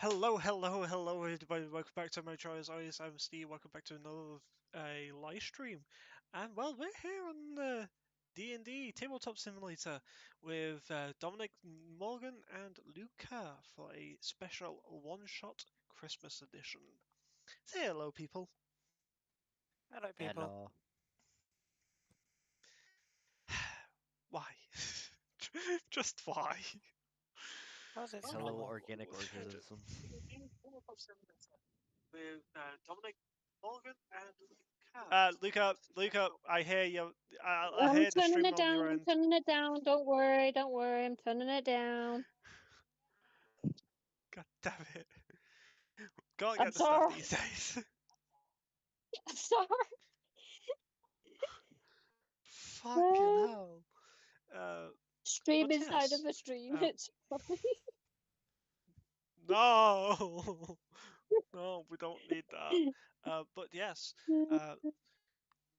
Hello, hello, hello, everybody. Welcome back to my Trials Eyes. I'm Steve. Welcome back to another live stream. And well, we're here on D&D Tabletop Simulator with Dominic, Morgan, and Luca for a special one-shot Christmas edition. Say hello, people. Hello, people. Hello. Why? Just why? How's it Hello, normal? organic organism. With Dominic, Morgan, and Luca. Luca, I hear you. I I'm hear the turning stream it on down. your I'm end. turning it down. Don't worry. Don't worry. I'm turning it down. God damn it. Gotta I'm get the stuff sorry. these days. I'm sorry. Fucking hell. Stream But inside yes. of a stream. um, It's funny. No! No, we don't need that. But yes,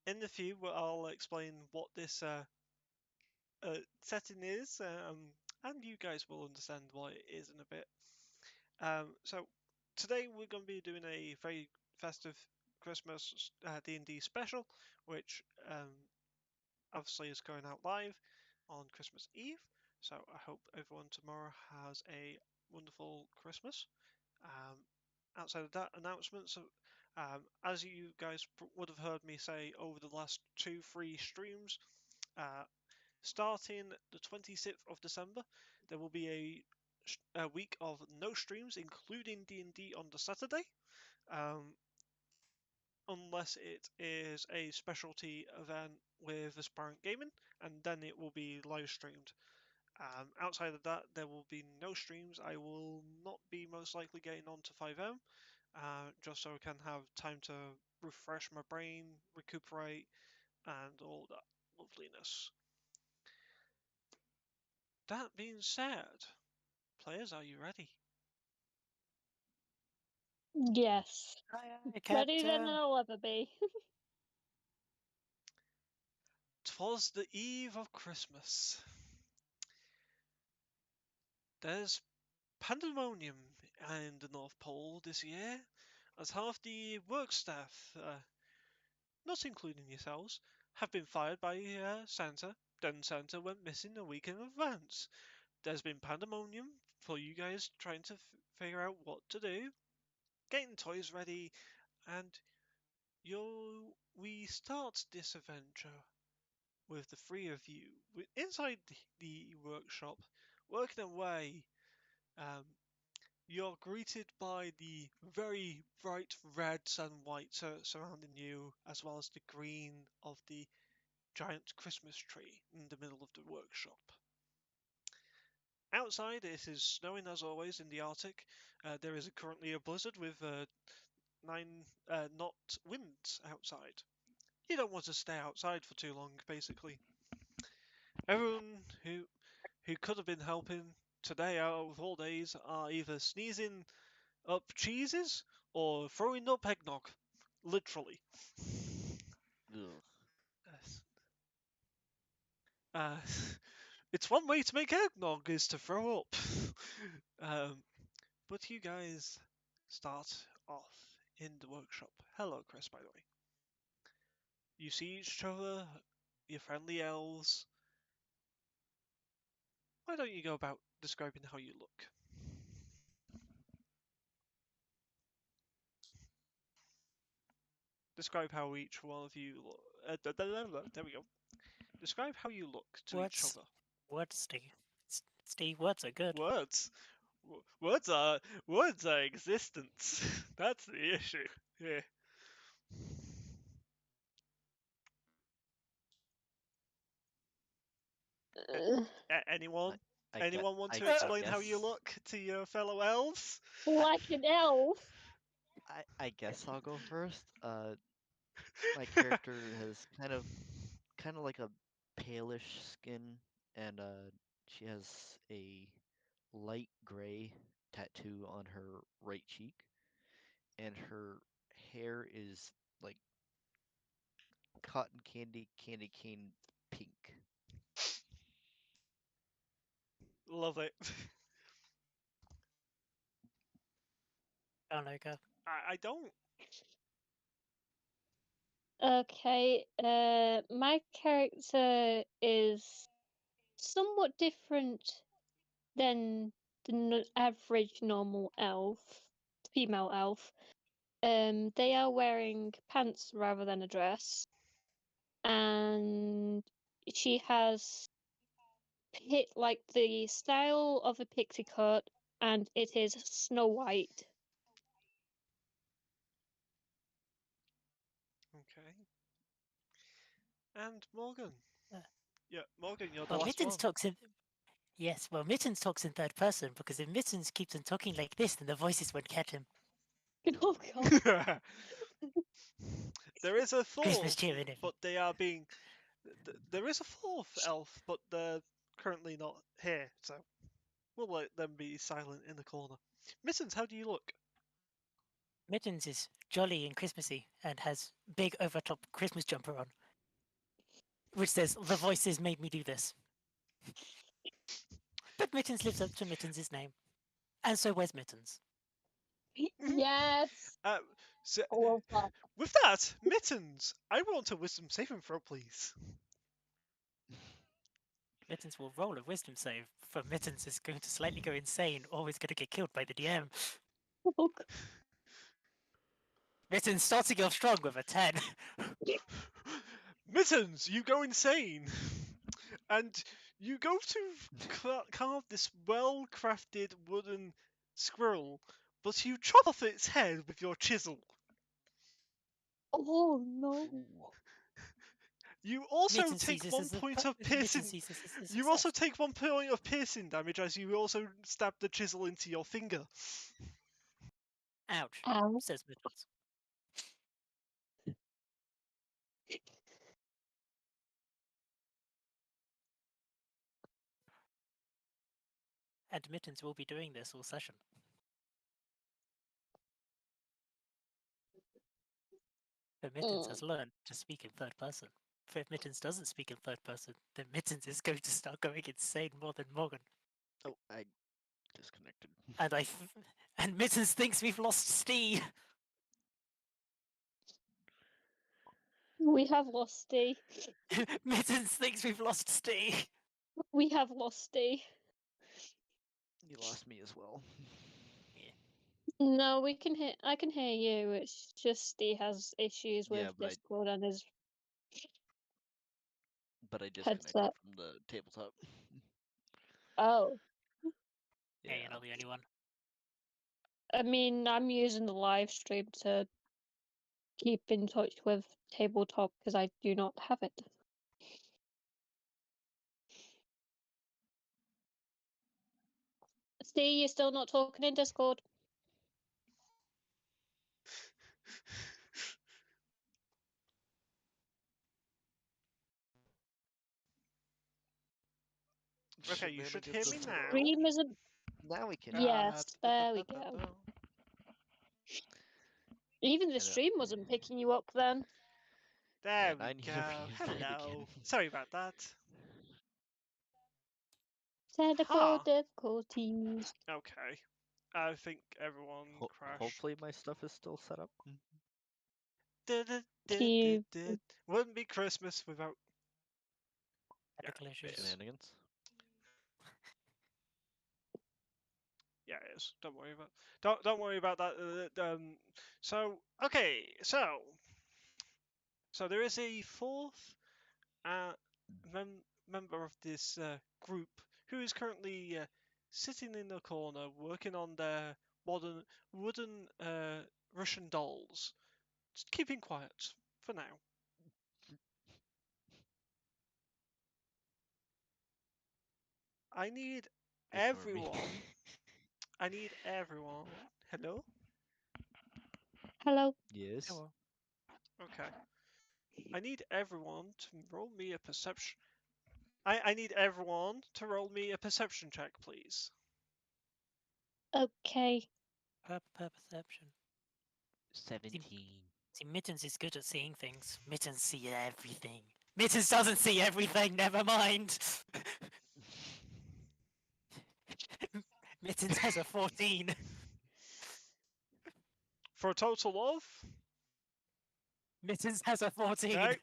in the few, I'll explain what this setting is, and you guys will understand why it is in a bit. So today we're going to be doing a very festive Christmas D&D special, which obviously is going out live on Christmas Eve. So I hope everyone tomorrow has a wonderful Christmas. Outside of that, announcements. As you guys would have heard me say over the last 2-3 streams, starting the 26th of December, there will be a week of no streams, including D&D on the Saturday, unless it is a specialty event with Aspirant Gaming, and then it will be live streamed. Outside of that, there will be no streams. I will not be most likely getting on to 5M, just so I can have time to refresh my brain, recuperate, and all that loveliness. That being said, players, are you ready? Yes. Aye, Ready than Captain. I'll ever be. 'Twas the eve of Christmas. There's pandemonium in the North Pole this year, as half the work staff, not including yourselves, have been fired by Santa. Then Santa went missing a week in advance. There's been pandemonium for you guys trying to figure out what to do, getting toys ready, and we start this adventure with the three of you inside the workshop, working away. Um, You're greeted by the very bright reds and whites surrounding you, as well as the green of the giant Christmas tree in the middle of the workshop. Outside, it is snowing as always in the Arctic. There is currently a blizzard with 9 knot winds outside. You don't want to stay outside for too long, basically. Everyone who could have been helping today out of all days are either sneezing up cheeses or throwing up eggnog. Literally. Ugh. Uh, it's one way to make eggnog is to throw up. But you guys start off in the workshop. Hello, Chris, by the way. You see each other, your friendly elves. Why don't you go about describing how you look? Describe how each one of you look. There we go. Describe how you look to each other. Words, Steve. Steve, words are good. Words. Words are existence. That's the issue. Yeah. Anyone? Anyone want to explain how you look to your fellow elves? Like an elf. I guess I'll go first. My character has kind of like a palish skin, and she has a light gray tattoo on her right cheek, and her hair is like cotton candy cane pink. Love it. Oh no, go. I don't. Okay, my character is somewhat different than the average normal elf, female elf. They are wearing pants rather than a dress, and she has like the style of a pixie cut, and it is Snow White. Okay. And Morgan. Uh, Yeah, Morgan, you're the Well, last one. Mittens talks in. Yes, well, Mittens talks in third person because if Mittens keeps on talking like this, then the voices won't catch him. Oh god. There is a Christmas fourth, cheer and everything. but they are being. There is a fourth elf, but they're currently not here, so we'll let them be silent in the corner. Mittens, how do you look? Mittens is jolly and Christmassy and has big overtop Christmas jumper on, which says, "The voices made me do this." But Mittens lives up to Mittens' name, and so wears Mittens. Yes. So, I love that. with that, Mittens, I want a wisdom saving throw, please. Mittens will roll a wisdom save, for Mittens is going to slightly go insane or is going to get killed by the DM. Oh, God. Mittens starting off strong with a 10. Mittens, you go insane, and you go to carve this well-crafted wooden squirrel, but you chop off its head with your chisel. Oh no. You also Mittens take sees this 1 as a point pu- of Mittens piercing. sees this as a You also success. take 1 point of piercing damage as you also stab the chisel into your finger. Ouch, Ow. says Mittens. And Mittens will be doing this all session. But Mittens has learned to speak in third person. For if Mittens doesn't speak in third person, then Mittens is going to start going insane more than Morgan. Oh, I disconnected. And Mittens thinks we've lost Steve. We have lost Steve. Mittens thinks we've lost Steve. We have lost Steve. You lost me as well. No, we can hear. I can hear you. It's just Steve has issues with Yeah, but Discord and his I disconnected headset. from the tabletop. Oh, Yeah, you're not the only one. I mean, I'm using the live stream to keep in touch with Tabletop because I do not have it. Steve, you're still not talking in Discord? Okay, you should hear me now. Stream isn't. Now we can. Yes, there we go. Even the I know. stream wasn't picking you up then. There And we I'm here go. again. Hello. Sorry about that. Technical Ha. difficulties. Okay. I think everyone crashed. Hopefully my stuff is still set up. You- Wouldn't be Christmas without. Technical issues. Shenanigans. Yeah, it is. Don't worry about. Don't worry about that. So okay. So there is a fourth member of this group who is currently sitting in the corner working on their wooden Russian dolls. Just keeping quiet for now. I need Ignore me. everyone. I need everyone. Hello? Hello. Yes. Hello. Okay. I need everyone to roll me a perception. I need everyone to roll me a perception check, please. Okay. Per perception. 17. See, Mittens is good at seeing things. Mittens see everything. Mittens doesn't see everything, never mind. Mittens has a 14. for a total of. Mittens has a 14. Okay.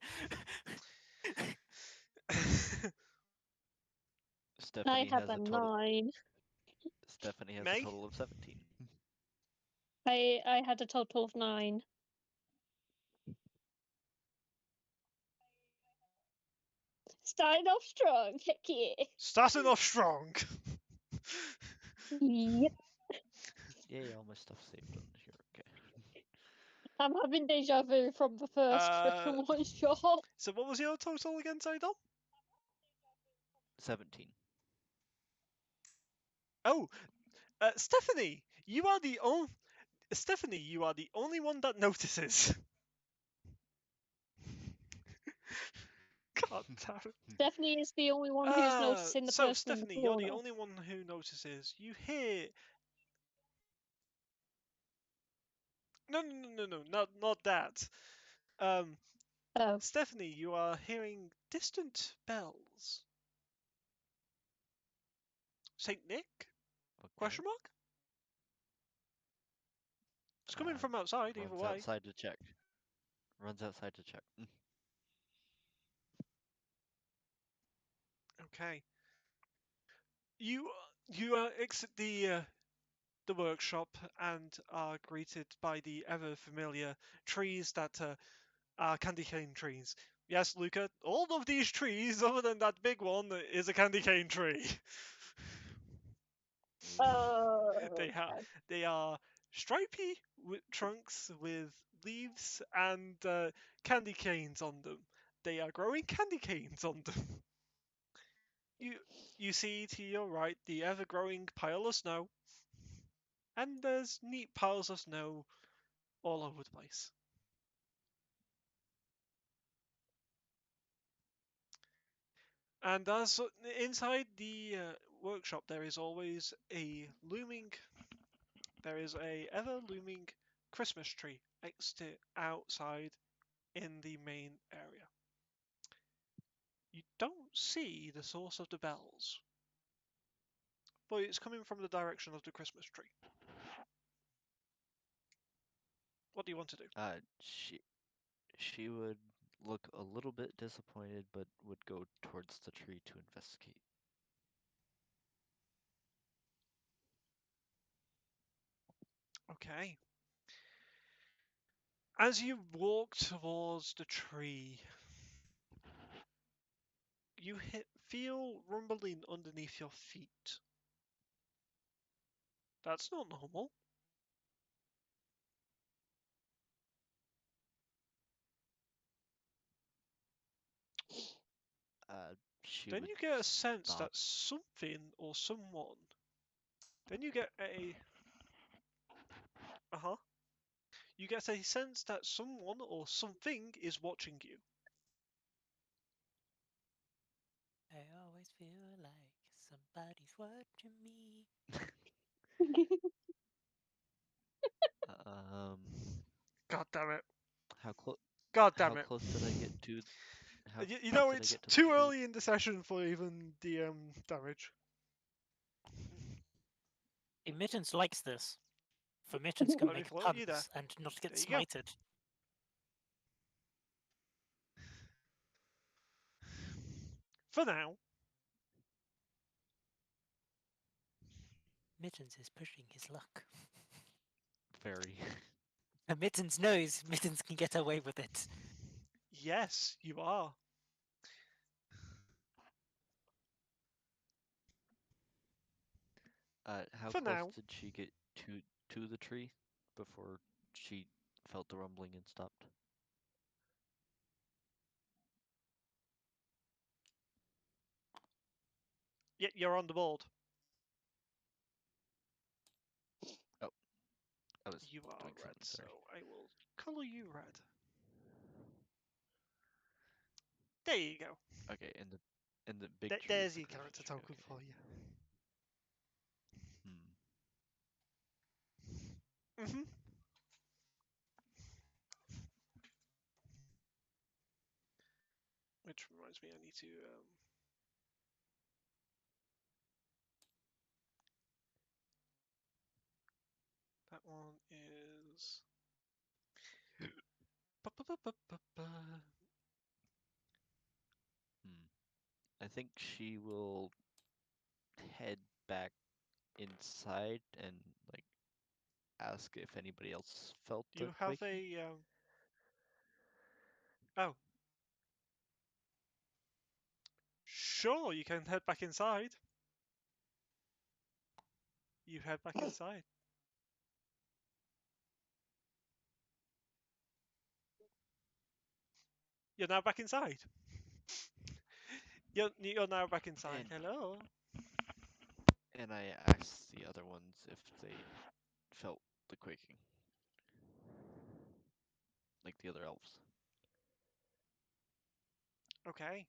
Stephanie I have has a a total. 9. Stephanie has May? a total of 17. I had a total of 9. Starting off strong, heck yeah. Starting off strong. Yep. Yay, all my stuff saved on here. Okay. I'm having deja vu from the first one shot. So what was your total again, sorry, Dom? 17. Oh, Stephanie, you are the only. Stephanie, you are the only one that notices. God damn it. Stephanie is the only one who's noticing the So, person in the Stephanie, you're the corner. only one who notices. You hear. No, not that. Um, Oh. Stephanie, you are hearing distant bells. Saint Nick? Okay. Question mark? It's coming from outside, either Runs way. outside to check. Runs outside to check. Okay. You exit the workshop and are greeted by the ever familiar trees that are candy cane trees. Yes, Luca, all of these trees, other than that big one, is a candy cane tree. Oh. They are stripy trunks with leaves and candy canes on them. They are growing candy canes on them. You see to your right the ever-growing pile of snow, and there's neat piles of snow all over the place. And as inside the workshop, there is always there is a ever looming Christmas tree outside in the main area. You don't see the source of the bells, but it's coming from the direction of the Christmas tree. What do you want to do? She would look a little bit disappointed, but would go towards the tree to investigate. Okay. As you walk towards the tree, you feel rumbling underneath your feet. That's not normal. She Then would you get a sense stop. that something or someone. Then you get a. Uh huh. You get a sense that someone or something is watching you. I always feel like somebody's watching me. Um, God damn it. how close? God How damn it. close did I get to? How You close know, did I it's get to the too tree? early in the session for even the damage. Mittens likes this. For Mittens can Let me make float you there. puns and not get There you go. smited. For now. Mittens is pushing his luck. Very. And Mittens knows Mittens can get away with it. Yes, you are. How For close now. did she get to the tree before she felt the rumbling and stopped? Yeah, you're on the board. Oh, I was You are doing red, something. so Sorry. I will color you red. There you go. Okay, in the big tree. There's the your Christmas character tree, token okay. for you. Mhm. Which reminds me, I need to. That one is I think she will head back inside and like ask if anybody else felt the You have quaking. a oh. Sure, you can head back inside. You head back inside. You're now back inside. You're now back inside. And Hello. and I asked the other ones if they felt the quaking, like the other elves. Okay.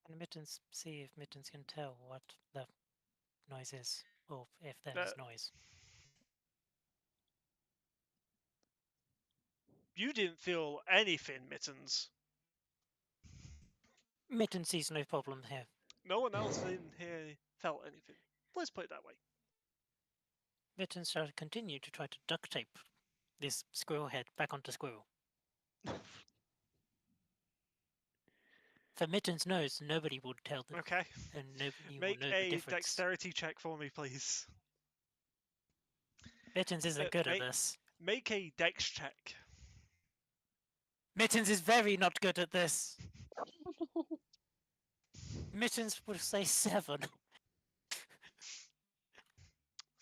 Can Mittens see if Mittens can tell what the noise is, or if there Uh, is noise? You didn't feel anything, Mittens. Mittens sees no problem here. No one else in here felt anything. Let's put it that way. Mittens shall continue to try to duct tape this squirrel head back onto squirrel. For Mittens knows nobody would tell them, Okay. and nobody will Make know the a difference. dexterity check for me, please. Mittens isn't good at this. Make a dex check. Mittens is very not good at this. Mittens would say 7.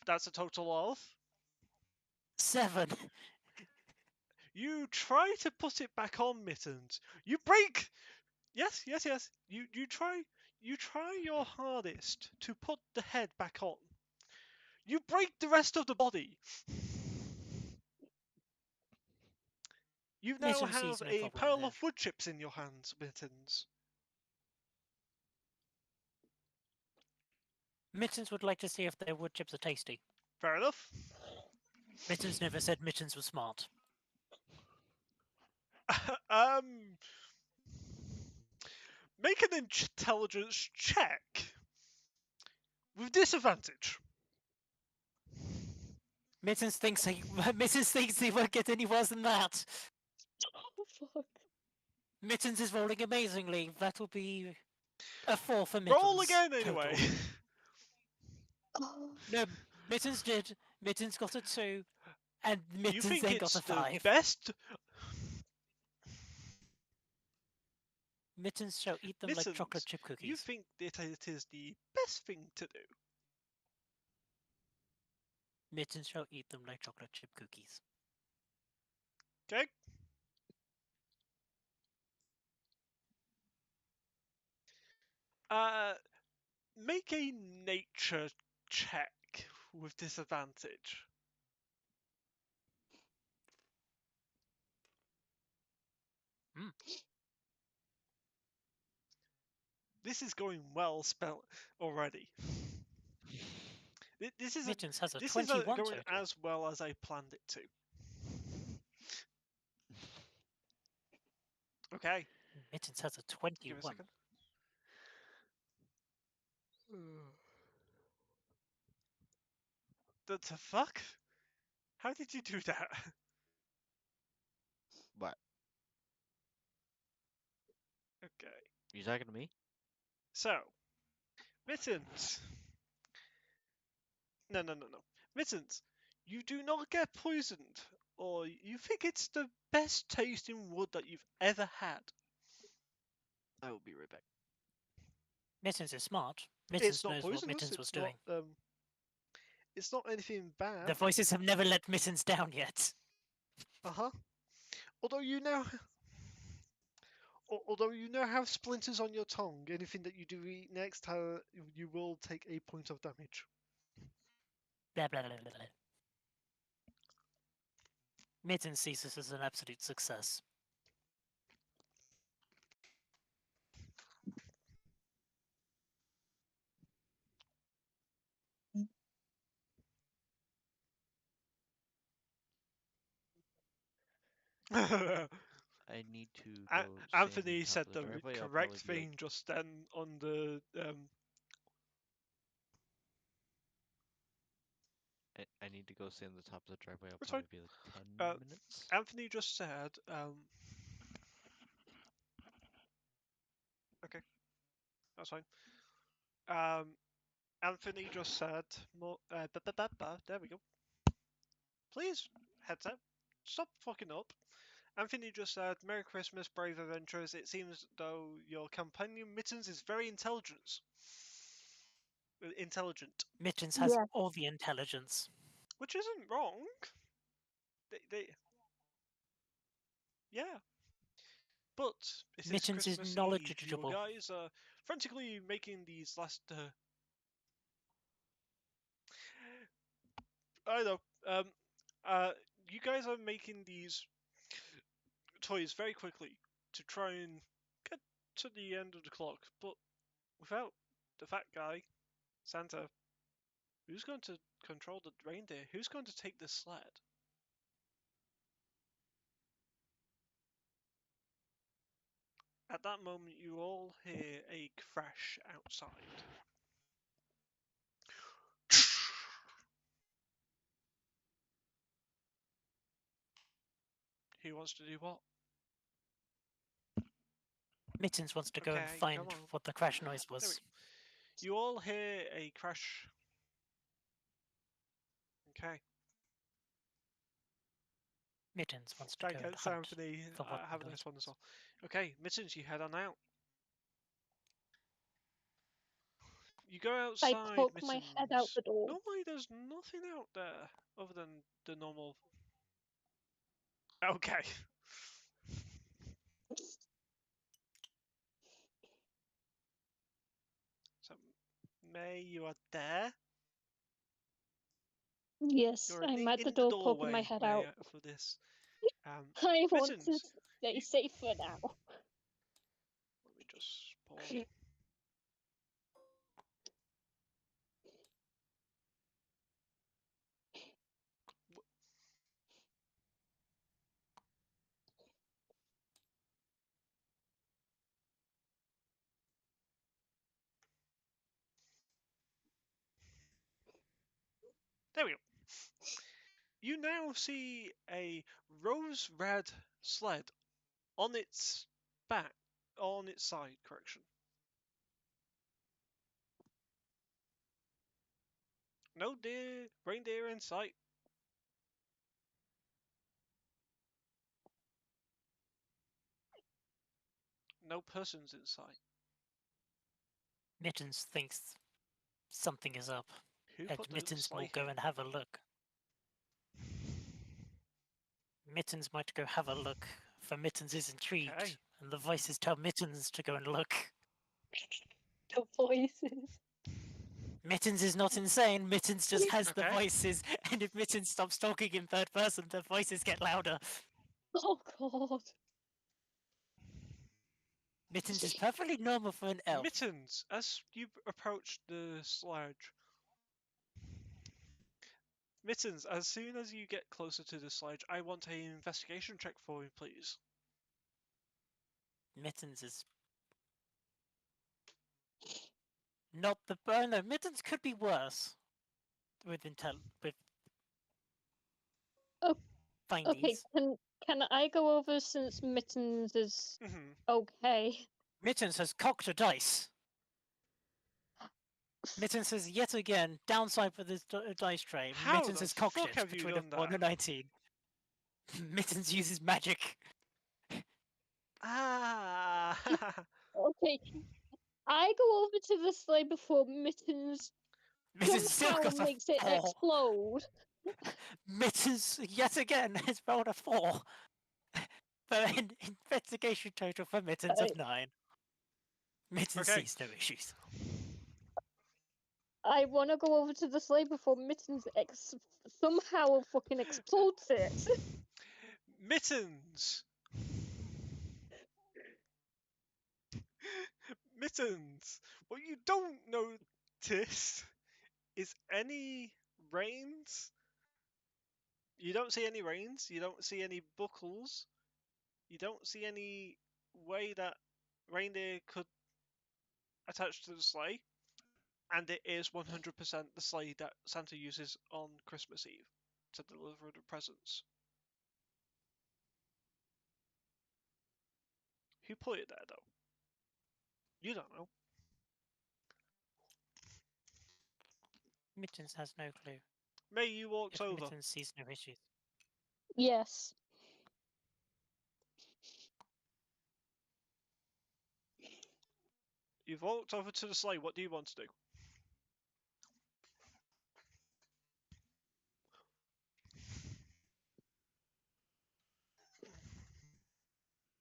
That's a total of. 7. You try to put it back on, Mittens. You break. Yes. You try your hardest to put the head back on. You break the rest of the body. You now Mittens have sees no a problem pile here. of wood chips in your hands, Mittens. Mittens would like to see if their wood chips are tasty. Fair enough. Mittens never said Mittens was smart. Make an intelligence check with disadvantage. Mittens thinks he won't get any worse than that. Oh, fuck. Mittens is rolling amazingly. That'll be a 4 for Mittens. Roll again, total. anyway. Oh. No, Mittens did. Mittens got a 2, and You Mittens think then it's got a the 5. best? Mittens shall eat them like Mittens, chocolate chip cookies. you think that it is the best thing to do? Mittens shall eat them like chocolate chip cookies. Okay. Make a nature check with disadvantage. Hmm. This is going well spelled already. This is Mittens has a this 21 is going total. as well as I planned it to. Okay. Mittens has a Give me a 21. second. The fuck? How did you do that? What? Okay. You talking to me? So, Mittens. No. Mittens, you do not get poisoned, or you think it's the best tasting wood that you've ever had. I will be right back. Mittens is smart. It's Mittens not knows what poisonous. Mittens was It's doing. not. It's not anything bad. The voices have never let Mittens down yet. Although you now have splinters on your tongue, anything that you do eat next, you will take a point of damage. Blah, blah, blah, blah, blah. Mittens sees this as an absolute success. I need to go Anthony stand said at the top of the the driveway. I'll correct probably be thing just then on the I need to go stand at the top of the driveway. I'll That's probably fine. be like 10 Uh, minutes. Anthony just said, okay, that's fine. Anthony just said, there we go. Please, headset, stop fucking up. Anthony just said, Merry Christmas, brave adventurers. It seems though your companion Mittens is very intelligent. Mittens has Yeah. all the intelligence. Which isn't wrong. Yeah. But it is Mittens is Christmas Eve. You knowledgeable. guys are frantically making these last. I know. You guys are making these toys very quickly to try and get to the end of the clock, but without the fat guy, Santa, who's going to control the reindeer? Who's going to take this sled? At that moment, you all hear a crash outside. Who wants to do what? Mittens wants to go and Okay, find come on. what the crash noise There we was. go. You all hear a crash. Okay. Mittens wants to go and Thanks, hunt Anthony. for what Have the a noise nice one as was. well. Okay, Mittens, you head on out. You go I outside, poke my head out Mittens. the door. Normally, there's nothing out there other than the normal. Okay. So, May, you are there. Yes, You're I'm at the in the door poking my doorway, head May, out. for this. I want to Mittens, stay you- safe for now. let me just pause. There we go. You now see a rose red sled on its back, on its side, correction. No reindeer in sight. No persons in sight. Mittens thinks something is up, Who and put the Mittens will sleigh go here? and have a look. Mittens might go have a look, for Mittens is intrigued, Okay. and the voices tell Mittens to go and look. The voices. Mittens is not insane, Mittens just has the Okay. voices, and if Mittens stops talking in third person, the voices get louder. Oh god. Mittens is perfectly normal for an elf. Mittens, as you approach the sledge. Mittens, as soon as you get closer to the sledge, I want an investigation check for you, please. Mittens is not the no. Mittens could be worse with with Oh, findies. okay, can I go over since Mittens is Mm-hmm. okay? Mittens has cocked a dice. Mittens has yet again downside for this dice tray. How Mittens the has cocked fuck it have you between a done 4 and a that? 19. Mittens uses magic. Ah! Okay, I go over to the sleigh before Mittens Mittens still somehow got a makes it 4. explode. Mittens yet again has rolled a 4. For an investigation total for Mittens of 9. Mittens Okay. sees no issues. I want to go over to the sleigh before Mittens somehow fucking explodes it. Mittens! Mittens! What you don't notice is any reins. You don't see any reins. You don't see any buckles. You don't see any way that reindeer could attach to the sleigh. And it is 100% the sleigh that Santa uses on Christmas Eve to deliver the presents. Who put it there, though? You don't know. Mittens has no clue. May, you walked If over. Mittens sees no issues. Yes. You've walked over to the sleigh. What do you want to do?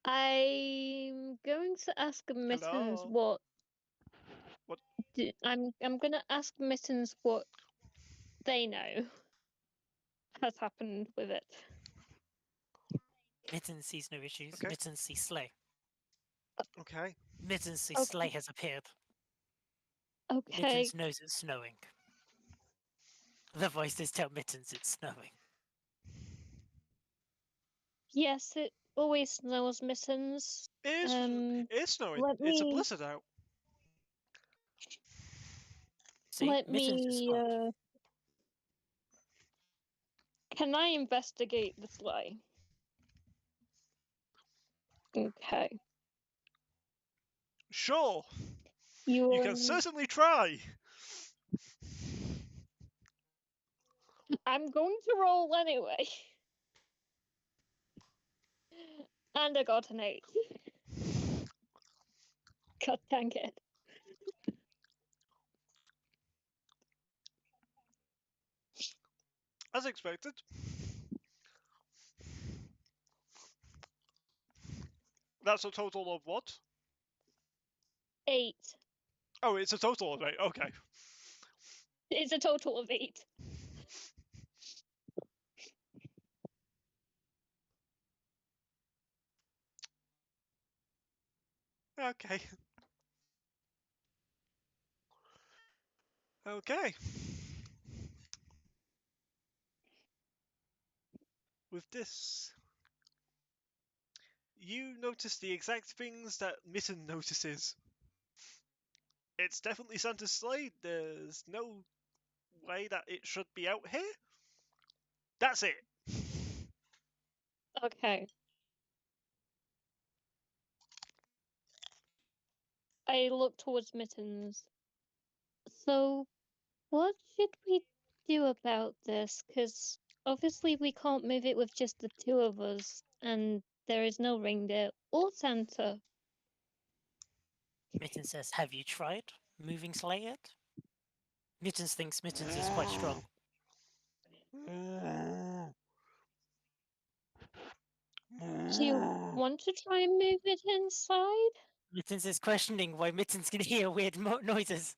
I'm going to ask Mittens Hello? what. What? I'm going to ask Mittens what they know has happened with it. Mittens sees no issues. Okay. Mittens sees sleigh. Okay. Mittens sees Okay. sleigh has appeared. Okay. Mittens knows it's snowing. The voices tell Mittens it's snowing. Yes, it always snows, Mittens. It is snowing. Let It's a me blizzard out. See, let Mittens is me. smart. Can I investigate the sleigh? Okay. Sure. You You can certainly try. I'm going to roll anyway. And I got an 8. God dang it. As expected. That's a total of what? 8. Oh, it's a total of 8. Okay. It's a total of 8. Okay. Okay. With this, you notice the exact things that Mitten notices. It's definitely Santa's sleigh. There's no way that it should be out here. That's it. Okay. I look towards Mittens. So, what should we do about this? Because obviously we can't move it with just the two of us, and there is no reindeer or Santa. Mittens says, have you tried moving sleigh yet? Mittens thinks Mittens is quite strong. Do you want to try and move it inside? Mittens is questioning why Mittens can hear weird noises.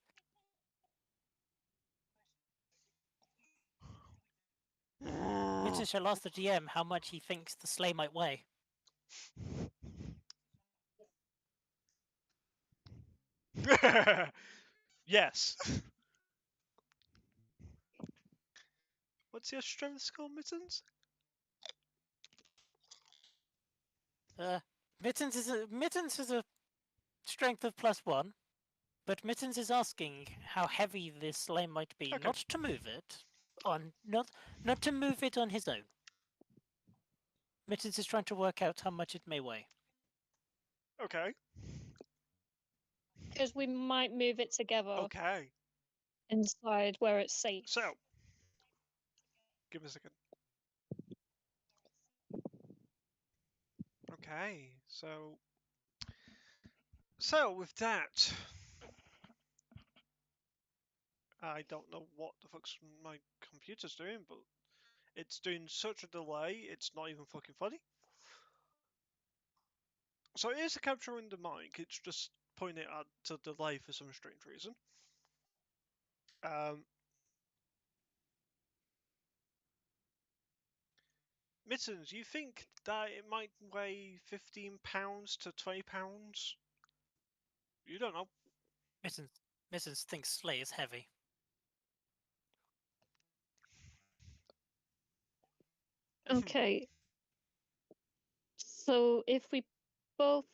Mittens shall ask the GM how much he thinks the sleigh might weigh. Yes. What's your strength score, Mittens? Mittens is a strength of +1, but Mittens is asking how heavy this sleigh might be, Okay. not to move it not to move it on his own. Mittens is trying to work out how much it may weigh. Okay. Because we might move it together Okay. inside where it's safe. So, give me a second. Okay. So with that, I don't know what the fuck's my computer's doing, but it's doing such a delay, it's not even fucking funny. So it is capturing the mic, it's just pointing it at to delay for some strange reason. Mittens, you think that it might weigh £15 to £20? You don't know. Mittens thinks sleigh is heavy. Okay. So if we both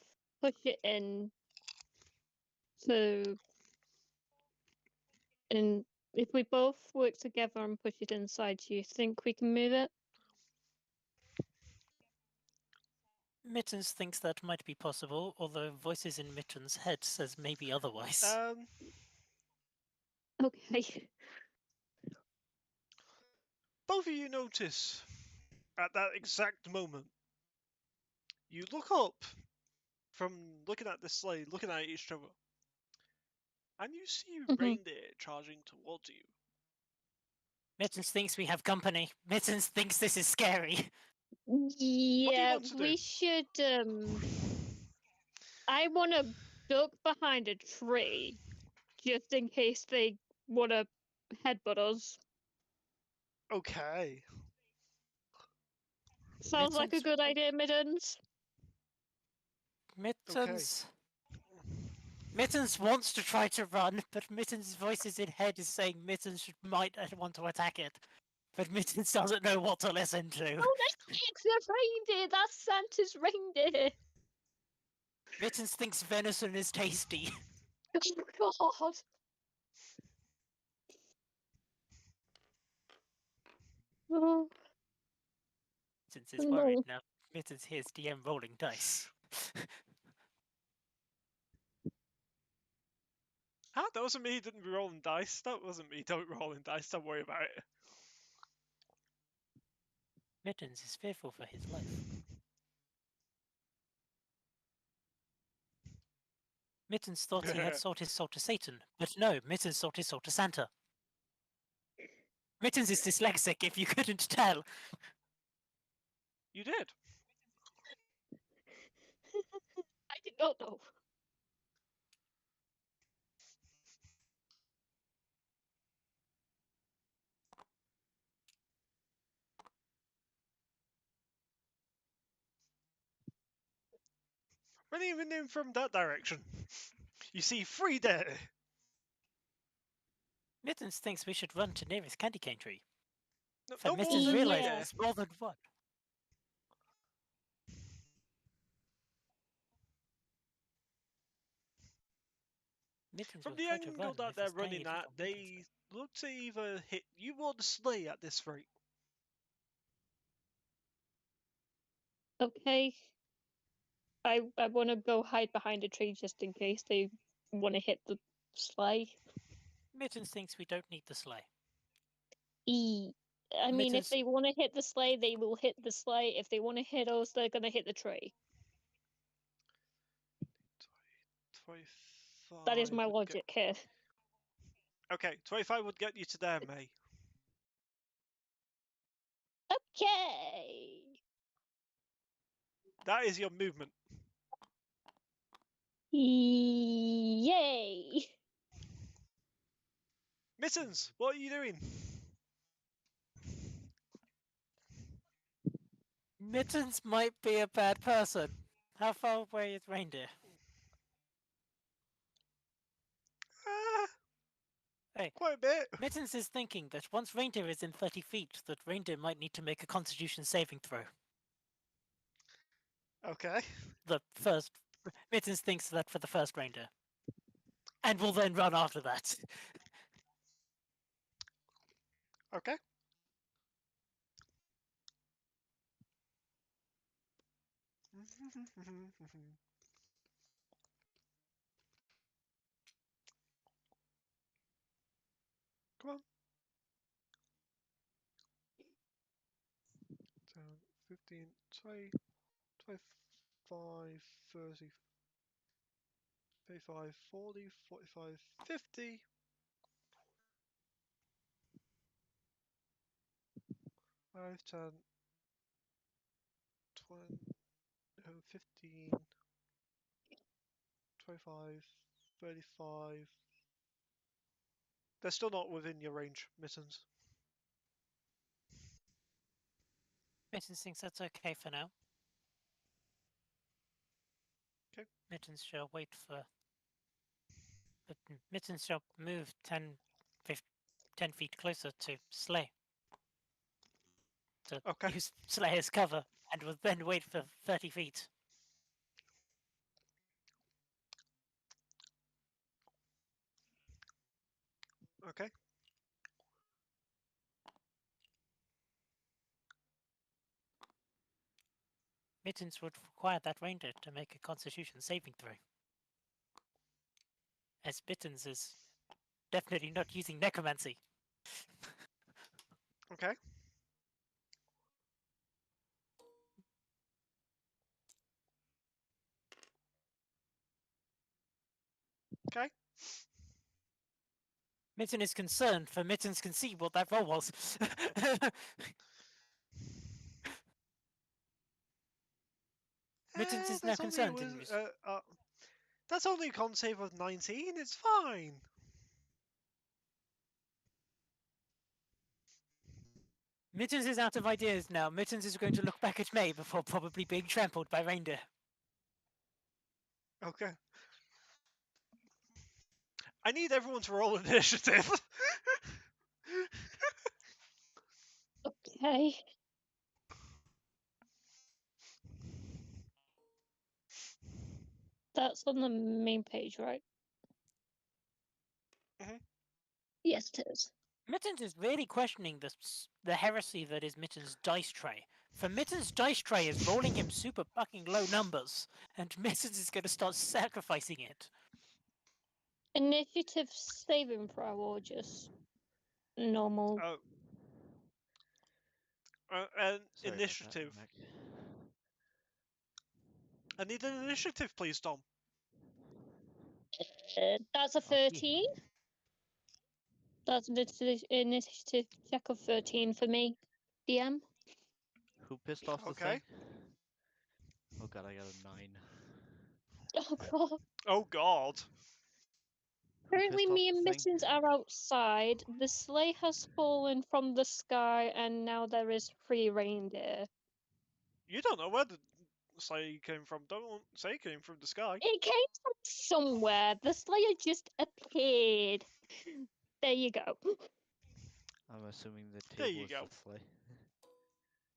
push it in to And if we both work together and push it inside, do you think we can move it? Mittens thinks that might be possible, although voices in Mittens' head says maybe otherwise. Okay. Both of you notice at that exact moment, you look up from looking at the sleigh, looking at each other, and you see reindeer charging towards you. Mittens thinks we have company. Mittens thinks this is scary. Yeah, want to do? we should. I want to duck behind a tree, just in case they want to headbutt us. Okay. Sounds like a good idea, Mittens. Mittens. Mittens wants to try to run, but Mittens' voices in head is saying Mittens might want to attack it. But Mittens doesn't know what to listen to. Oh, it's a reindeer! That's Santa's reindeer! Mittens thinks venison is tasty. Oh, God! Oh, Mittens is worried now. Mittens hears DM rolling dice. That wasn't me, didn't be rolling dice. That wasn't me, don't rolling dice, don't worry about it. Mittens is fearful for his life. Mittens thought he had sold his soul to Satan, but no, Mittens sold his soul to Santa. Mittens is dyslexic, if you couldn't tell. You did. I did not know. Running even in from that direction, you see 3 there. Mittens thinks we should run to nearest candy cane tree. No, For no more Mittens than realizes there. there's more than one. Mittens From will the try to angle run that with they're his tiny running at, little they mittens. look to either hit you or the sleigh at this rate. Okay. I want to go hide behind a tree just in case they want to hit the sleigh. Mittens thinks we don't need the sleigh. I mean, if Mittens- they want to hit the sleigh, they will hit the sleigh. If they want to hit us, they're going to hit the tree. 25 That is my would logic here. Okay, 25 would get you to there, May. Okay. That is your movement. Yay. Mittens, what are you doing? Mittens might be a bad person. How far away is reindeer? Hey, Quite a bit. Mittens is thinking that once reindeer is in 30 feet, that reindeer might need to make a constitution saving throw. Okay. The first... Mittens thinks that for the first reindeer. And will then run after that. Okay. Come on. 10, 15, 20, 25, 30, 35, 40, 45, 50. 5, 10, 20, 15, 25, 35. They're still not within your range, Mittens. Mittens thinks that's okay for now. Okay. Mittens shall wait for... But Mittens shall move 10 feet closer to Slay. To Okay. use Slay as cover, and will then wait for 30 feet. Okay. Mittens would require that reindeer to make a Constitution saving throw, as Mittens is definitely not using necromancy. Okay. Okay. Mitten is concerned, for Mittens can see what that roll was. Mittens is now That's only concerned. And that's only a con save of 19. It's fine. Mittens is out of ideas now. Mittens is going to look back at May before probably being trampled by reindeer. Okay. I need everyone to roll initiative. Okay. That's on the main page, right? Mhm. Yes, it is. Mittens is really questioning the heresy that is Mittens' dice tray. For Mittens' dice tray is rolling him super fucking low numbers, and Mittens is going to start sacrificing it. Initiative saving throw or just normal? Oh. And Sorry about that, initiative. Mac. I need an initiative, please, Tom. That's a Okay. 13. That's an initiative check of 13 for me. DM. Who pissed off the Okay. thing? Oh god, I got a 9. Oh god. Oh God. Who Currently, pissed off me the and thing? Mittens are outside. The sleigh has fallen from the sky, and now there is 3 reindeer. You don't know where the sleigh came from. Don't say it came from the sky. It came from somewhere. The sleigh just appeared. There you go. I'm assuming the There table you is go. the sleigh.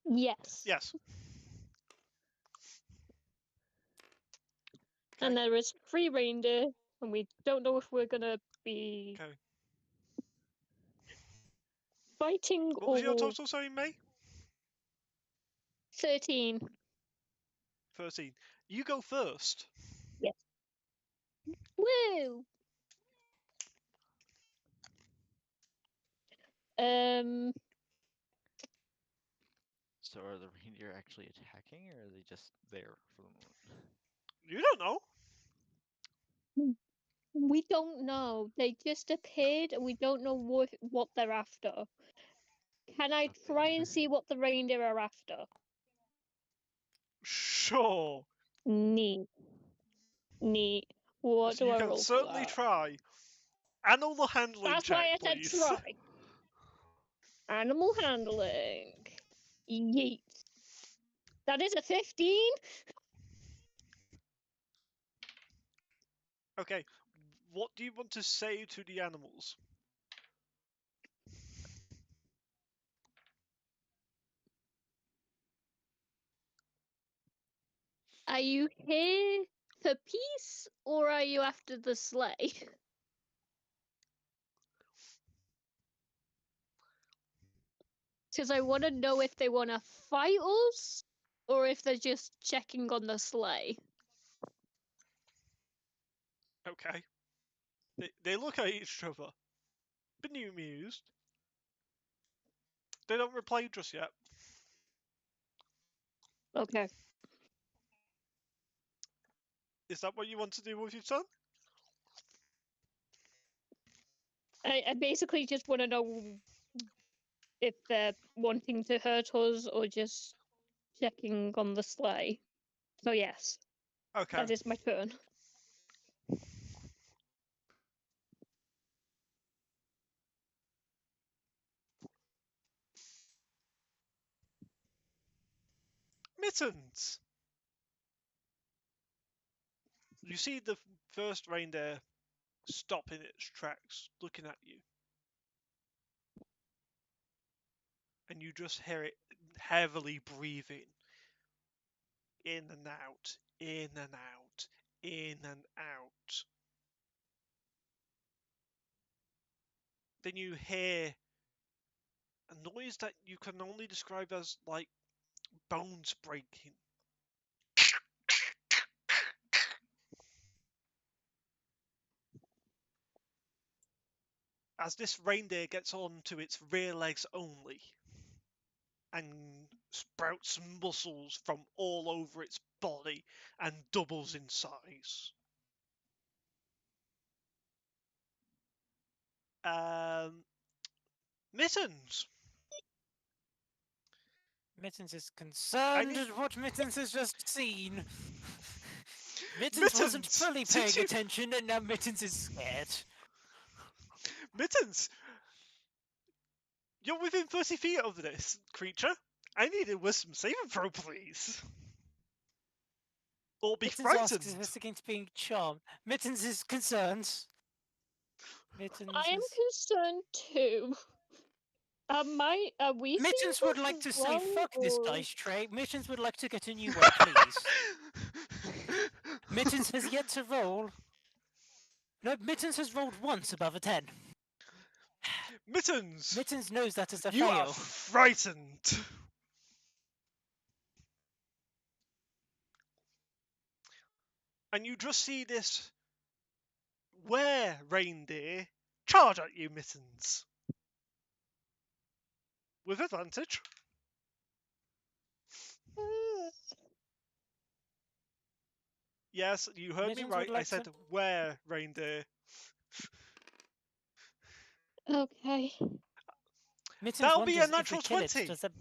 Yes. Yes. And Okay. there is 3 reindeer, and we don't know if we're gonna be Okay. fighting What was your or total, sorry, May? 13. 13. You go first. Yes. Woo! Um, So are the reindeer actually attacking, or are they just there for the moment? You don't know. we don't know. They just appeared, and we don't know what they're after. Can I try and see what the reindeer are after? Sure. Neat. Neat. What So do you I can roll for certainly that? try. Animal handling That's check, why I said please. try. Animal handling. Yeet. That is a 15. Okay. What do you want to say to the animals? Are you here for peace or are you after the sleigh? Because I want to know if they want to fight us or if they're just checking on the sleigh. Okay. They look at each other, bemused. They don't reply just yet. Okay. Is that what you want to do with your son? I basically just want to know if they're wanting to hurt us or just checking on the sleigh. So, yes, Okay. that is my turn. Mittens! You see the first reindeer stop in its tracks, looking at you. And you just hear it heavily breathing. In and out, in and out, in and out. then you hear a noise that you can only describe as like bones breaking. As this reindeer gets on to its rear legs only and sprouts muscles from all over its body and doubles in size. Mittens! Mittens is concerned need- at what Mittens has just seen. Mittens wasn't Mittens! fully Since paying you- attention, and now Mittens is scared. Mittens! You're within 30 feet of this creature. I need a wisdom saving throw, please. Or be Mittens asks if frightened. it's against being charmed. Mittens is concerned. Mittens I am is... concerned too. Are we seeing Mittens would this like to say, wrong, fuck this or- dice tray. Mittens would like to get a new one, please. Mittens has yet to roll. No, Mittens has rolled once above a 10. Mittens! Mittens knows that is a You are fail. frightened. And you just see this reindeer charge at you, Mittens. With advantage. Yes, you heard me Mittens right. would like I said to- reindeer. Okay. Mittens That'll be a wonders if we natural kill it, 20. does that...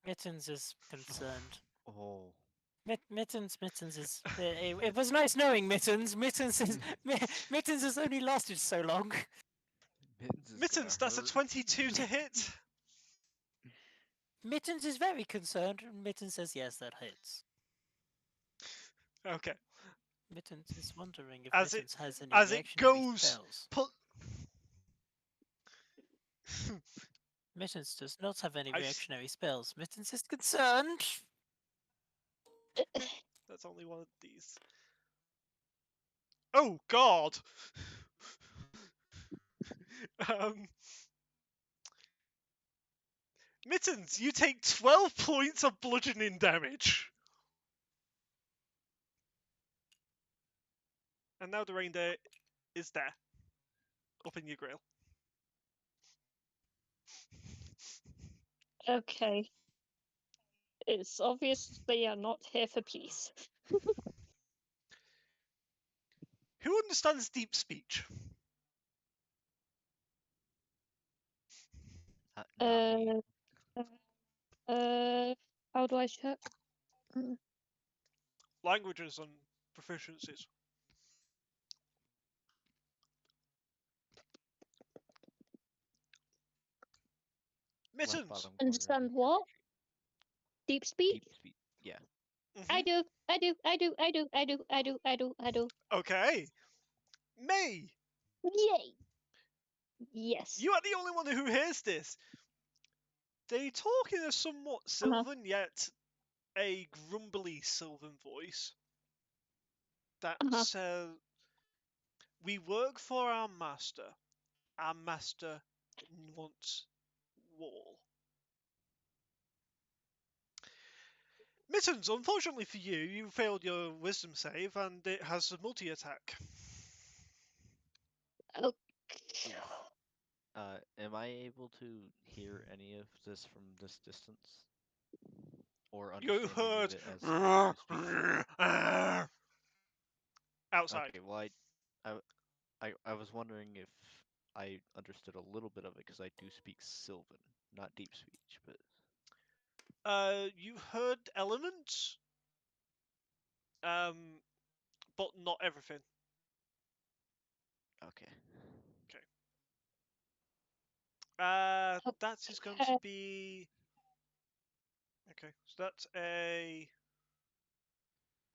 Mittens is concerned. Oh. Mittens is... it was nice knowing Mittens. Mittens has only lasted so long. Mittens, that's a 22 to hit. Mittens is very concerned, and Mittens says yes, that hits. Okay. Mittens is wondering if As Mittens has any as it reactionary goes, spells. Mittens does not have any I s- reactionary spells. Mittens is concerned. That's only one of these. Oh God! um, Mittens, you take 12 points of bludgeoning damage. And now the reindeer is there, up in your grill. Okay. It's obvious they are not here for peace. Who understands deep speech? Not me. How do I check? Languages and proficiencies. Left Mittens! bottom corner. Understand what? Deep speech? Deep speech. Yeah. I do. Okay. May! Yay! Yes. You are the only one who hears this. They talk in a somewhat sylvan yet a grumbly sylvan voice that says, "We work for our master. Our master wants war." Mittens, unfortunately for you, you failed your wisdom save and it has a multi-attack. Okay. Am I able to hear any of this from this distance? Or You understand any heard of it as people speak? outside. Okay, well, I was wondering if I understood a little bit of it because I do speak Sylvan, not deep speech, but You heard elements, but not everything. okay. That is going to be okay. So that's a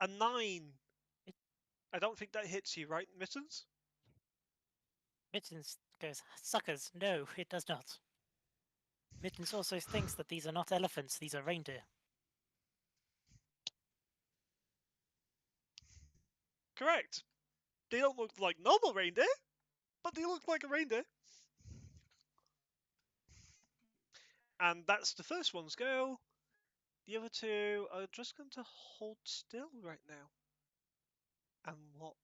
9. I don't think that hits you, right, Mittens? Mittens goes, suckers, no, it does not. Mittens also thinks that these are not elephants, these are reindeer. Correct. They don't look like normal reindeer, but they look like a reindeer. And that's the first one's go. The other two are just going to hold still right now and watch.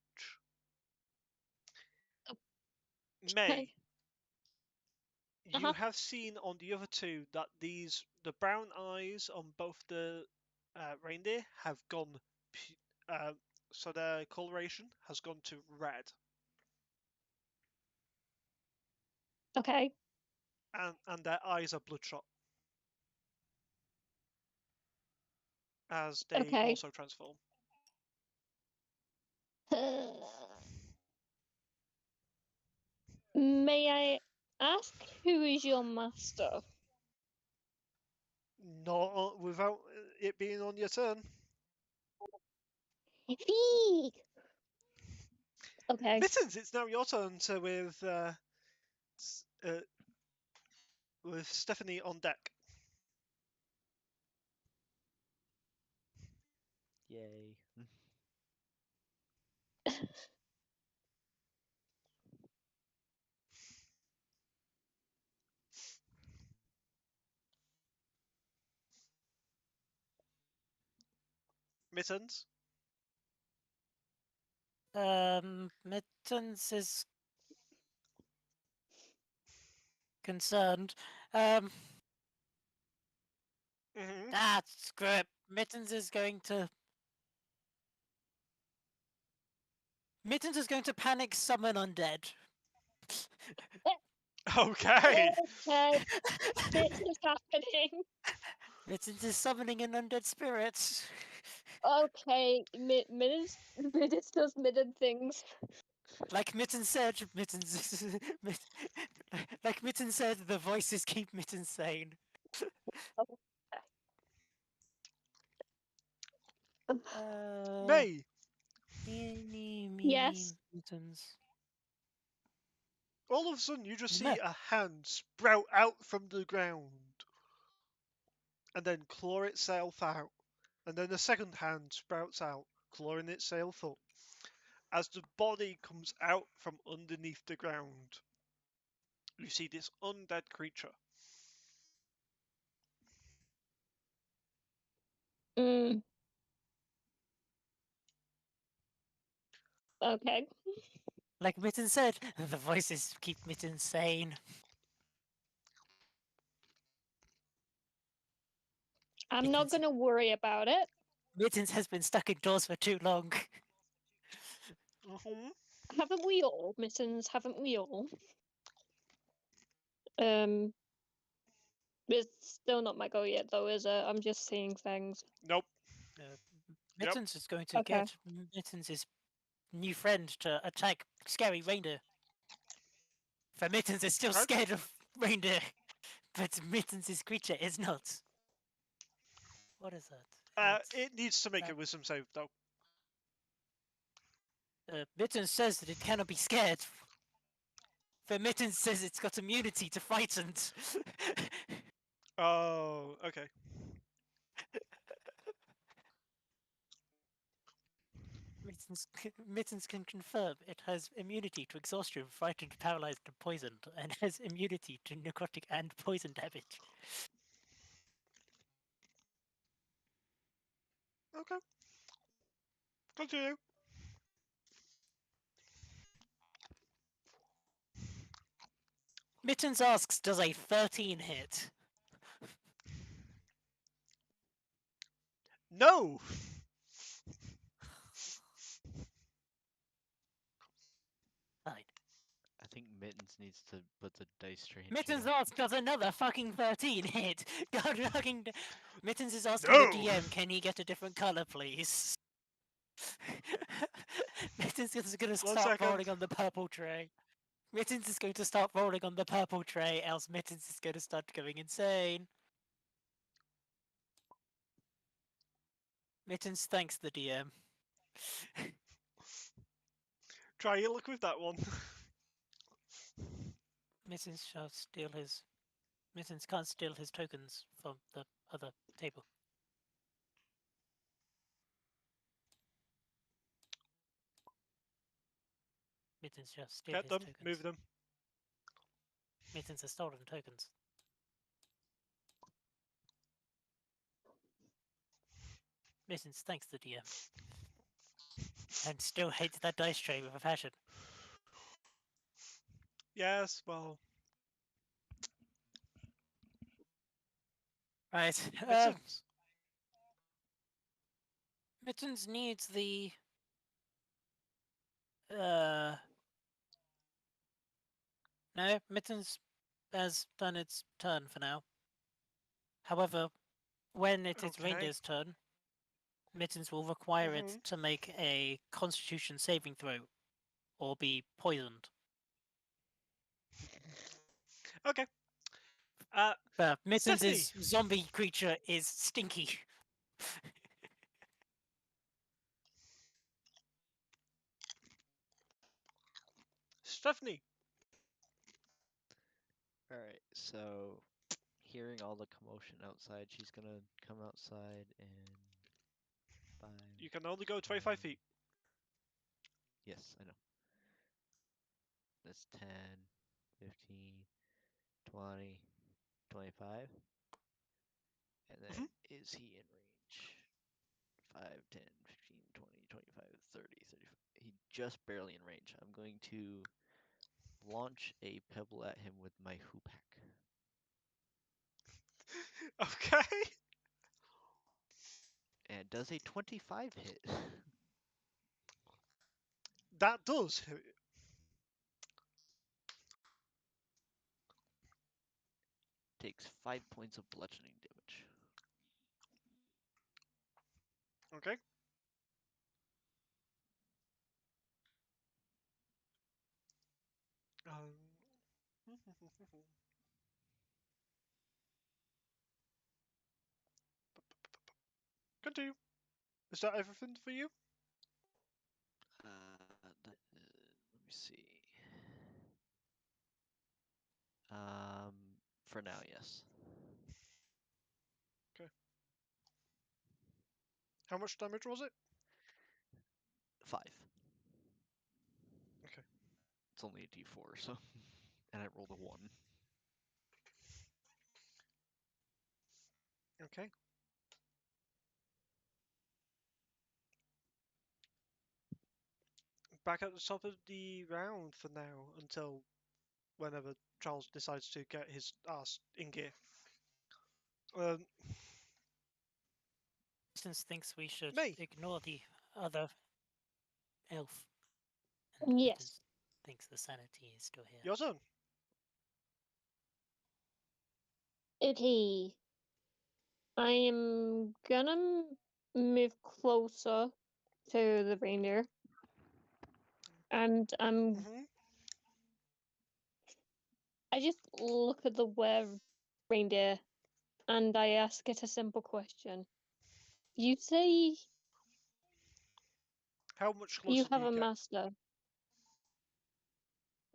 May, you have seen on the other two that the brown eyes on both the reindeer have gone, so their coloration has gone to red, Okay. and their eyes are bloodshot as they Okay. also transform. May I ask who is your master? Not without it being on your turn. Eek. Okay. Mittens, it's now your turn. So with Stephanie on deck. Yay. Mittens. Mittens is concerned. Mm-hmm. Screw it. Mittens is going to panic summon undead. Okay. Okay. This is happening. Mittens is summoning an undead spirit. Okay. Mittens does midden things. Like Mittens said, like Mittens said, the voices keep Mittens sane. May. Yes. Mittens. All of a sudden, you just No. see a hand sprout out from the ground, and then claw itself out, and then a second hand sprouts out, clawing itself up. As the body comes out from underneath the ground, you see this undead creature. Mm. Okay. Like Mittens said, the voices keep Mittens sane. I'm not Mittens, gonna worry about it. Mittens has been stuck indoors for too long. Mm-hmm. Haven't we all, Mittens? Haven't we all? It's still not my go yet, though, is it? I'm just seeing things. Nope. Mittens is going to Okay. get Mittens' new friend to attack scary reindeer. For Mittens is still Okay. scared of reindeer, but Mittens' creature is not. What is that? It needs to make a wisdom save, though. Mittens says that it cannot be scared. For Mittens says it's got immunity to frightened. Oh, okay. Mittens can confirm it has immunity to exhaustion, frightened, paralyzed, and poisoned, and has immunity to necrotic and poison damage. Okay. Continue. Mittens asks, does a 13 hit? No. Fine. I think Mittens needs to put the dice tray in Mittens jail. asks, does another fucking 13 hit? God fucking. Mittens is asking No. the DM, can he get a different color, please? Mittens is going to 1 start second. rolling on the purple tray. Mittens is going to start rolling on the purple tray, else Mittens is going to start going insane. Mittens thanks the DM. Try your luck with that one. Mittens shall steal his. Mittens can't steal his tokens from the other table. Mittens shall steal Get his them. tokens. Move them. Mittens has stolen tokens. Mittens thanks the DM. And still hates that dice tray with a passion. Yes, well, Right. Mittens. Mittens needs the no, Mittens has done its turn for now. However, when it is Okay. Reindeer's turn, Mittens will require it to make a Constitution saving throw, or be poisoned. Okay. But Mittens' Stephanie. zombie creature is stinky. Stephanie. Alright, so hearing all the commotion outside, she's gonna come outside and 5. You can only go 25 feet. Yes, I know. That's 10, 15, 20, 25. And then is he in range? 5, 10, 15, 20, 25, 30, 35. He just barely in range. I'm going to launch a pebble at him with my hoopak. Okay. And does a 25 hit? That does hit. Takes 5 points of bludgeoning damage. Okay. Continue. Is that everything for you? Let me see. For now, yes. Okay. How much damage was it? 5. Okay. It's only a d4, so. And I rolled a 1. Okay. Back at the top of the round for now until whenever Charles decides to get his ass in gear. Mittens thinks we should Me. ignore the other elf. And Yes. Mittens thinks the sanity is still here. Your turn. Okay. I am gonna move closer to the reindeer. And I just look at the reindeer and I ask it a simple question. You say How much you closer do have you a get? master.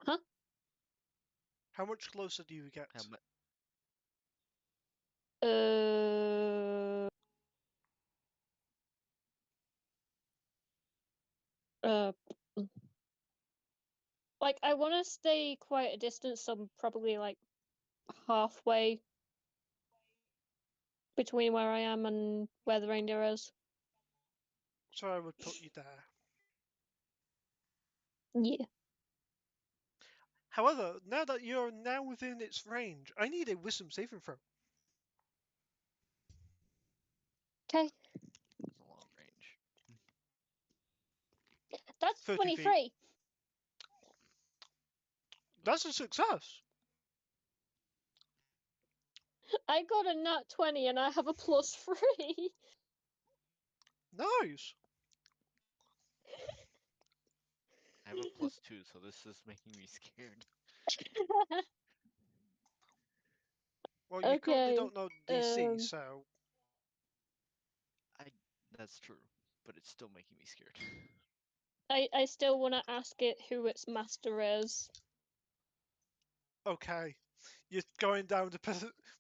Huh? How much closer do you get? Uh, uh, like I want to stay quite a distance, so I'm probably like halfway between where I am and where the reindeer is. So I would put you there. Yeah. However, now that you're now within its range, I need a wisdom saving throw. Okay. It's a long range. That's 30 feet. 23. That's a success. I got a nat 20 and I have a +3. Nice. I have a +2, so this is making me scared. Well, you currently Okay. don't know DC, so That's true, but it's still making me scared. I still want to ask it who its master is. okay. You're going down the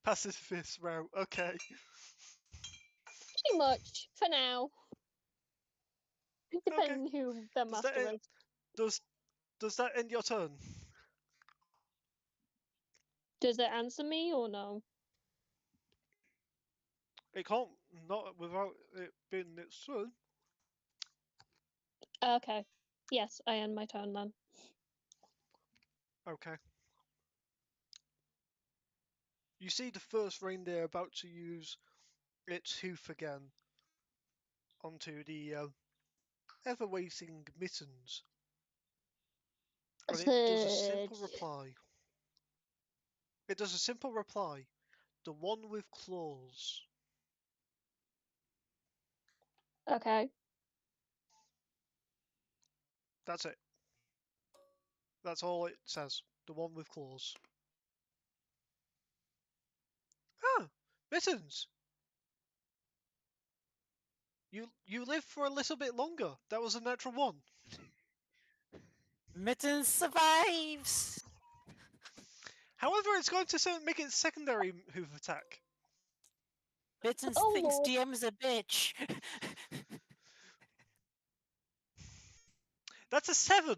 pacifist route. Okay. Pretty much, for now. Okay. Depending who the Does that master end, is. does that end your turn? Does it answer me or no? It can't not without it being its turn. Okay. Yes, I end my turn then. Okay. You see the first reindeer about to use its hoof again onto the ever-waiting Mittens. And it does a simple Third. reply. It does a simple reply. The one with claws. Okay. That's it. That's all it says. The one with claws. Ah! Mittens! You live for a little bit longer. That was a natural one. Mittens survives! However, it's going to make its secondary hoof attack. Mittens Oh thinks lord. DM's a bitch. That's a 7!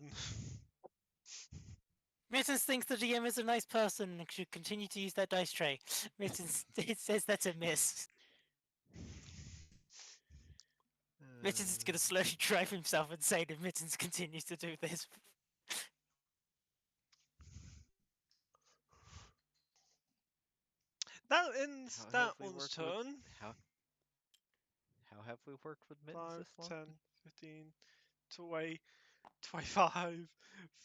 Mittens thinks the DM is a nice person and should continue to use that dice tray. Mittens it says that's a miss. Mittens is going to slowly drive himself insane if Mittens continues to do this. That ends How that have we one's worked with turn. how have we worked with mittens 5, this long? 10, 15, 20, 25,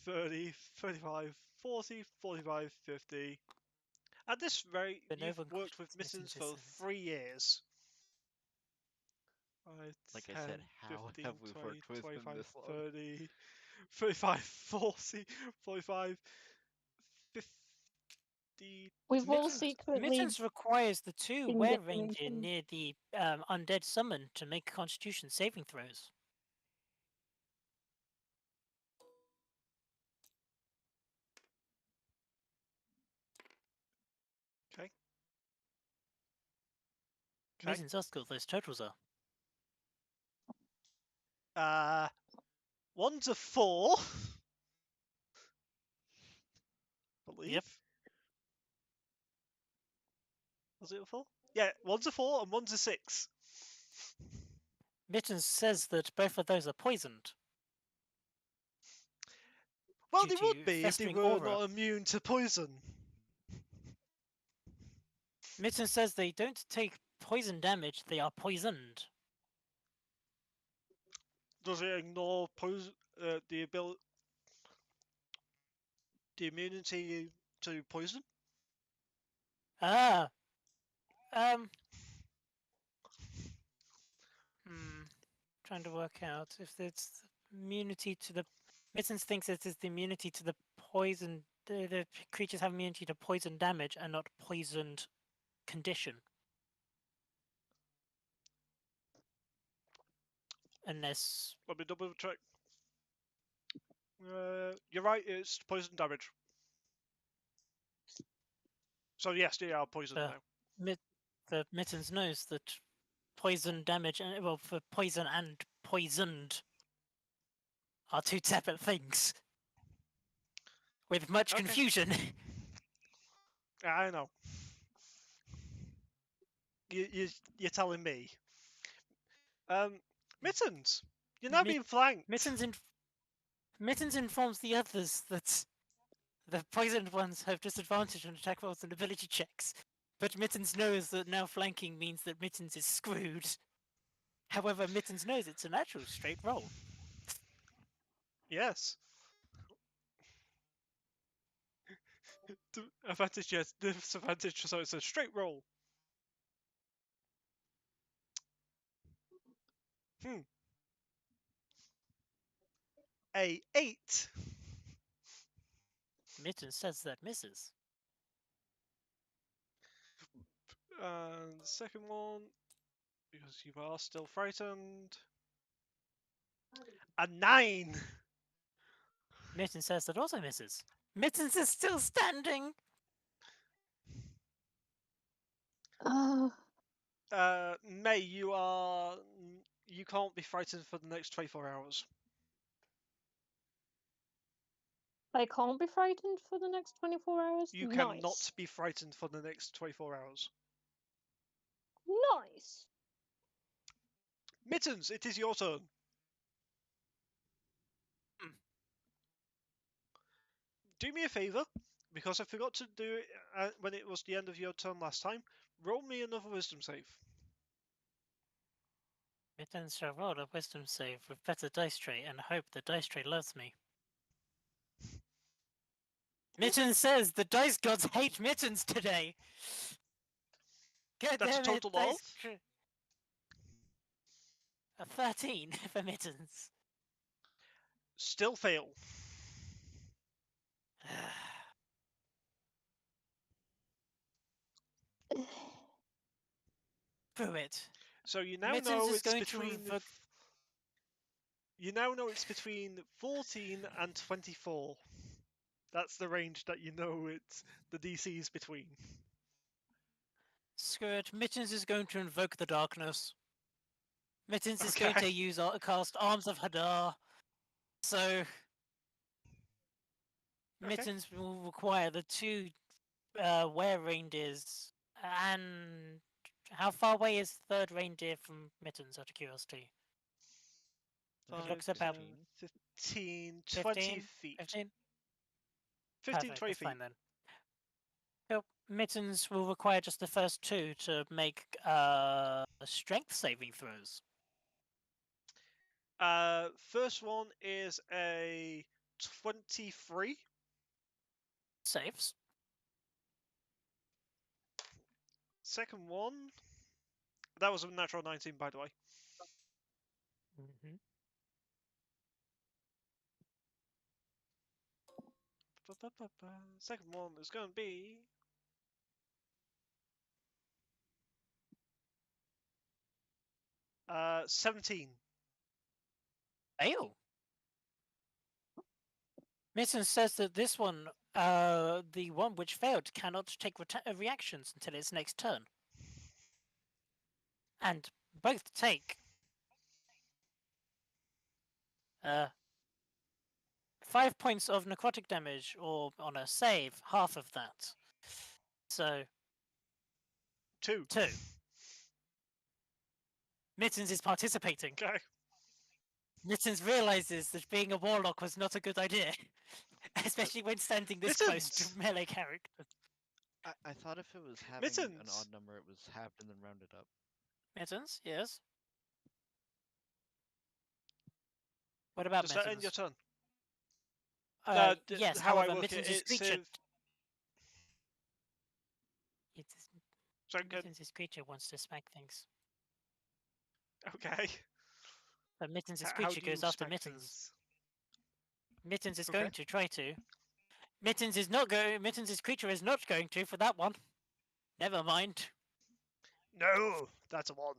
30, 35, 40, 45, 50. At this rate, But no you've one worked with questions Mittens Mittens for is- 3 years. 5, Like 10, I said, how 15, have we 20, worked with 25, him this long? 30, 35, 40, 45, 50. We've all Mittens, secretly Mittens requires the two been were getting reindeer some. near the undead summon to make constitution saving throws. okay. Okay. Mittens asked what those totals are. One's a 4. Believe. Yep. Was it a 4? Yeah, one's a 4 and one's a 6. Mittens says that both of those are poisoned. Well, Due they to would be if they festering were aura. not immune to poison. Mittens says they don't take poison damage, they are poisoned. Does it ignore the immunity to poison? Ah. Trying to work out if it's immunity to the. Mittens thinks it is the immunity to the poison. The creatures have immunity to poison damage and not poisoned condition. Unless. Let me double check. You're right, it's poison damage. So yes, they are poisoned now. The Mittens knows that poison damage, well, for poison and poisoned are two separate things. With much Okay. confusion. I know. You're telling me. Mittens, you're now being flanked. Mittens informs the others that the poisoned ones have disadvantage on attack rolls and ability checks, but Mittens knows that now flanking means that Mittens is screwed. However, Mittens knows it's a natural straight roll. Yes. Advantage, yes. Disadvantage, so it's a straight roll. A 8. Mittens says that misses. And the second one, because you are still frightened. A 9. Mittens says that also misses. Mittens is still standing! Oh, May, you can't be frightened for the next 24 hours. I can't be frightened for the next 24 hours? You Nice. cannot be frightened for the next 24 hours. Nice. Mittens, it is your turn. Hmm. Do me a favour, because I forgot to do it when it was the end of your turn last time. Roll me another wisdom save. Mittens shall roll a wisdom save with better dice tray and hope the dice tray loves me. Mittens says the dice gods hate Mittens today. God That's a damn it, total of? a 13 for Mittens. Still fail. Through it. So you now Mittens know is it's going to between. invoke. You now know it's between 14 and 24. That's the range that you know it's the DC is between. Screw it. Mittens is going to invoke the darkness. Mittens is going Okay. to use cast Arms of Hadar. So Okay. Mittens will require the two were reindeers. And how far away is the third reindeer from Mittens, out of curiosity? It looks 5, 10, about 15, 20 15? feet. 15? 15, Perfect, 20 that's feet. fine then. So Mittens will require just the first two to make strength saving throws. First one is a 23. Saves. Second one, that was a natural 19, by the way. Mm-hmm. Second one is going to be 17. Fail. Mittens says that this one, the one which failed, cannot take reactions until its next turn. And both take 5 points of necrotic damage, or on a save, half of that. So 2. 2. Mittens is participating. Okay. Mittens realizes that being a warlock was not a good idea, especially when standing this close to Mittens! melee characters. I thought if it was having an Mittens! odd number, it was halved and then rounded up. Mittens, yes. What about Does that end Mittens? your turn? Yes, how I however, work Mittens' it's creature. Sorry, Mittens' creature wants to smack things. okay. But Mittens' How creature do you goes after smack Mittens. things? Mittens is Okay. going to try to. Mittens is not going. Mittens' creature is not going to for that one. Never mind. No, that's a 1.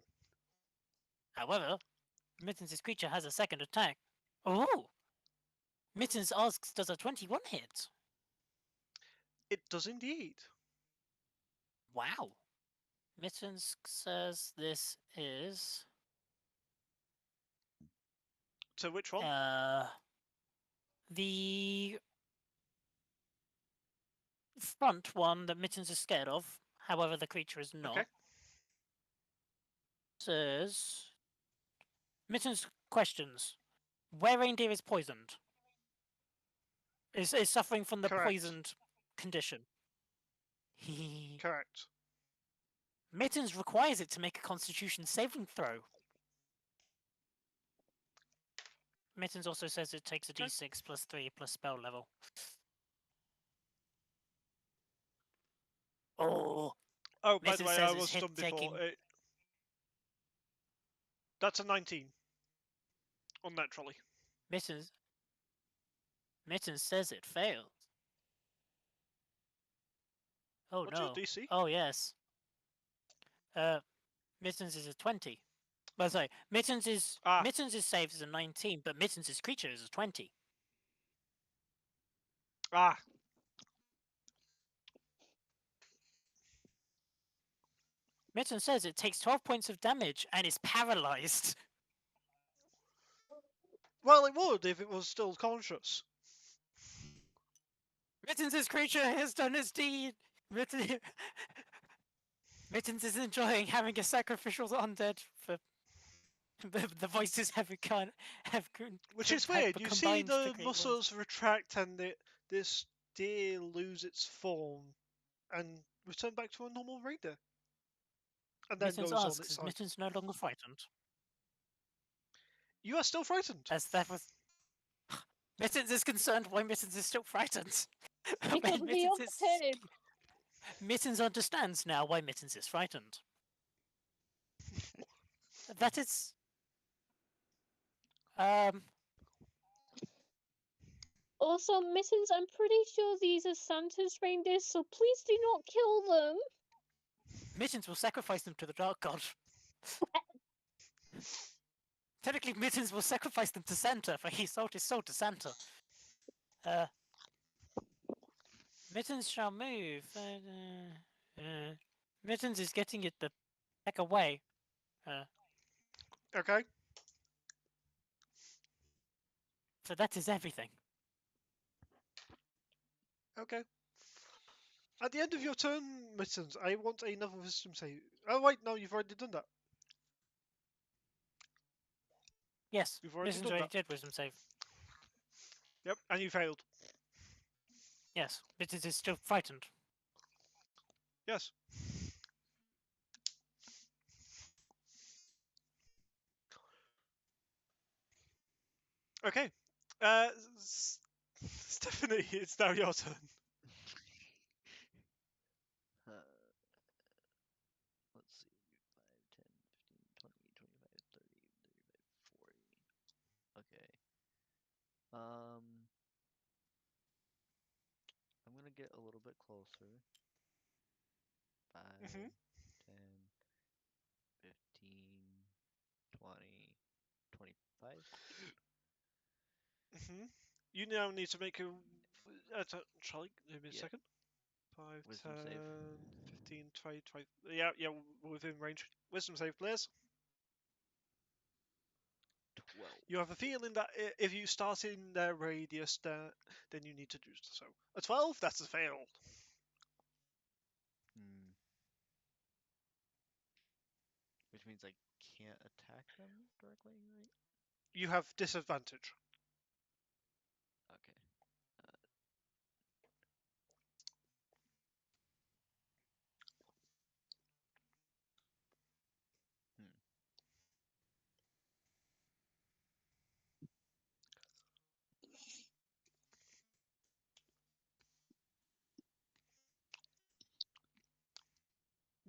However, Mittens' creature has a second attack. Oh! Mittens asks, does a 21 hit? It does indeed. Wow. Mittens says this is So which one? the front one that Mittens is scared of. However, the creature is not. Okay. Says Mittens questions. Where reindeer is poisoned? Is suffering from the Correct. poisoned condition. Correct. Mittens requires it to make a constitution saving throw. Mittens also says it takes a Okay. d6 plus 3 plus spell level. Oh, Oh, by the Mittens way, says I it's was hit stunned before. taking. That's a 19. Unnaturally. Mittens says it failed. Oh What's no. your DC? Oh yes. Mittens is a 20. Well, sorry, Mittens' save is a 19, but Mittens' creature is a 20. Ah. Mittens says it takes 12 points of damage and is paralyzed. Well, it would if it was still conscious. Mittens' creature has done its deed. Mittens is enjoying having a sacrificial undead for The voices have Which is have weird. You see combined to the create words. muscles retract and this deer lose its form and return back to a normal reindeer. And then Mittens goes on asks, its is side. Mittens no longer frightened? You are still frightened. As that was... Mittens is concerned why Mittens is still frightened. Because of the octave. Mittens understands now why Mittens is frightened. That is... Also, Mittens, I'm pretty sure these are Santa's reindeers, so please do not kill them. Mittens will sacrifice them to the Dark God. Technically, Mittens will sacrifice them to Santa, for he sold his soul to Santa. Mittens shall move. Mittens is getting it the heck away. Okay. So that is everything. Okay. At the end of your turn, Mittens, I want another wisdom save. Oh wait, no, you've already done that. Yes, You've already Mittens done already that. did wisdom save. Yep, and you failed. Yes, Mittens is still frightened. Yes. Okay. Stephanie, it's now your turn. Let's see. 5, 10, 15, 20, 25, 30, 35, 40. Okay. I'm gonna get a little bit closer. 5, Mhm. 10, 15, 20, 25. Mhm. You now need to make a. Charlie, give me a Yeah. second. 5, Wisdom 10, save. 15, 20, 20. Yeah, we're within range. Wisdom save, please. 12. You have a feeling that if you start in their radius, then you need to do so. A 12, that's a fail. Hmm. Which means I can't attack them directly, right? You have disadvantage. Okay. Hmm.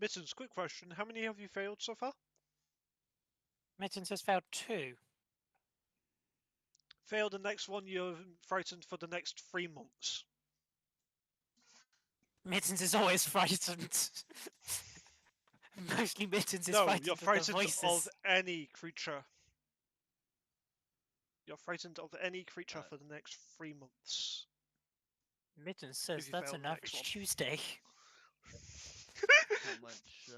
Mittens, quick question. How many have you failed so far? Mittens has failed 2. Fail the next one, you're frightened for the next 3 months. Mittens is always frightened. Mostly Mittens is No, frightened you're of the frightened voices. of any creature. You're frightened of any creature for the next 3 months. Mittens says you that's fail an the next average one. Tuesday. How much?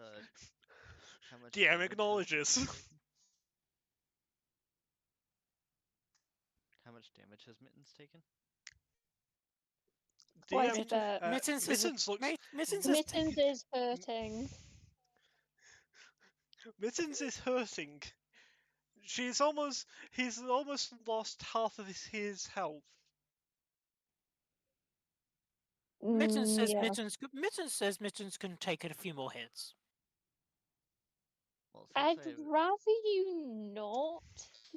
How much? DM damage has acknowledges. Mittens taken? How much damage has Mittens taken? Quite DM, a bit. Mittens Mittens looks. Mittens Mittens is hurting. Mittens is hurting. He's almost lost half of his health. Mittens says Yeah. Mittens says Mittens can take a few more hits. Well, I'd since I rather you not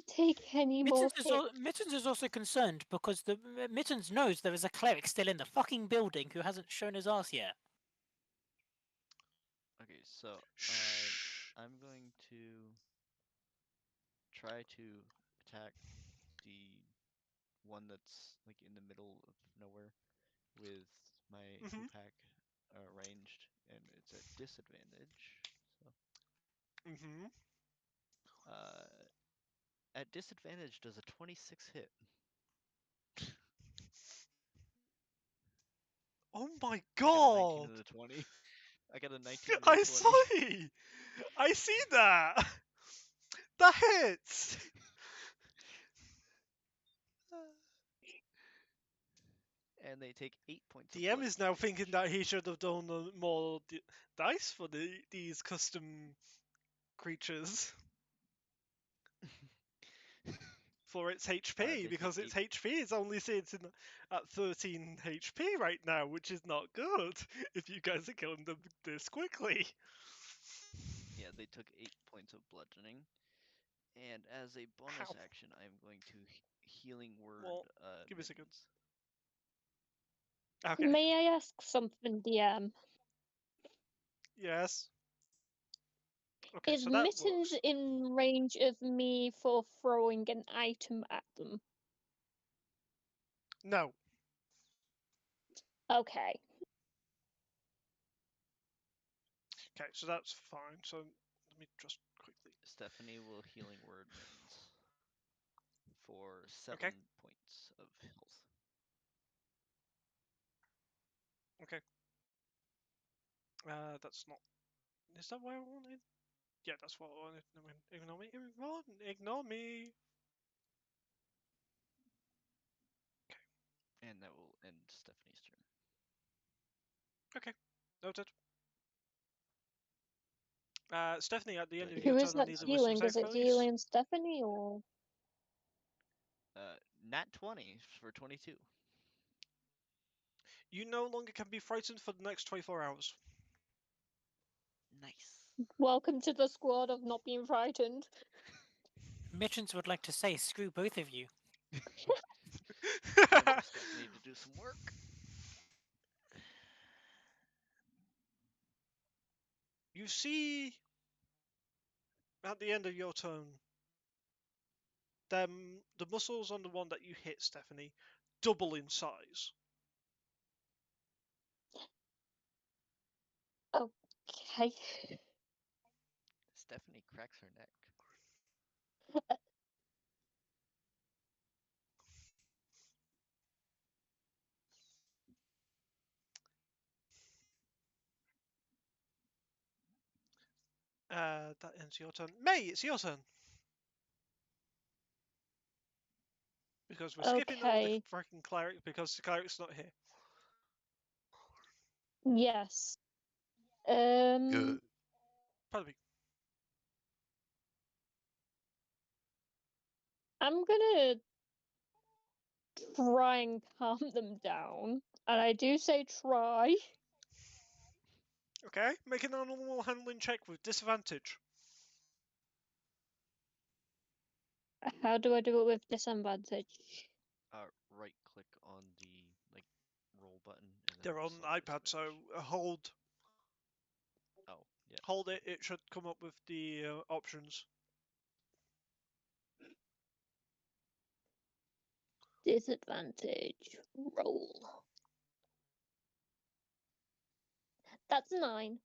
take any more hits. Mittens is also concerned because Mittens knows there is a cleric still in the fucking building who hasn't shown his ass yet. okay, so Shh. I'm going to try to attack the one that's like in the middle of nowhere with my Mhm. 2-pack ranged, and it's at disadvantage. So Mhm. at disadvantage, does a 26 hit? Oh my I got a 19 god! and a 20. I got a 19 and a I 20. see! I see that! That hits! And they take 8 points of DM is bludgeoning now damage. thinking that he should have done more dice for these custom creatures. for its They HP take because its 8. HP is only sitting at 13 HP right now, which is not good if you guys are killing them this quickly. Yeah, they took 8 points of bludgeoning. And as a bonus Ow. action, I'm going to healing word Well, give me a second. mittens. Okay. May I ask something, DM? Yes. Okay, Is so that Mittens works. in range of me for throwing an item at them? No. Okay. Okay, so that's fine. So let me just quickly. Stephanie will healing word mittens for 7 Okay. points of health. Okay. That's not. Is that what I wanted? Yeah, that's what I wanted. Ignore me. Ignore me. And that will end Stephanie's turn. Okay. Noted. Stephanie, at the end of But your Who turn, is I that need a wisdom healing? save, Is it please. healing Stephanie or? Nat 20 for 22. You no longer can be frightened for the next 24 hours. Nice. Welcome to the squad of not being frightened. Mittens would like to say, screw both of you. Time for Stephanie to do some work. You see, at the end of your turn, the muscles on the one that you hit, Stephanie, double in size. Okay. Stephanie cracks her neck. That ends your turn. May, it's your turn. Because we're skipping over the Okay. freaking cleric because the cleric's not here. Yes. Pardon me. I'm gonna try and calm them down, and I do say try. Okay, make an animal handling check with disadvantage. How do I do it with disadvantage? Right click on the roll button and then They're on select iPad, so disadvantage. hold Oh, yeah. it. It should come up with the options. Disadvantage. Roll. That's 9.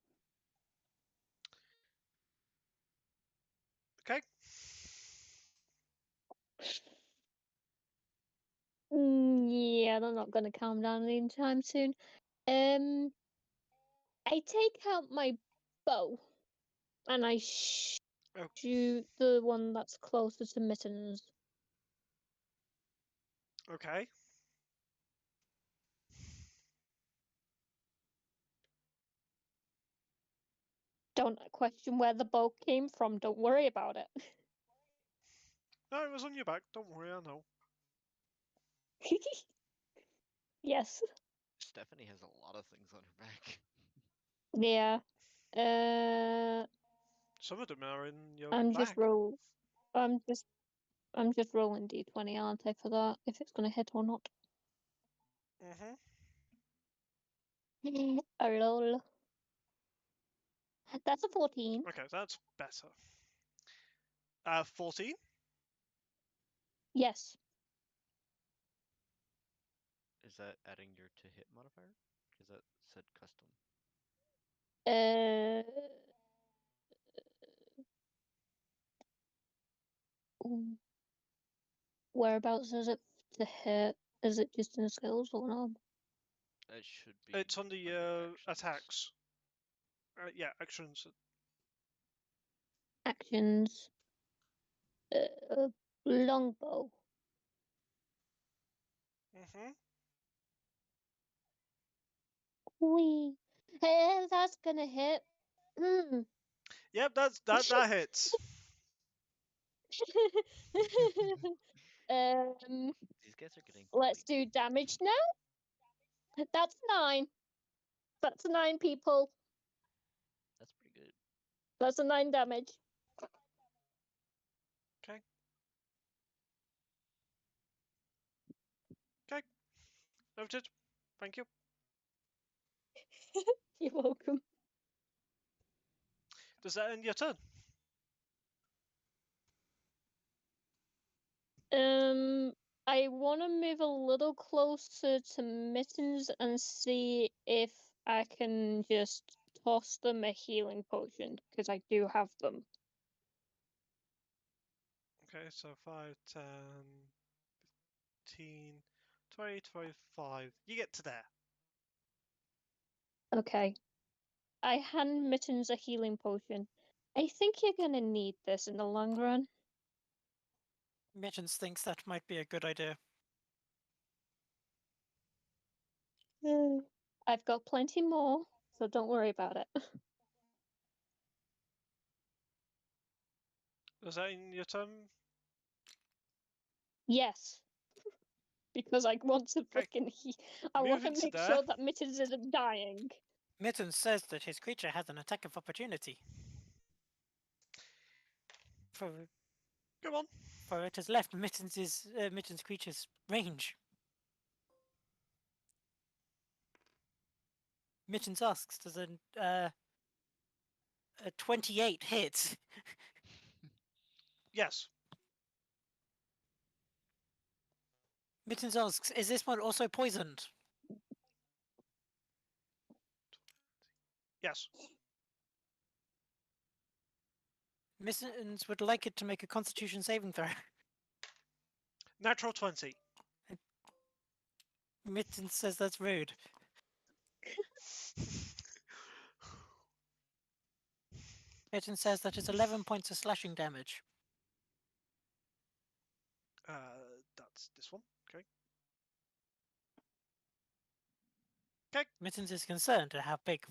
Okay. Yeah, they're not gonna calm down anytime soon. I take out my bow and I Oh, shoot the one that's closer to Mittens. okay. Don't question where the bow came from. Don't worry about it. No, it was on your back. Don't worry, I know. Yes. Stephanie has a lot of things on her back. Yeah. Uh, Some of them are in your I'm back. just roll. I'm just rolling d20, aren't I, for that? If it's gonna hit or not. A roll. That's a 14. Okay, that's better. 14. Yes. Is that adding your to hit modifier? Because that said custom. Uh. Whereabouts is it to hit? Is it just in skills or not? It should be. It's on the under attacks. Yeah, actions. Actions. Longbow. Wee. Hey, that's gonna hit. Mm. Yep, that hits. These guys are getting. Let's way do damage now. That's 9. That's 9 people. That's pretty good. That's a 9 damage. Okay. Okay. Noted. Thank you. You're welcome. Does that end your turn? I want to move a little closer to Mittens and see if I can just toss them a healing potion, because I do have them. Okay, so 5, 10, 15, 20, 25. You get to there. Okay. I hand Mittens a healing potion. I think you're gonna need this in the long run. Mittens thinks that might be a good idea. I've got plenty more, so don't worry about it. Does that end your turn? Yes, because I want to Okay. freaking I want to Moving to make there. sure that Mittens isn't dying. Mittens says that his creature has an attack of opportunity. For Go on. it has left Mittens' creature's range. Mittens asks, does a 28 hit? Yes. Mittens asks, is this one also poisoned? Yes. Mittens would like it to make a constitution saving throw. Natural 20. Mittens says that's rude. Mittens says that it's 11 points of slashing damage. That's this one. Okay. Mittens is concerned at how big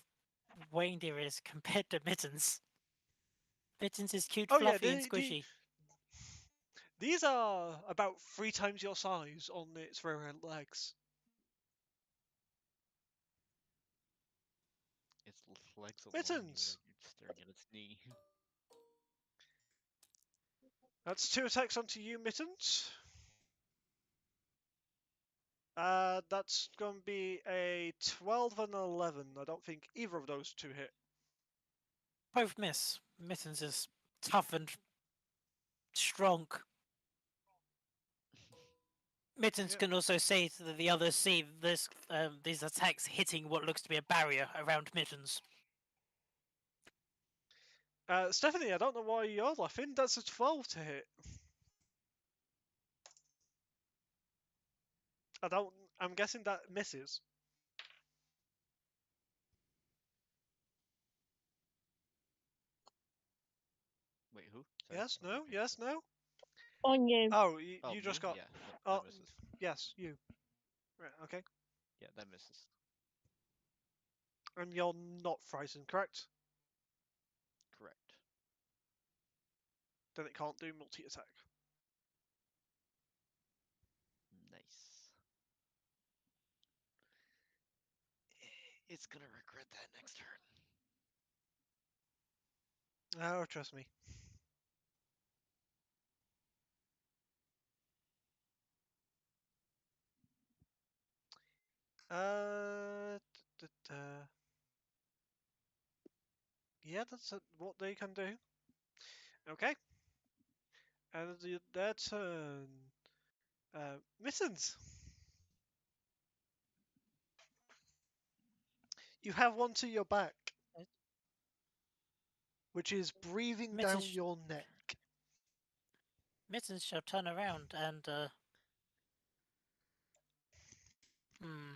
Reindeer is compared to Mittens. Mittens is cute, Oh yeah, fluffy, and squishy. these are about 3 times your size on its rear end legs. Its legs alone, Mittens! you're staring at its knee. That's 2 attacks onto you, Mittens. That's going to be a 12 and an 11. I don't think either of those 2 hit. Both miss. Mittens is tough and strong. Mittens Yeah. can also say that the others see these attacks hitting what looks to be a barrier around Mittens. Stephanie, I don't know why you're laughing. That's a 12 to hit. I'm guessing that misses. Wait, who? Sorry. Yes, no, Okay. yes, no. On you. Oh, Oh, you just me? got. Yeah, Oh, that misses. yes, you. Right, okay. Yeah, that misses. And you're not frightened, correct? Correct. Then it can't do multi-attack. Nice. It's gonna regret that next turn. Oh, trust me. Yeah, that's what they can do. Okay. And their turn. Mittens. You have one to your back, which is breathing down Mittens, your neck. Mittens shall turn around and hmm.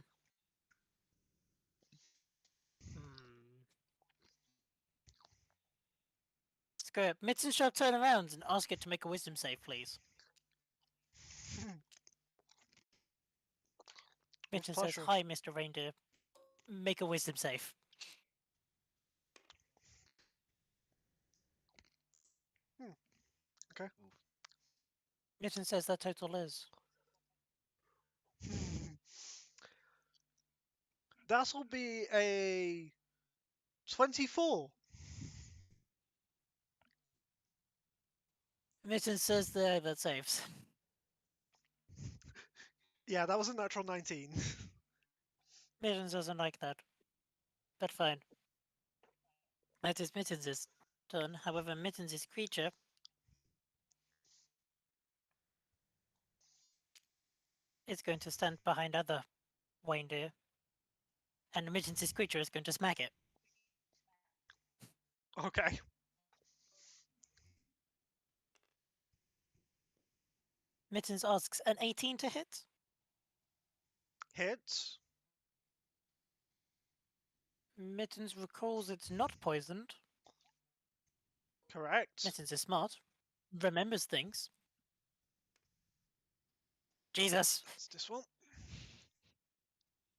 Hmm. Screw it. Mittens shall turn around and ask it to make a wisdom save, please. With Mittens says, pleasure. hi, Mr. Reindeer. Make a wisdom save. Okay. Mitten says that total is. That'll be a 24. Mitten says that saves. Yeah, that was a natural 19. Mittens doesn't like that. But fine. That is Mittens' turn. However, Mittens' creature is going to stand behind other reindeer. And Mittens' creature is going to smack it. Okay. Mittens asks, an 18 to hit? Hits. Mittens recalls it's not poisoned. Correct. Mittens is smart. Remembers things. Jesus. That's this one.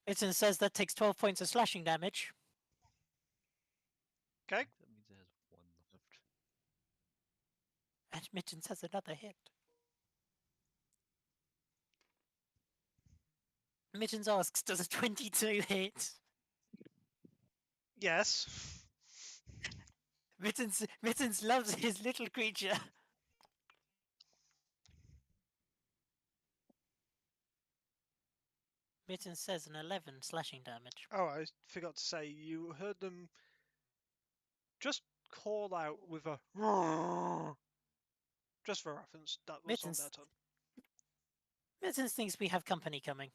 Mittens says that takes 12 points of slashing damage. Okay. That means it has one left. And Mittens has another hit. Mittens asks, does a 22 hit? Yes. Mittens loves his little creature. Mittens says an 11 slashing damage. Oh, I forgot to say, you heard them just call out with a roar. Just for reference, that was on Mittens, their turn. Mittens thinks we have company coming.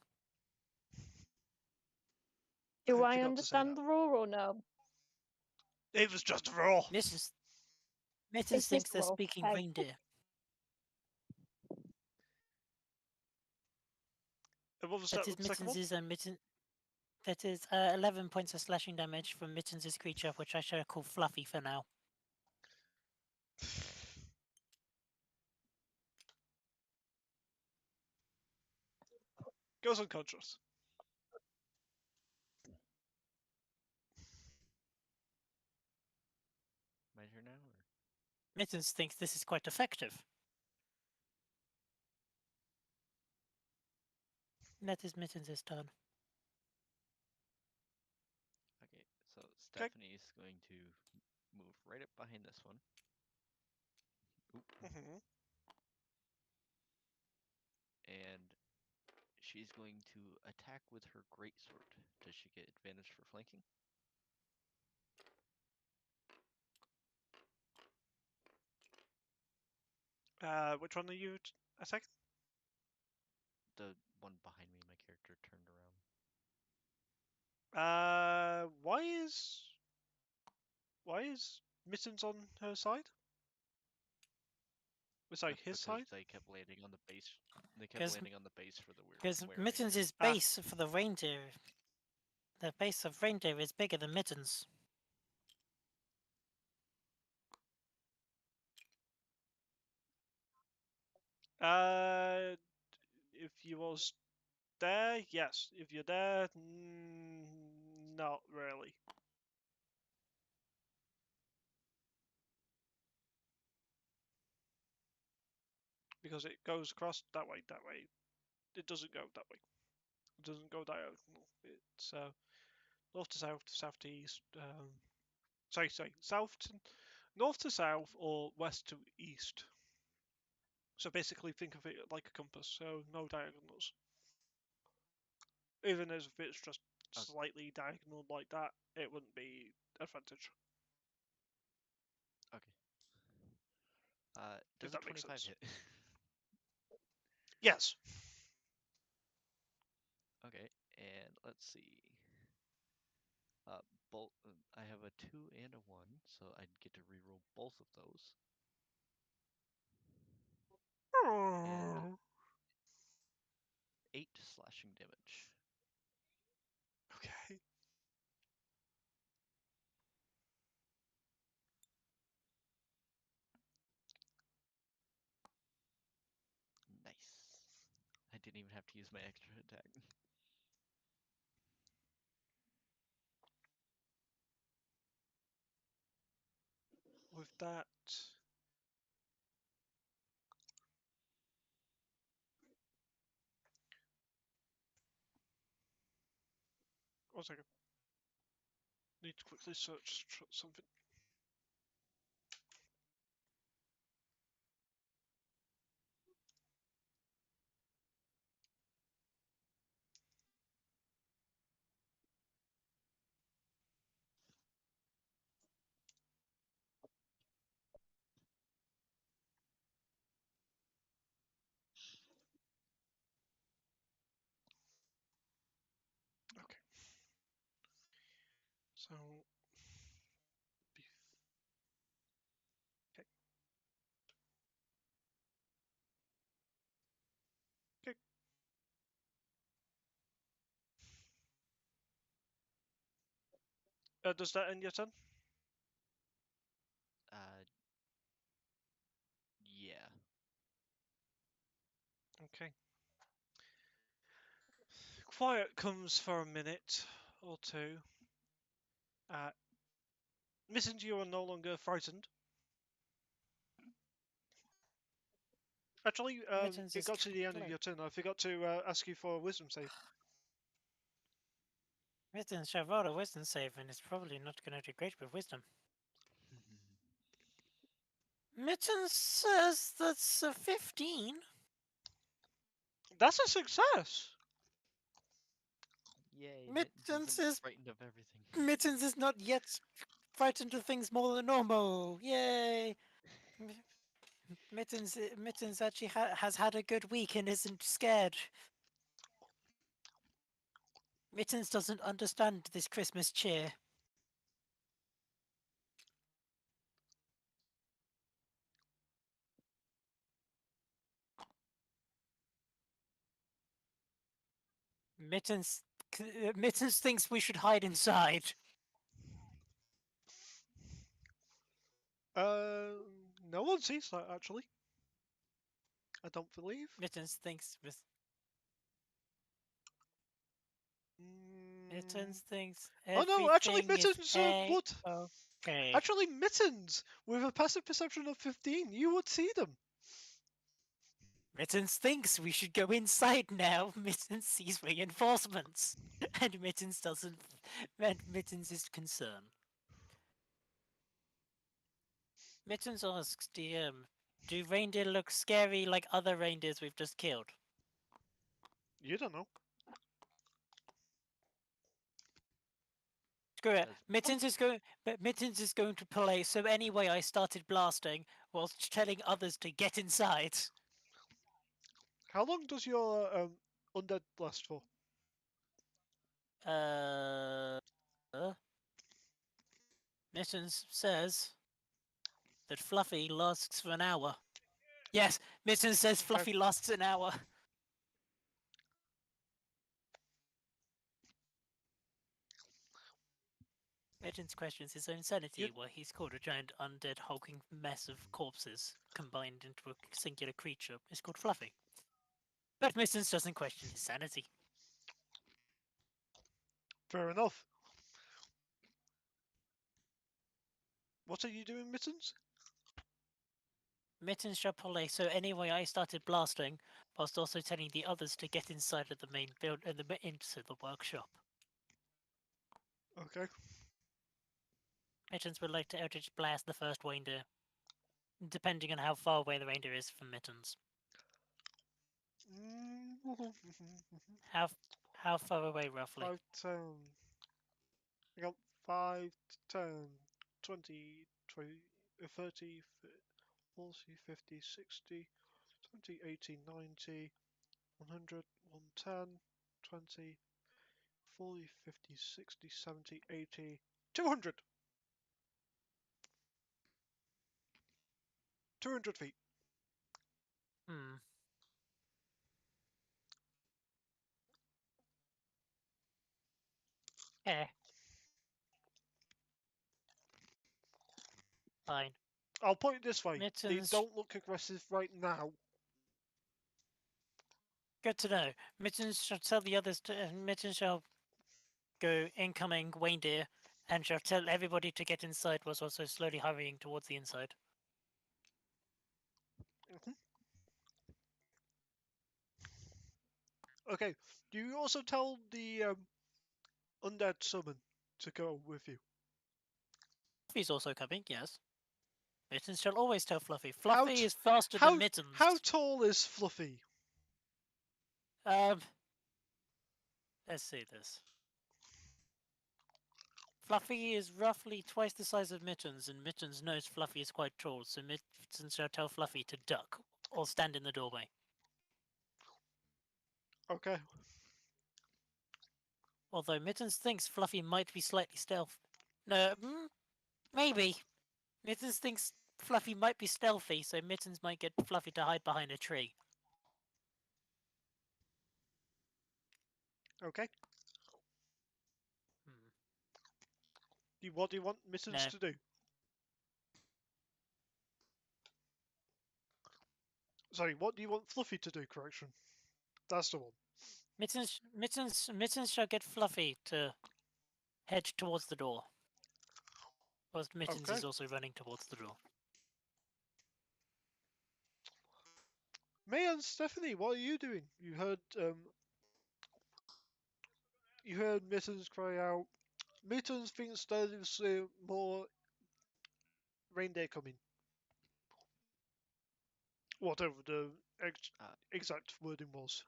Do I I forgot to say understand that. the roar or no? It was just a roar. Mittens It's thinks just they're roar. speaking Okay. reindeer. And what was That that is with the second one? Mittens' and Mitten. That is 11 points of slashing damage from Mittens' creature, which I shall call Fluffy for now. Goes unconscious. My turn now, or Mittens thinks this is quite effective. That is Mittens' turn. okay. So Stephanie's going to move right up behind this one. Oop. Hmm. And she's going to attack with her greatsword. Does she get advantage for flanking? Which one are you attacking? The one behind me, my character turned around. Why is Mittens on her side? Sorry, his Because side? they kept landing on the base. They kept 'Cause- landing on the base for the weird. Because were Mittens' reindeer. base for the reindeer. The base of reindeer is bigger than Mittens. If you was there, yes. If you're there, not really. Because it goes across that way, that way. It doesn't go that way. It doesn't go diagonal. It's north to south, south to east. Sorry, north to south, or west to east. So basically, think of it like a compass. So no diagonals. Even if it's just Okay. slightly diagonal like that, it wouldn't be advantage. Okay. If Does a that makes 25 sense. hit? Yes. Okay, and let's see. Both. I have a 2 and a 1, so I'd get to reroll both of those. And 8 slashing damage. Okay. Nice. I didn't even have to use my extra attack. With that, 1 second. Need to quickly search something. Okay. So. Okay. Okay. Does that end your turn? Yeah. Okay. Quiet comes for a minute or two. Missing you are no longer frightened. Actually, Mittens it is got to the end of close. your turn. I forgot to ask you for a wisdom save. Mittens shall roll a wisdom save, and it's probably not going to do great with wisdom. Mittens says that's a 15. That's a success! Yay, Mittens Mittens isn't is frightened of everything. Mittens is not yet frightened of things more than normal. Yay! Mittens actually has had a good week and isn't scared. Mittens doesn't understand this Christmas cheer. Mittens Mittens thinks we should hide inside. No one sees that, actually. I don't believe. Mittens thinks Mittens thinks Oh no, actually, everything is Mittens would. okay. Actually, Mittens, with a passive perception of 15, you would see them. Mittens thinks we should go inside now. Mittens sees reinforcements, and Mittens doesn't. And Mittens is concerned. Mittens asks DM, "Do reindeer look scary like other reindeers we've just killed?" You don't know. Screw it. Says, Mittens is going to play. So anyway, I started blasting whilst telling others to get inside. How long does your undead last for? Uh, Mittens says that Fluffy lasts for an hour. Yes, Mittens says Okay. Fluffy lasts an hour. Mittens questions his own sanity while he's called a giant undead hulking mess of corpses combined into a singular creature. It's called Fluffy. But Mittens doesn't question his sanity. Fair enough. What are you doing, Mittens? Mittens shall play. So anyway, I started blasting, whilst also telling the others to get inside of the main build and into the workshop. Okay. Mittens would like to Eldritch Blast the first reindeer, depending on how far away the reindeer is from Mittens. How far away roughly? 5, 10. I got 5, 10, 20, 20, 30, 40, 50, 60, 20, 80, 90, 100, 110, 20, 40, 50, 60, 70, 80, 200. 200 feet. Hmm. Eh. Fine. I'll put it this way. They Mittens. don't look aggressive right now. Good to know. Mittens shall tell the others to. Mittens shall go incoming reindeer, and shall tell everybody to get inside. Was also slowly hurrying towards the inside. Mhm. Okay. Do you also tell the undead summon to go with you? Fluffy's also coming, yes. Mittens shall always tell Fluffy. Fluffy t- is faster How than Mittens. how tall is Fluffy? Um, let's see this. Fluffy is roughly twice the size of Mittens, and Mittens knows Fluffy is quite tall, so Mittens shall tell Fluffy to duck or stand in the doorway. Okay. Although Mittens thinks Fluffy might be slightly stealthy. No, maybe. Mittens thinks Fluffy might be stealthy, so Mittens might get Fluffy to hide behind a tree. Okay. Hmm. What do you want Mittens No. to do? Sorry, what do you want Fluffy to do? Correction. That's the one. Mittens shall get Fluffy to head towards the door. Whilst Mittens Okay. is also running towards the door. May and Stephanie, what are you doing? You heard Mittens cry out. Mittens thinks there's more reindeer coming. Whatever the exact wording was.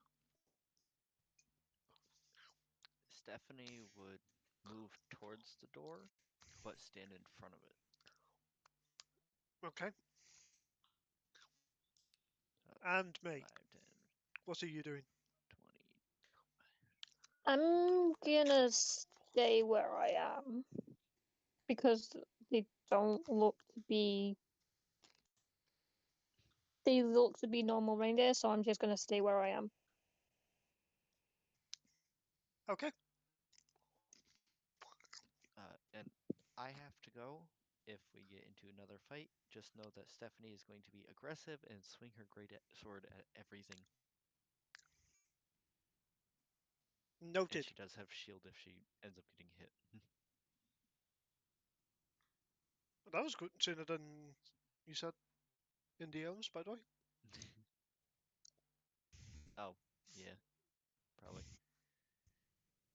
Stephanie would move towards the door, but stand in front of it. Okay. So And May, 5, 10, what are you doing? 20. I'm gonna stay where I am because they don't look to be. They look to be normal reindeer, so I'm just gonna stay where I am. Okay. And I have to go. If we get into another fight, just know that Stephanie is going to be aggressive and swing her great sword at everything. And Noted. she does have shield if she ends up getting hit. That was good, sooner than you said in the elms, by the way. Oh, yeah, probably.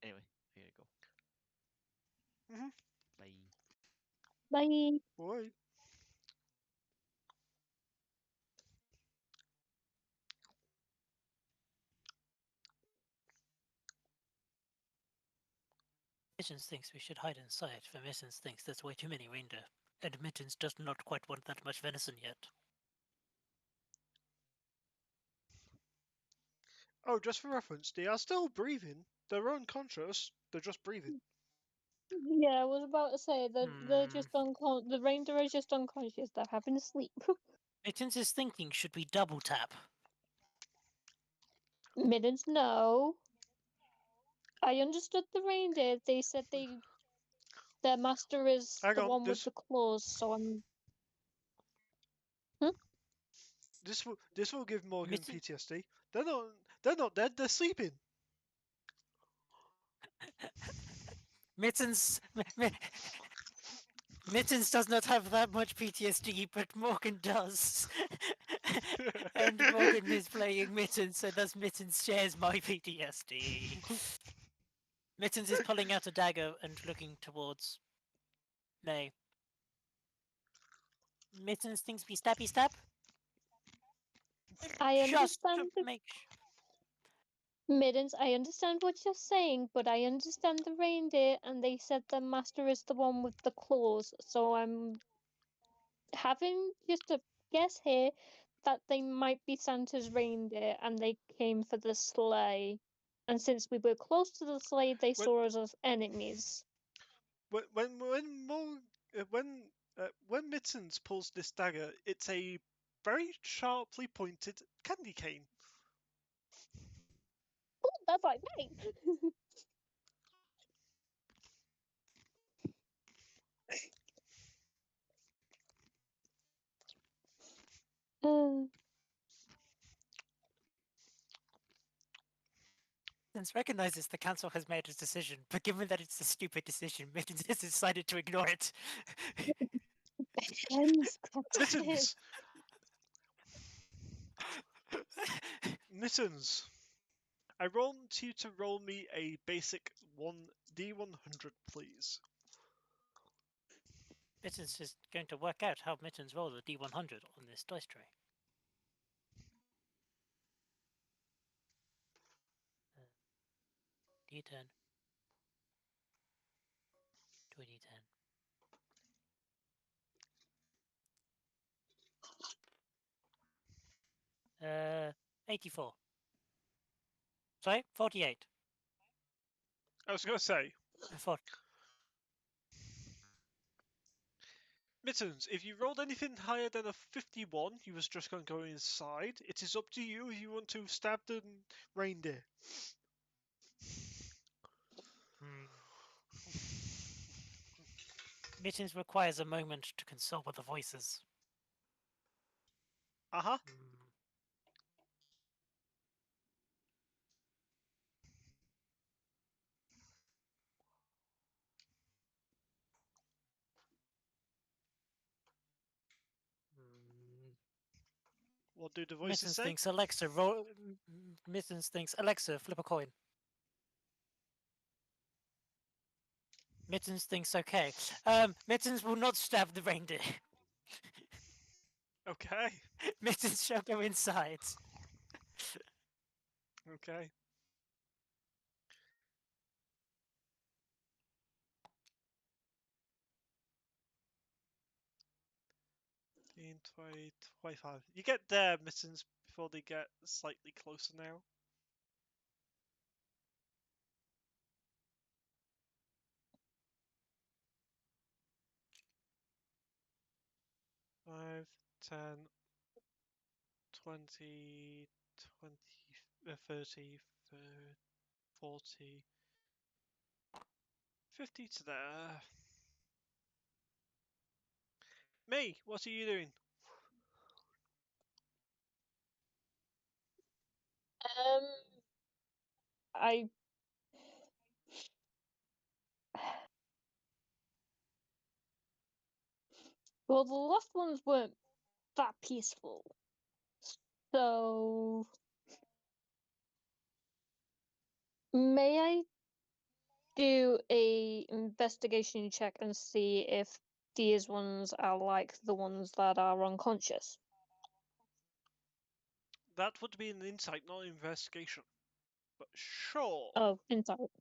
Anyway, I gotta go. Mhm. Bye. Bye. Boy. Mittens thinks we should hide inside, for Mittens thinks there's way too many reindeer. And Mittens does not quite want that much venison yet. Oh, just for reference, they are still breathing. They're unconscious. They're just breathing. Yeah, I was about to say that they're Hmm. just the reindeer are just unconscious. They're having a sleep. Mittens is thinking, should we double tap? Mittens, no. I understood the reindeer. They said their master is Hang the on, one with the claws, so I'm. Hmm? this will give Morgan Mitten- PTSD. They're not dead. They're sleeping. Mittens... Mittens does not have that much PTSD, but Morgan does. And Morgan is playing Mittens, so thus Mittens shares my PTSD. Mittens is pulling out a dagger and looking towards May. Mittens thinks we stabby stab? I Just to understand the make Mittens. I understand what you're saying, but I understand the reindeer, and they said the master is the one with the claws. So I'm having just a guess here that they might be Santa's reindeer, and they came for the sleigh. And since we were close to the sleigh, they when saw us as enemies. when Mittens pulls this dagger, it's a very sharply pointed candy cane. Oh, that's like me. Uh, Mittens recognizes the council has made its decision, but given that it's a stupid decision, Mittens has decided to ignore it. Mittens, Mittens, Mittens. I want you to roll me a basic 1d6. D100, please. Mittens is going to work out how Mittens rolls a D100 on this dice tray. D10. 2010. 84. Sorry, 48. I was going to say, 40. Mittens, if you rolled anything higher than a 51, you was just going to go inside. It is up to you if you want to stab the reindeer. Mittens requires a moment to consult with the voices. Uh-huh. What do the voices Mittens say? thinks Alexa roll. Mittens thinks Alexa flip a coin. Mittens thinks okay. Mittens will not stab the reindeer. Okay. Mittens shall go inside. Okay. In 20, 25. You get there, Mittens, before they get slightly closer now. Five, 10, 20, 20, 30, 40, 50 to there. Me, what are you doing? I well, the last ones weren't that peaceful, so may I do a investigation check and see if these ones are like the ones that are unconscious? That would be an insight, not an investigation. But sure. Oh, insight.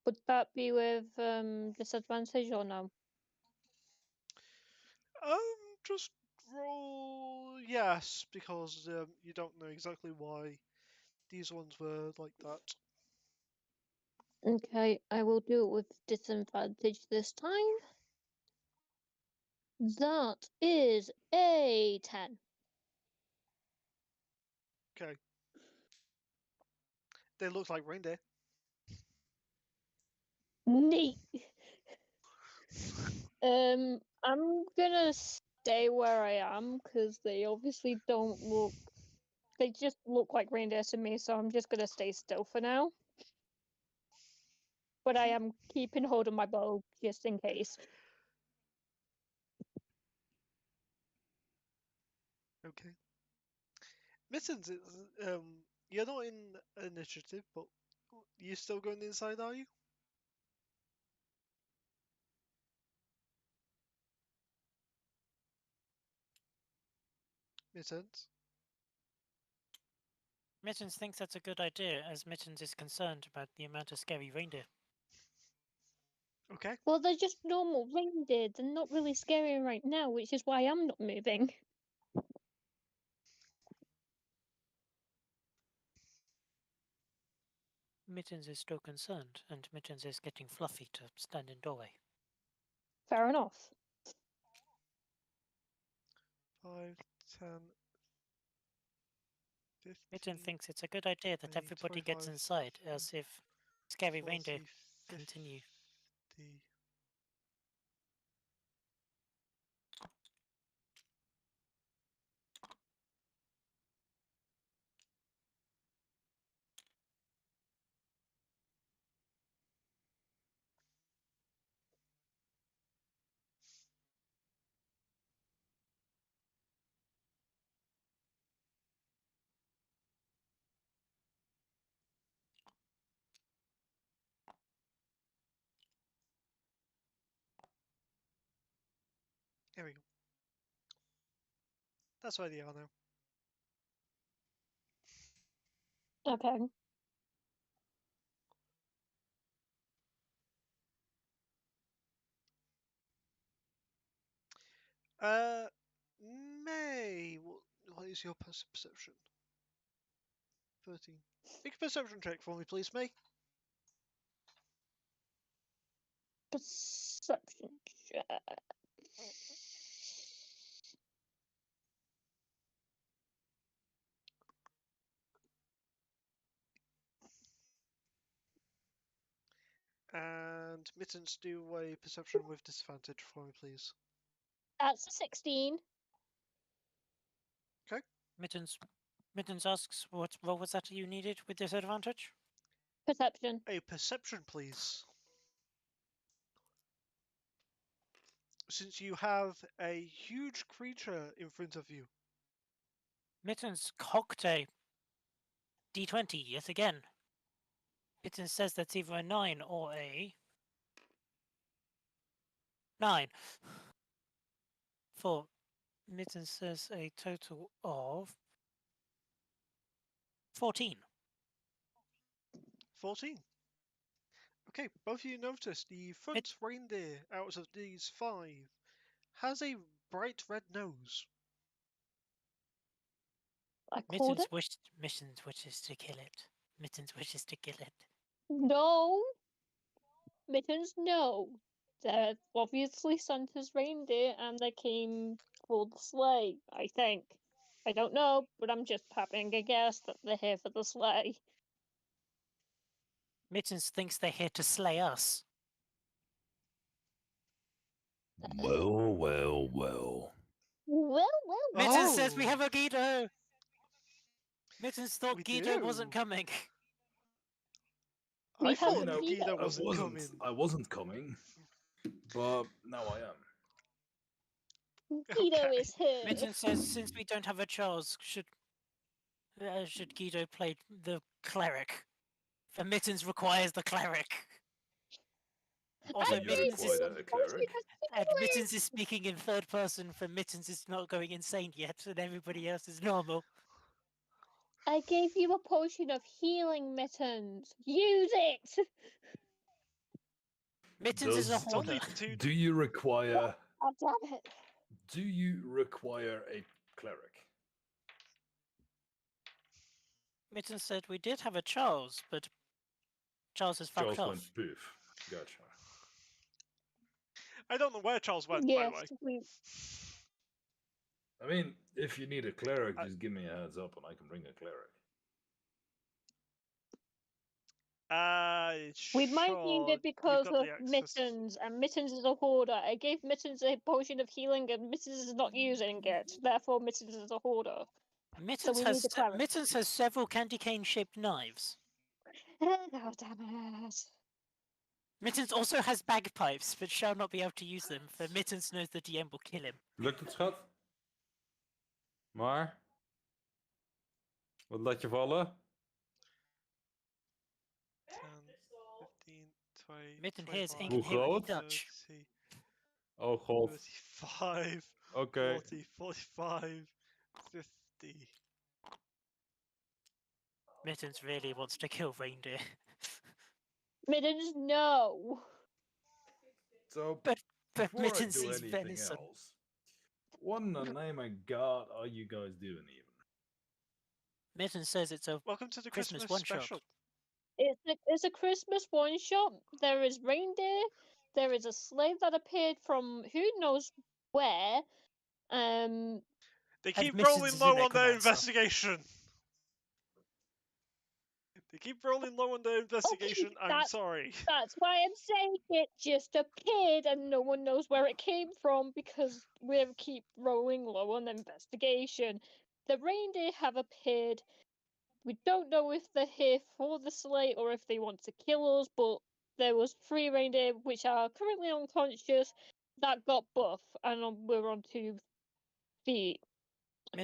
Would that be with disadvantage or no? Just roll yes, because you don't know exactly why these ones were like that. Okay, I will do it with disadvantage this time. That is a 10. Okay. They look like reindeer. Neat. I'm gonna stay where I am because they obviously don't look. They just look like reindeer to me, so I'm just gonna stay still for now. But I am keeping hold of my bow just in case. Okay. Mittens, you're not in initiative, but you still going inside, are you? Mittens? Mittens thinks that's a good idea, as Mittens is concerned about the amount of scary reindeer. Okay. Well, they're just normal reindeer. They're not really scary right now, which is why I'm not moving. Mittens is still concerned, and Mittens is getting fluffy to stand in doorway. Fair enough. 5, 10, 15, Mitten thinks it's a good idea that 20, everybody gets 25, inside, as if scary 40, reindeer 50. continue. There we go. That's where they are now. Okay. May, what is your perception? 13. Make a perception check for me, please, May. Perception check. And Mittens, do a perception with disadvantage for me, please. That's 16. Mittens asks, what was that you needed with disadvantage? Perception. A perception, please. Since you have a huge creature in front of you. Mittens cocked a d20 yet again. Mittens says that's either a 9 or a 9. For Mittens says a total of 14. 14. Okay, both of you notice the front reindeer out of these 5 has a bright red nose. I called it. Mittens wishes to kill it. Mittens wishes to kill it. No. Mittens, no. They're obviously Santa's reindeer and they came for the sleigh, I think. I don't know, but I'm just having a guess that they're here for the sleigh. Mittens thinks they're here to slay us. Well, well, well. Well. Mittens says we Oh. have a Guido! Mittens thought We Guido wasn't do. coming. We I have thought a No, Guido Guido. wasn't coming. I wasn't coming, but now I am. Guido Okay. is here. Mittens says since we don't have a Charles, should Guido play the cleric? For Mittens requires the cleric. Also, I You gave Mittens you require is a cleric? and Mittens is speaking in third person. For Mittens is not going insane yet, and everybody else is normal. I gave you a potion of healing, Mittens. Use it! Mittens is a Does- It's only hoarder. 2. Do you require? Oh, damn it. Do you require a cleric? Mittens said we did have a Charles, but Charles has fucked Charles off. went poof. Gotcha. I don't know where Charles went, by Yes, the way. I mean, if you need a cleric, I- just give me a heads up and I can bring a cleric. We might need sure, it because you've got of the access. Mittens, and Mittens is a hoarder. I gave Mittens a potion of healing, and Mittens is not using it. Therefore, Mittens is a hoarder. Mittens we has need a cleric. Mittens has several candy cane shaped knives. Oh, damn it. Mittens also has bagpipes, but shall not be able to use them, for Mittens knows the DM will kill him. Lukt het, schat? Maar? Wat laat je vallen? 10, 15, 20, Mitten 25, hears Ink Hoe and Hero groot? Dutch. 30, Oh god. 35, Oké. 40, 45, 50. Mittens really wants to kill reindeer. Mittens, no. So, But before Mittens I do sees anything venison. else, what in the name of God are you guys doing even? Mittens says it's a Welcome to the Christmas Christmas, one-shot. special. It's a Christmas one shot. There is reindeer. There is a sleigh that appeared from who knows where. They And keep Mittens rolling is low an on their necromancer. investigation. They keep rolling low on their investigation. I'm that's- sorry. That's why I'm saying it just appeared and no one knows where it came from because we keep rolling low on investigation. The reindeer have appeared. We don't know if they're here for the sleigh or if they want to kill us, but there was 3 reindeer which are currently unconscious that got buff and we're on 2 feet.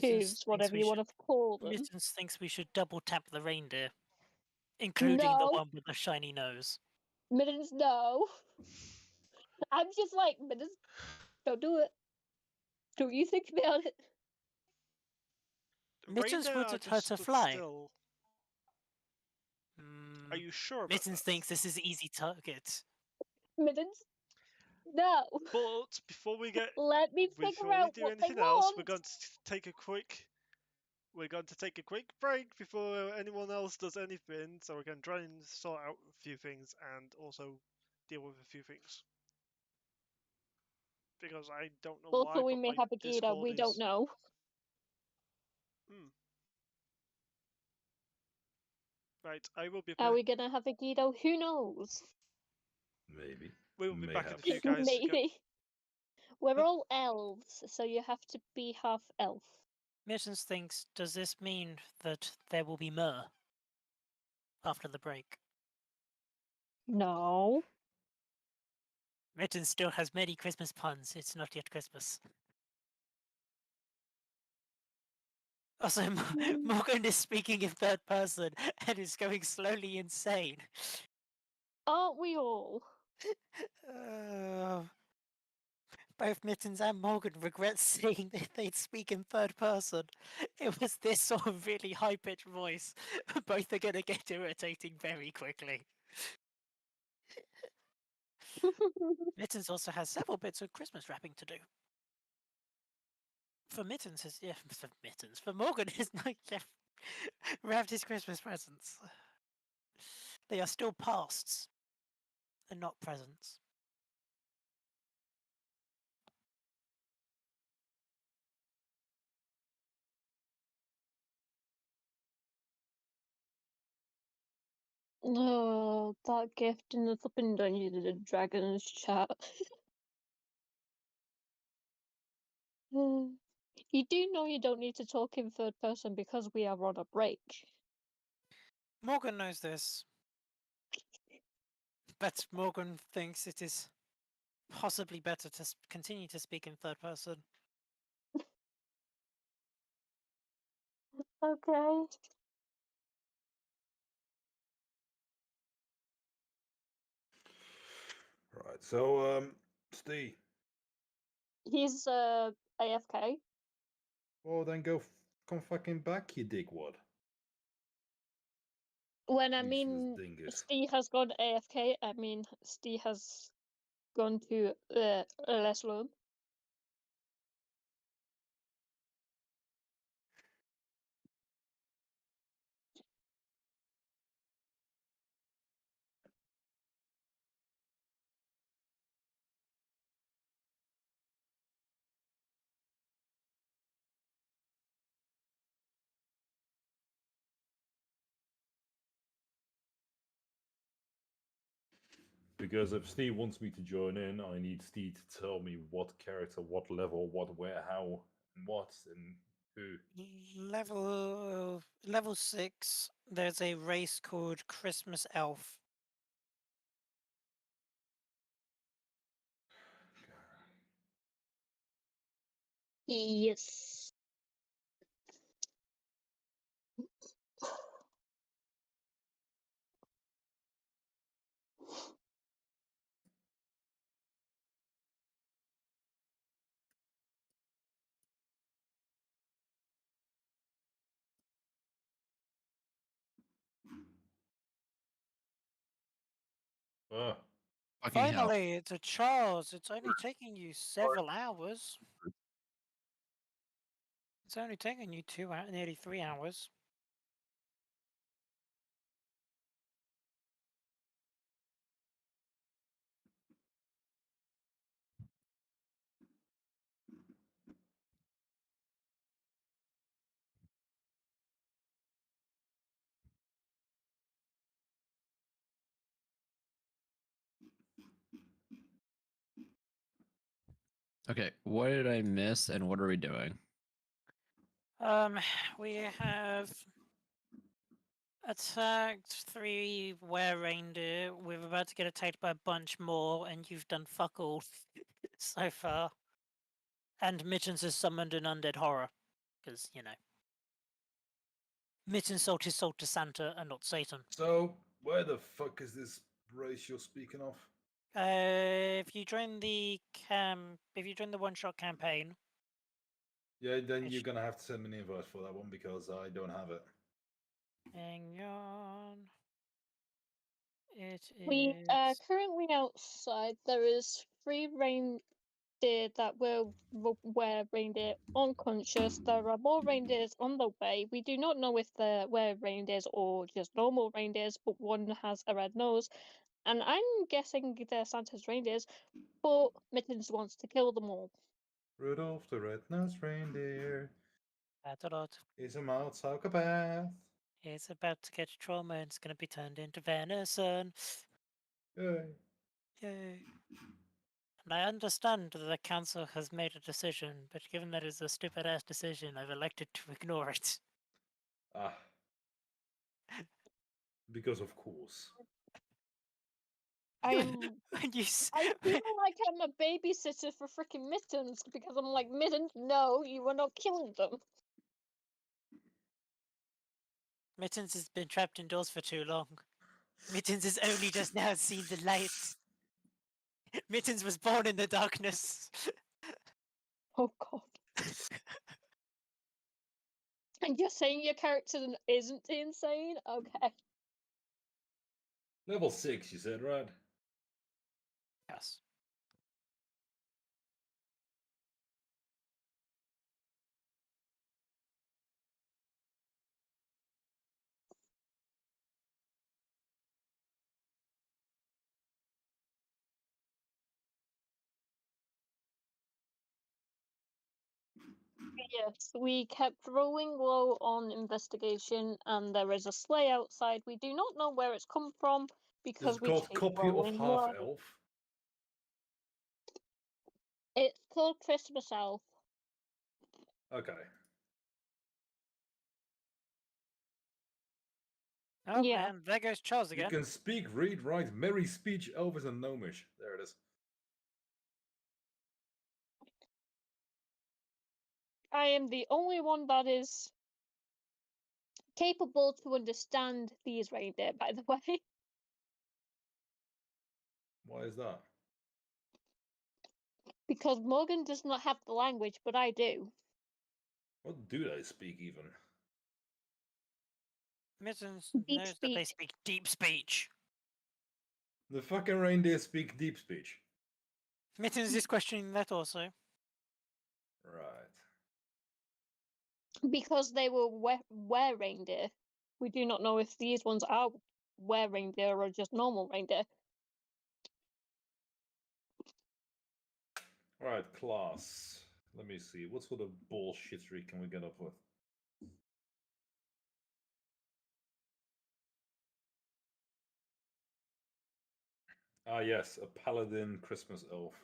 Hooves, whatever you want to call them. Mittens thinks we should double tap the reindeer, including the No. one with the shiny nose. Mittens, no. I'm just like, Mittens, don't do it. Don't you think about it? Mittens Reindeer are wanted her just to stood fly. still. Are Mm, you sure about Mittens that? thinks this is easy target. Mittens? No. But before we get Let me figure before we out do what they anything else, want. we're going to take a quick break before anyone else does anything, so we can try and sort out a few things and also deal with a few things. Because I don't know why, Also, we but may my have a Gita, Discord we don't is. know. Right, I will be Are back. we gonna have a Gita? Who knows? Maybe. We will be back in a Mayhaps. few, guys. Maybe. We're all elves, so you have to be half elf. Mittens thinks, does this mean that there will be myrrh after the break? No. Mittens still has many Christmas puns. It's not yet Christmas. Also, Morgan is speaking in third person and is going slowly insane. Aren't we all? Both Mittens and Morgan regret saying that they'd speak in third person. It was this sort of really high pitched voice. Both are going to get irritating very quickly. Mittens also has several bits of Christmas wrapping to do. For Mittens, for Morgan, his not yet wrapped his Christmas presents. They are still pasts and not presents. Oh, that gift in the flipping Dungeons and Dragons chat. You do know you don't need to talk in third person because we are on a break. Morgan knows this, but Morgan thinks it is possibly better to continue to speak in third person. Okay. Right. So, Steve. He's AFK. Well, then come fucking back, you dickwad. When I Useless mean dingus. Steve has gone AFK, I mean Steve has gone to less room. Because if Steve wants me to join in, I need Steve to tell me what character, what level, what, where, how, and what, and who. Level 6, there's a race called Christmas Elf. Yes. Ah, Fucking hell. Finally, it's a Charles. It's only taking you several hours. It's only taking you nearly 3 hours. Okay, what did I miss and what are we doing? We have attacked 3 were reindeer. We're about to get attacked by a bunch more, and you've done fuck all so far. And Mittens has summoned an undead horror, because, you know. Mittens sold his soul to Santa and not Satan. so where the fuck is this race you're speaking of? If you join the one-shot campaign, Yeah, then It you're sh- gonna have to send me an invite for that one because I don't have it. Hang on. It We is. are currently outside. There is 3 reindeer that were reindeer unconscious. There are more reindeers on the way. We do not know if they're were reindeers or just normal reindeers, but one has a red nose. And I'm guessing they're Santa's reindeers, but Mittens wants to kill them all. Rudolph the red-nosed reindeer Dot. is a mild psychopath. It's about to get trauma and it's going to be turned into venison. Yay. Yay. And I understand that the council has made a decision, but given that it's a stupid ass decision, I've elected to ignore it. Ah. Because of course. I am. When you s- I feel like I'm a babysitter for freaking Mittens because I'm like, Mittens, no, you are not killing them. Mittens has been trapped indoors for too long. Mittens has only just now seen the light. Mittens was born in the darkness. Oh god. And you're saying your character isn't insane? Okay. Level 6, you said, right? Yes. Yes, we kept rolling low on investigation, and there is a sleigh outside. We do not know where it's come from Is because it we called keep Copy of rolling Half low. Elf? It's called Christmas Elf. Okay. Oh, Yeah. and there goes Charles You again. can speak, read, write, merry speech, elvish, and gnomish. There it is. I am the only one that is capable to understand these reindeer, by the way. Why is that? Because Morgan does not have the language, but I do. What do they speak even? Mittens Deep knows that they speech. speak deep speech. The fucking reindeer speak deep speech. Mittens is questioning that also. Right. Because they were were reindeer. We do not know if these ones are were reindeer or just normal reindeer. Alright, class. Let me see. What sort of bullshittery can we get up with? Ah, yes, a paladin Christmas elf.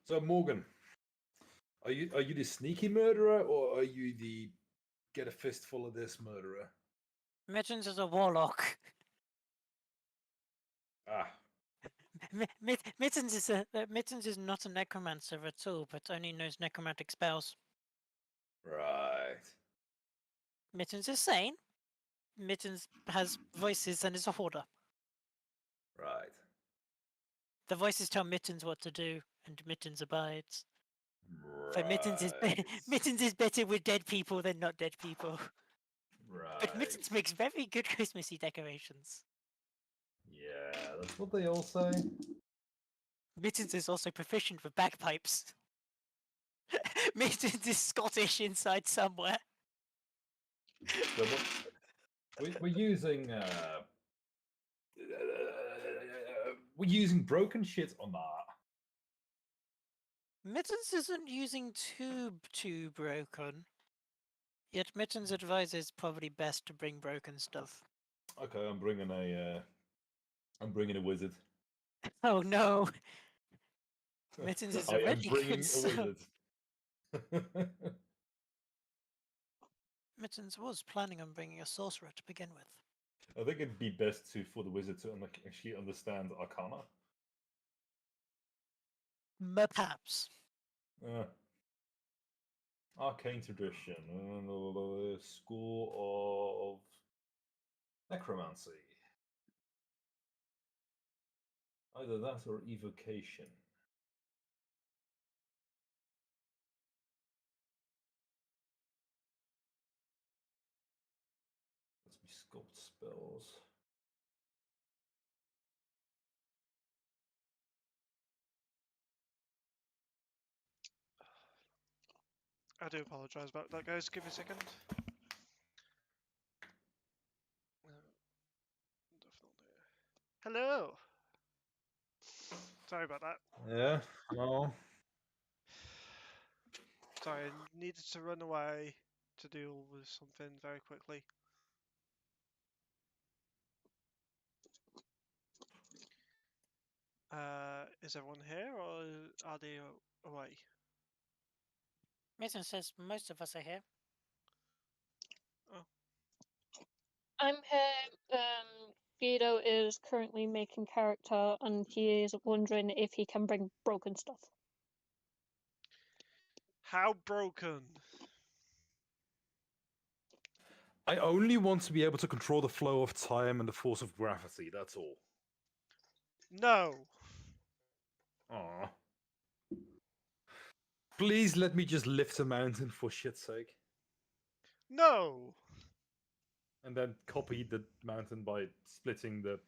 So, Morgan, are you the sneaky murderer or are you the get a fistful of this murderer? Mittens is a warlock. Ah, Mittens is not a necromancer at all, but only knows necromantic spells. right. Mittens is sane. Mittens has voices and is a hoarder. Right. The voices tell Mittens what to do, and Mittens abides. So Right. Mittens is better with dead people than not dead people. But Right. Mittens makes very good Christmassy decorations. Yeah, that's what they all say. Mittens is also proficient with bagpipes. Mittens is Scottish inside somewhere. So we're using we're using broken shit on that. Mittens isn't using too broken. Yet Mittens advises probably best to bring broken stuff. Okay, I'm bringing a wizard. Oh no! Mittens is I am already bringing a concerned. wizard. Mittens was planning on bringing a sorcerer to begin with. I think it'd be best for the wizard to actually understand Arcana. Perhaps. Arcane tradition, school of necromancy. Either that or evocation. Let's be sculpt spells. I do apologise about that, guys. Give me a second. Definitely. Hello. Sorry about that. Yeah, no. Sorry, I needed to run away to deal with something very quickly. Is everyone here, or are they away? Mitten says most of us are here. I'm here. Guido is currently making character, and he is wondering if he can bring broken stuff. How broken? I only want to be able to control the flow of time and the force of gravity, that's all. No. Aww. Please let me just lift a mountain for shit's sake. No. And then copy the mountain by splitting the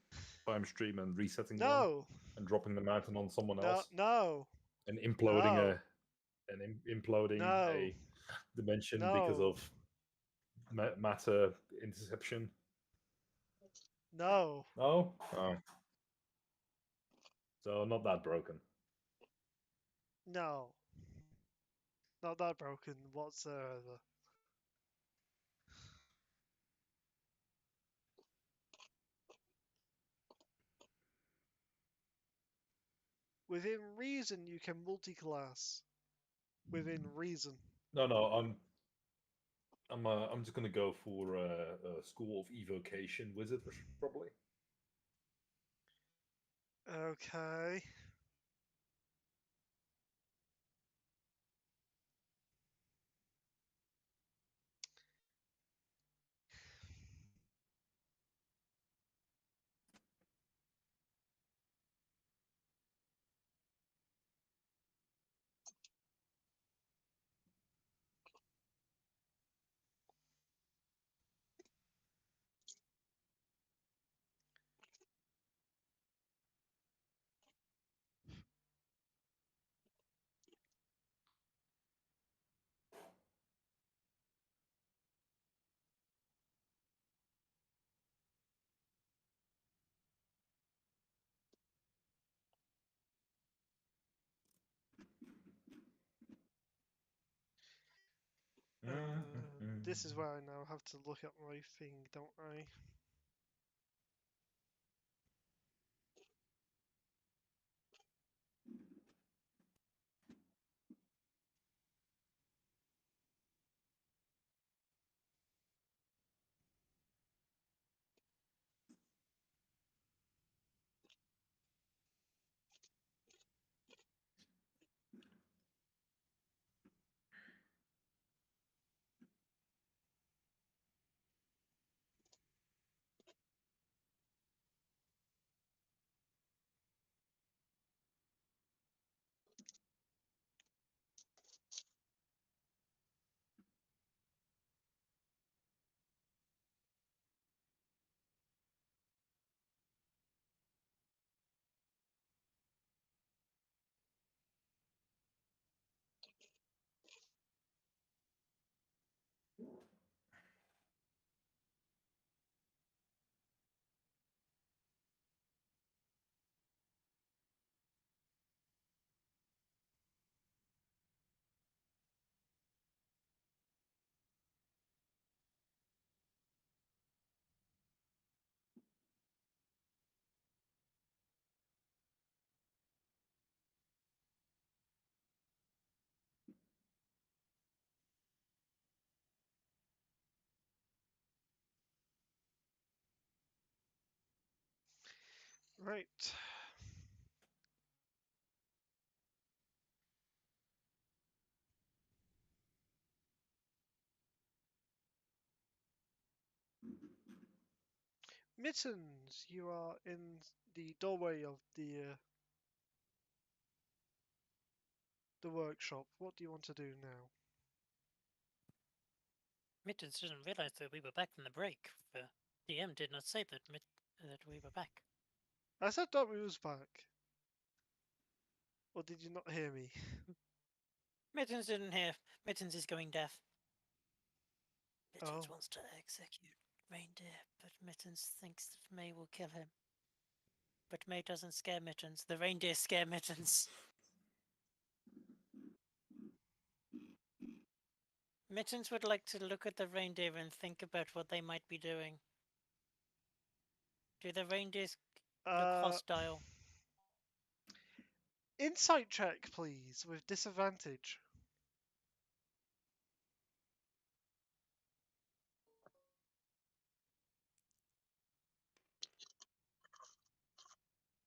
time stream and resetting one. No. And dropping the mountain on someone No. else. No. And imploding No. imploding No. a dimension No. because of matter interception. No. No? Oh. So not that broken. No. Not that broken whatsoever. Within reason, you can multi-class. Within reason. No, I'm just gonna go for a School of Evocation Wizard, probably. Okay. This is where I now have to look at my thing, don't I? Right. Mittens, you are in the doorway of the workshop. What do you want to do now? Mittens didn't realize that we were back from the break. The DM did not say that that we were back. I said Dobby was back. Or did you not hear me? Mittens didn't hear. Mittens is going deaf. Mittens Oh. wants to execute Reindeer, but Mittens thinks that May will kill him. But May doesn't scare Mittens. The reindeer scare Mittens. Mittens would like to look at the reindeer and think about what they might be doing. Do the reindeers look hostile? Insight check, please, with disadvantage.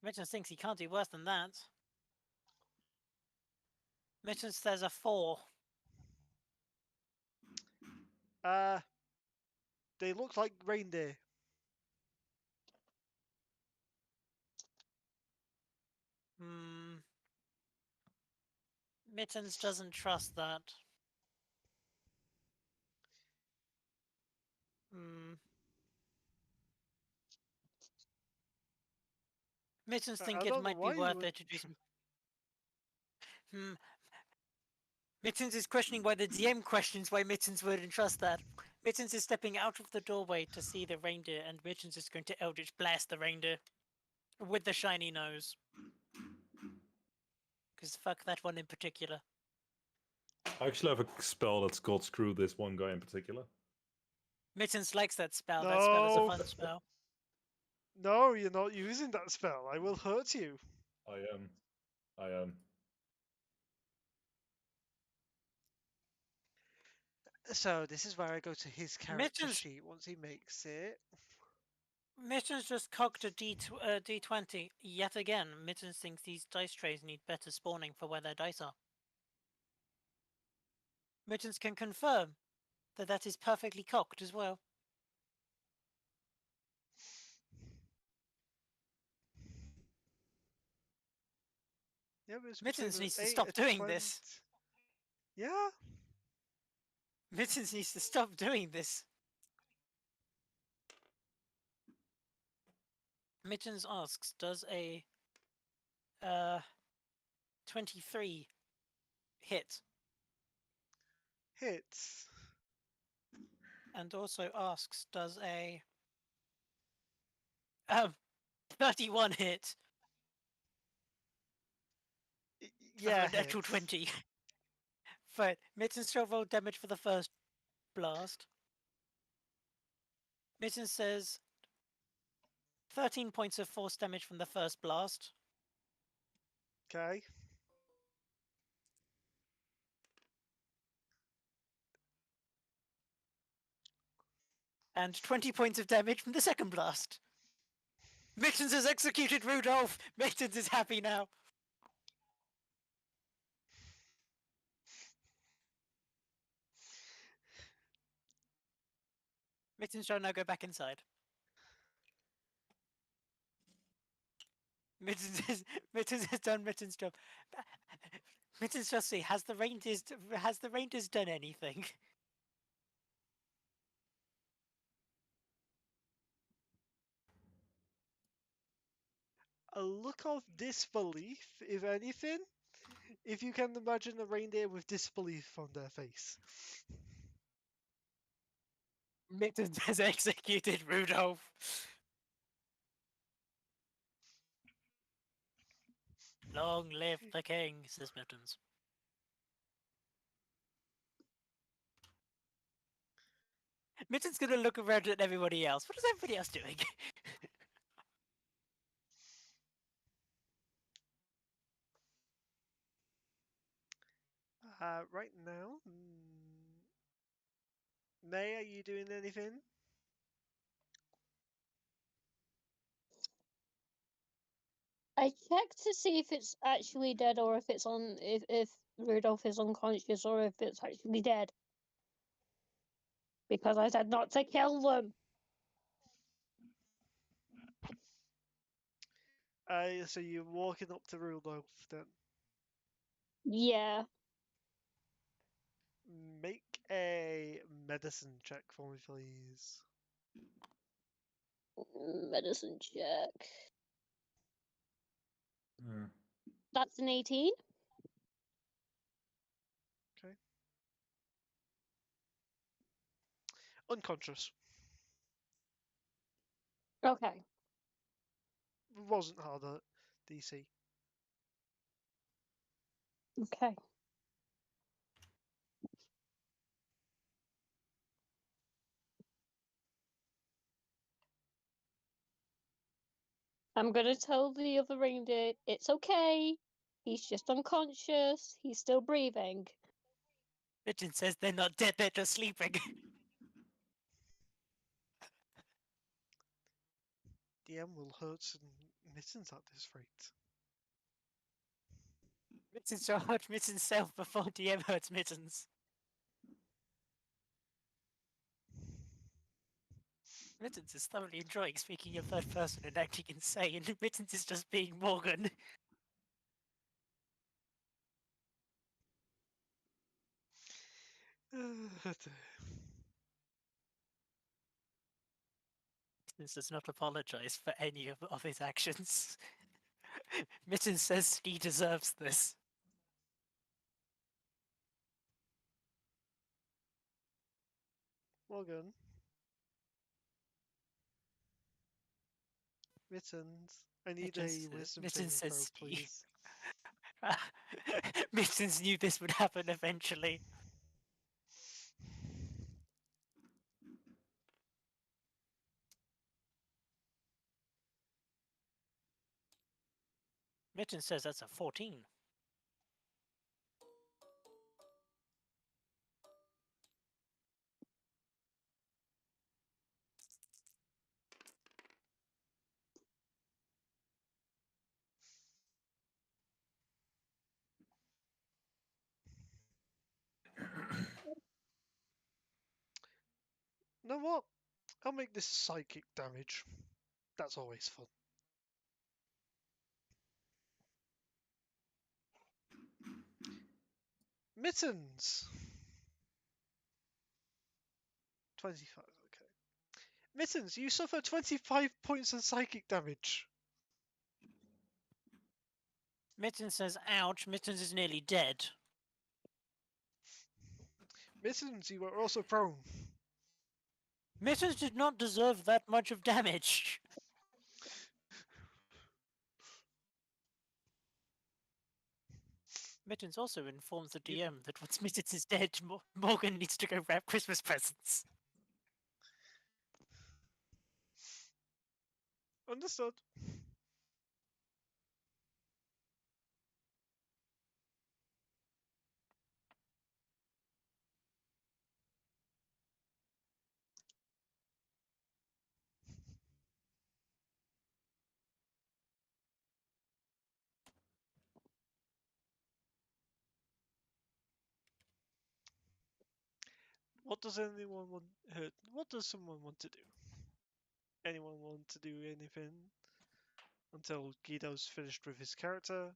Mittens thinks he can't do worse than that. Mittens says a 4. They look like reindeer. Mittens doesn't trust that. Mittens think I it don't know might be why you worth would... it to do some... Mittens is questioning why the DM questions why Mittens wouldn't trust that. Mittens is stepping out of the doorway to see the reindeer, and Mittens is going to Eldritch Blast the reindeer. With the shiny nose. Because fuck that one in particular. I actually have a spell that's called Screw This One Guy in particular. Mittens likes that spell. No. That spell is a fun spell. No, you're not using that spell. I will hurt you. I am. So this is where I go to his character Mittens- sheet once he makes it. Mittens just cocked a D20. Yet again, Mittens thinks these dice trays need better spawning for where their dice are. Mittens can confirm that that is perfectly cocked as well. Yeah, but it's Mittens between needs to an 8, stop a doing 20. this. Yeah. Mittens needs to stop doing this. Mittens asks, does a 23 hit? Hits. And also asks, does a 31 hit? Yeah, For a natural hits. 20. But Mittens shall roll damage for the first blast. Mittens says 13 points of force damage from the first blast. Okay. And 20 points of damage from the second blast. Mittens has executed Rudolph! Mittens is happy now. Mittens shall now go back inside. Mittens has done Mittens' job. Mittens shall see, has the reindeers done anything? A look of disbelief, if anything. If you can imagine a reindeer with disbelief on their face. Mittens has executed Rudolph. Long live the king, says Mittens. Mittens gonna look around at everybody else. What is everybody else doing? Right now, May, are you doing anything? I checked to see if it's actually dead or if it's on if Rudolph is unconscious or if it's actually dead. Because I said not to kill them. So you're walking up to Rudolph then. Yeah. Make a medicine check for me, please. Medicine check. Hmm. That's an 18. Okay. Unconscious. Okay. Wasn't hard at DC. Okay. I'm gonna tell the other reindeer it's okay. He's just unconscious. He's still breathing. Mitten says they're not dead, they're just sleeping. DM will hurt some mittens at this rate. Mittens shall hurt Mitten's self before DM hurts Mittens. Mittens is thoroughly enjoying speaking in third person and acting insane. Mittens is just being Morgan. Mittens does not apologize for any of his actions. Mittens says he deserves this. Morgan. Mittens. I need Mittens, a wisdom Mittens saving throw, says he- please. Mittens knew this would happen eventually. Mittens says that's a 14. You know what? I'll make this psychic damage. That's always fun. Mittens! 25, okay. Mittens, you suffer 25 points of psychic damage. Mittens says, ouch, Mittens is nearly dead. Mittens, you are also prone. Mittens did not deserve that much of damage. Mittens also informs the DM that once Mittens is dead, Morgan needs to go wrap Christmas presents. Understood. What does anyone want? What does someone want to do? Anyone want to do anything until Guido's finished with his character?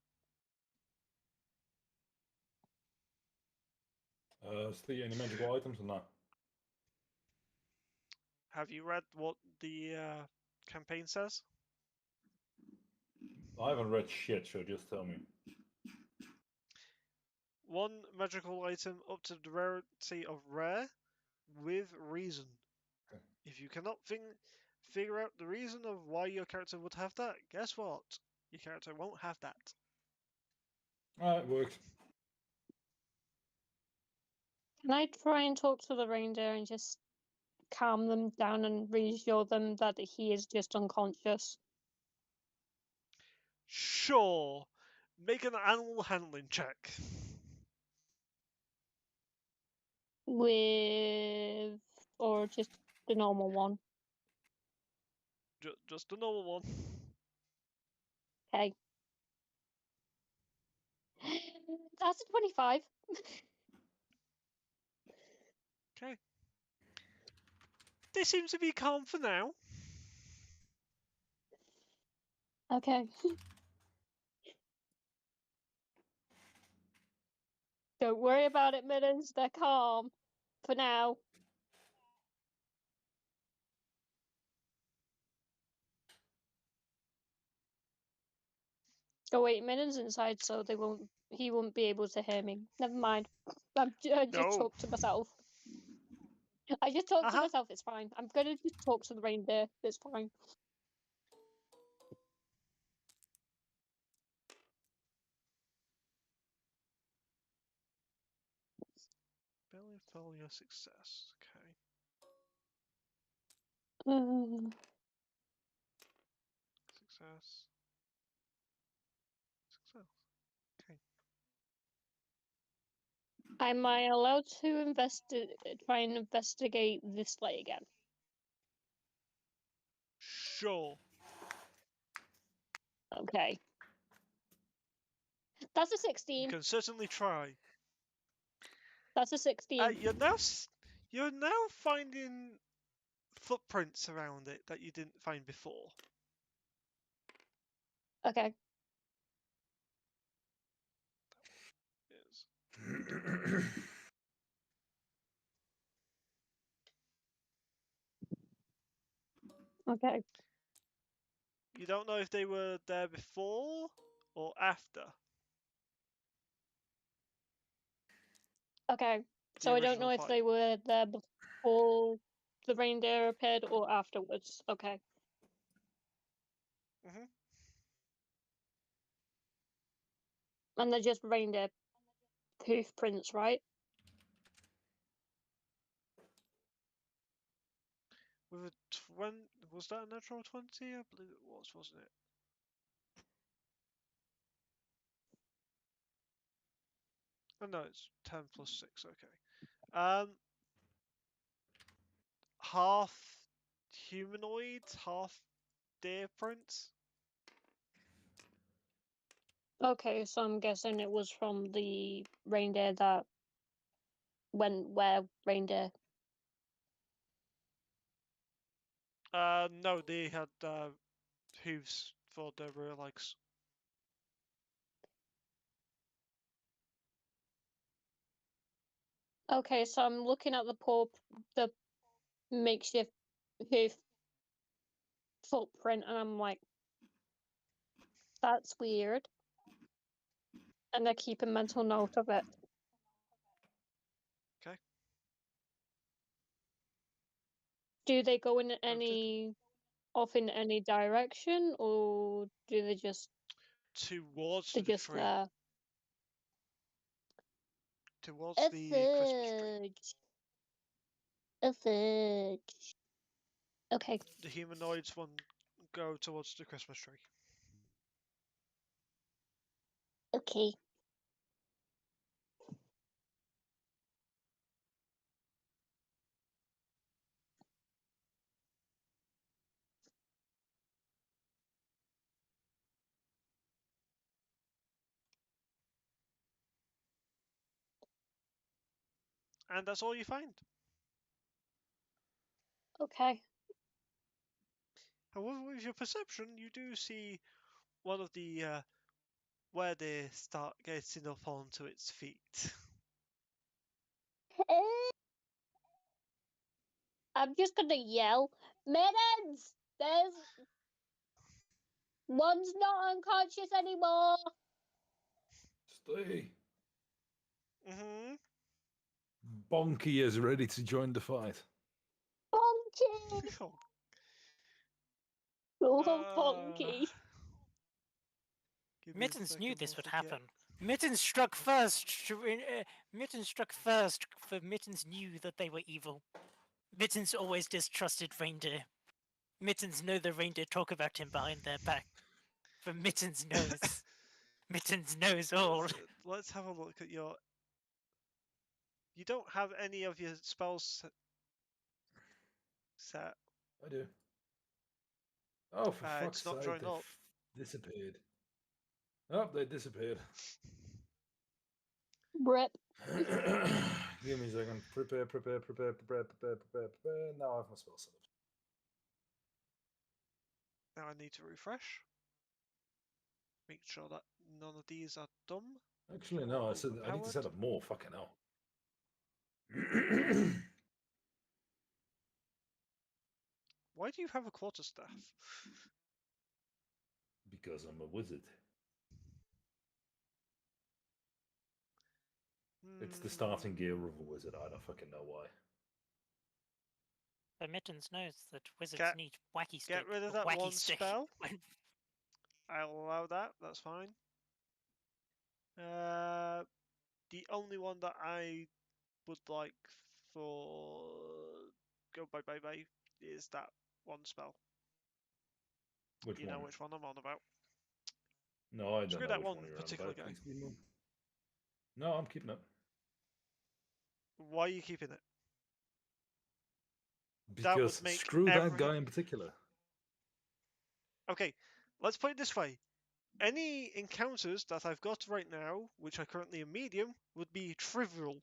See any magical items or not? Have you read what the campaign says? I haven't read shit, so just tell me. One magical item up to the rarity of rare with reason. Okay. If you cannot figure out the reason of why your character would have that, guess what? Your character won't have that. Alright, works. Can I try and talk to the reindeer and just calm them down and reassure them that he is just unconscious? Sure. Make an animal handling check. With. Or just the normal one? Just a normal one. Okay. That's a 25. Okay. They seem to be calm for now. Okay. Don't worry about it, Mittens. They're calm. For now. Oh wait, Mittens inside, so he won't be able to hear me. Never mind. I just No. talked to myself. I just talked to Uh-huh. myself, it's fine. I'm gonna just talk to the reindeer, it's fine. Barely follow your success. Okay. Success. Success. Okay. Am I allowed to try and investigate this light again? Sure. Okay. That's a You 16. can certainly try. That's a 16. You're now finding footprints around it that you didn't find before. Okay. Yes. Okay. You don't know if they were there before or after Okay. the So I don't know original if fight. they were there before the reindeer appeared or afterwards. Okay. Hmm. And they're just reindeer hoof prints, right? With a 20, was that a natural 20? I believe it was, wasn't it? Oh no, it's 10 plus 6, okay. Half humanoid, half deer prints. Okay, so I'm guessing it was from the reindeer that went where reindeer. No, they had hooves for their rear legs. Okay, so I'm looking at the makeshift hoof footprint, and I'm like, that's weird. And I keep a mental note of it. Okay. Do they go in Noted. off in any direction, or do they just Towards they're the just tree. there? Towards A the Christmas tree. fudge. A fudge. Okay. The humanoids one go towards the Christmas tree. Okay. And that's all you find. Okay. However, with your perception, you do see one of the where they start getting up onto its feet. I'm just gonna yell, Mittens! There's one's not unconscious anymore. Stay. Mm-hmm. Bonky is ready to join the fight. Bonky! Oh, Oh, Bonky. Give me a Mittens knew second this whilst would I get- happen. Mittens struck first. Mittens struck first, for Mittens knew that they were evil. Mittens always distrusted reindeer. Mittens know the reindeer talk about him behind their back. For Mittens knows. Mittens knows all. Let's have a look at your. You don't have any of your spells set. I do. Oh, for fuck's It's not sake, showing they up. disappeared. Oh, they disappeared. Rip. Give me a second. Prepare. Now I have my spell set up. Now I need to refresh. Make sure that none of these are dumb. Actually, no. I need to Overpowered. set up more. Fucking hell. Why do you have a quarterstaff? Because I'm a wizard. It's the starting gear of a wizard. I don't fucking know why. So Mittens knows that wizards Get- need wacky stick. Get rid of but that wacky one stick. spell. I'll allow that. That's fine. The only one that I would like for go bye is that one spell. Which You one? know which one I'm on about. No, I don't Screw know that which one one you're on particular about. guy. Please be more. No, I'm keeping it. Why are you keeping it? That would Because make screw that every- guy in particular. Okay, let's put it this way. Any encounters that I've got right now, which are currently a medium, would be trivial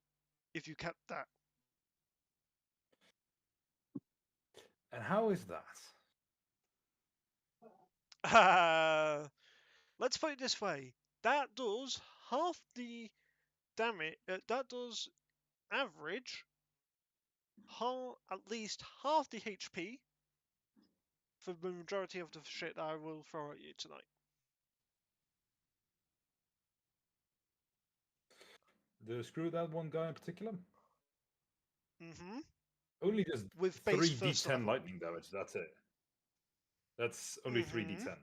if you kept that. And how is that? Let's put it this way. That does half the damage. That does average at least half the HP for the majority of the shit that I will throw at you tonight. Screw that one guy in particular? Mm-hmm. Only just With base 3 first d10 level. lightning damage, that's it. That's only 3 Mhm. d10.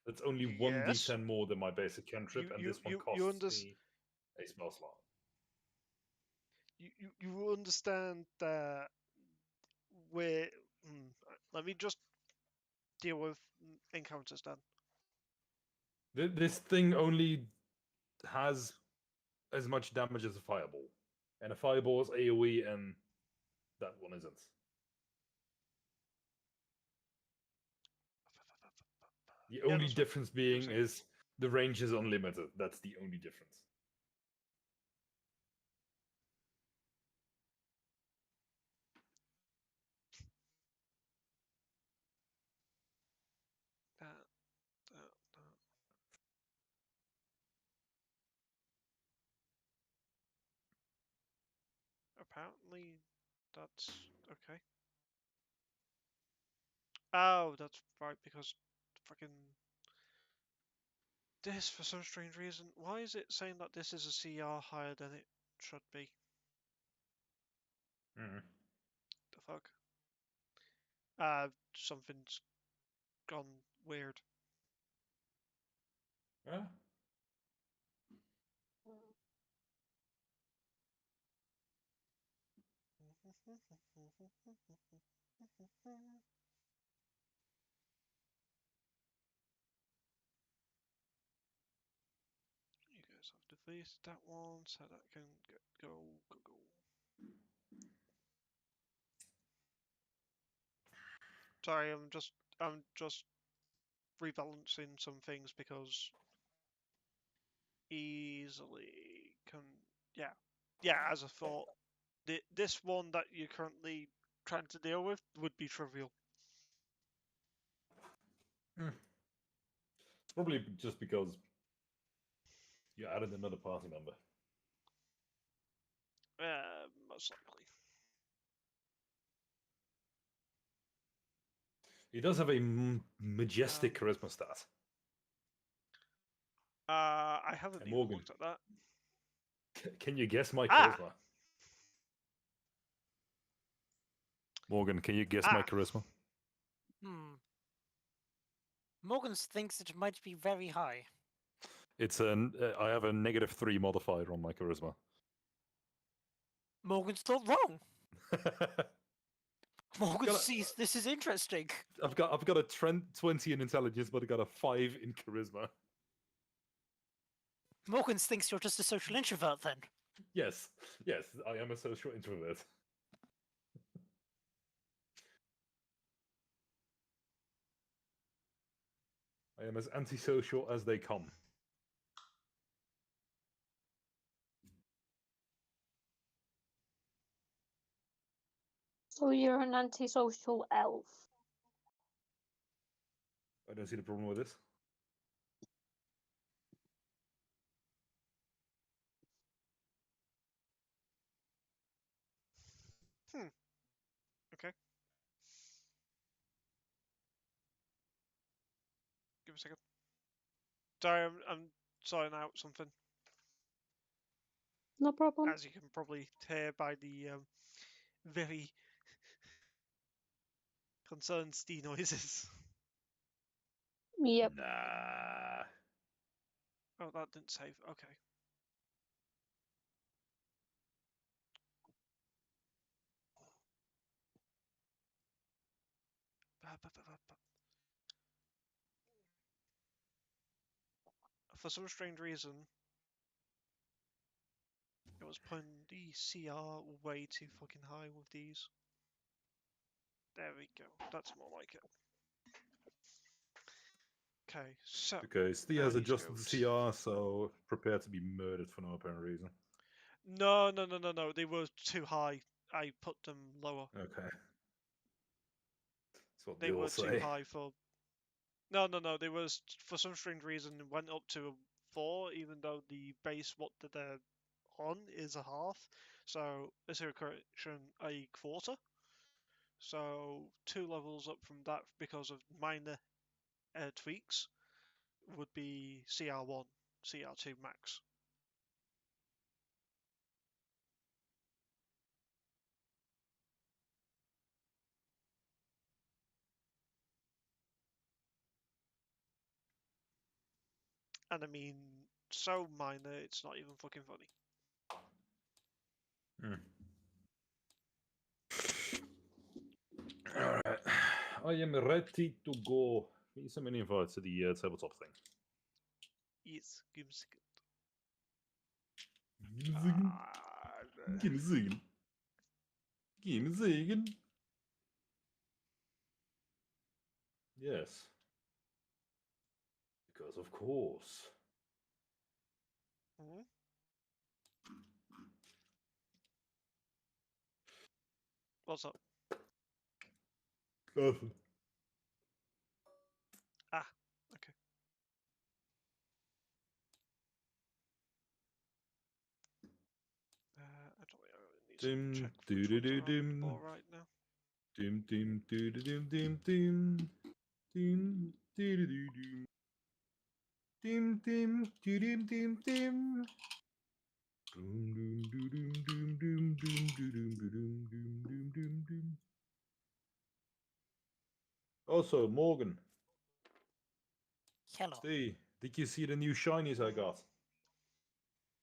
That's only 1 Yes. d10 more than my basic cantrip, and this one costs me a spell slot. You understand that we're... let me just deal with encounters then. This thing only has as much damage as a fireball. And a fireball is AoE, and that one isn't. The only that's fine. difference You were being saying. is the range is unlimited. That's the only difference. That. Apparently, that's okay. Oh, that's right, because fucking this, for some strange reason, why is it saying that this is a CR higher than it should be? Mm. The fuck? Something's gone weird. Yeah. You guys have defeated that one, so that can go. Sorry, I'm just rebalancing some things because easily can as I thought, this one that you're currently trying to deal with would be trivial. It's probably just because you added another party member. Most likely. He does have a majestic charisma stat. I haven't Hey, even Morgan. looked at that. Can you guess my Ah! charisma? Morgan, can you guess my charisma? Morgan thinks it might be very high. It's I have a -3 modifier on my charisma. Morgan's not wrong. Morgan sees this is interesting. I've got a 20 in intelligence, but I got a 5 in charisma. Morgan thinks you're just a social introvert then. Yes, I am a social introvert. I am as antisocial as they come. So you're an antisocial elf. I don't see the problem with this. Okay. Give me a second. Sorry, I'm sorting out something. No problem. As you can probably hear by the very concerned Steve noises. Yep. Nah. Oh, that didn't save. Okay. For some strange reason, it was putting the CR way too fucking high with these. There we go. That's more like it. Okay, so Okay, Steve now has he's adjusted good. the CR, so prepare to be murdered for no apparent reason. No. They were too high. I put them lower. Okay. That's what They they all were too say. high for. No. They was for some strange reason went up to a 4, even though the base what that they're on is a half. So is a correction a quarter. So 2 levels up from that because of minor tweaks would be CR1, CR2 max. And I mean, so minor, it's not even fucking funny. Alright. I am ready to go. Can you send me an invite to the tabletop thing? Yes, give me a second. Give me a second. Give me a second. Yes. Because of course. Hmm? What's up? Nothing. Ah, okay. I don't really need to Dim, check doo which doo ones doo are on the dim. board right now. Dim, dim, doo doo dim, dim, dim. Dim, doo doo doo dim. Dim, dim, doo dim, dim, dim. Doom, doom, doo doom, doom, doom, doom, doo doom, doo doom, doom, doom, doom, doom. Also, Morgan, Hello. Steve, did you see the new shinies I got?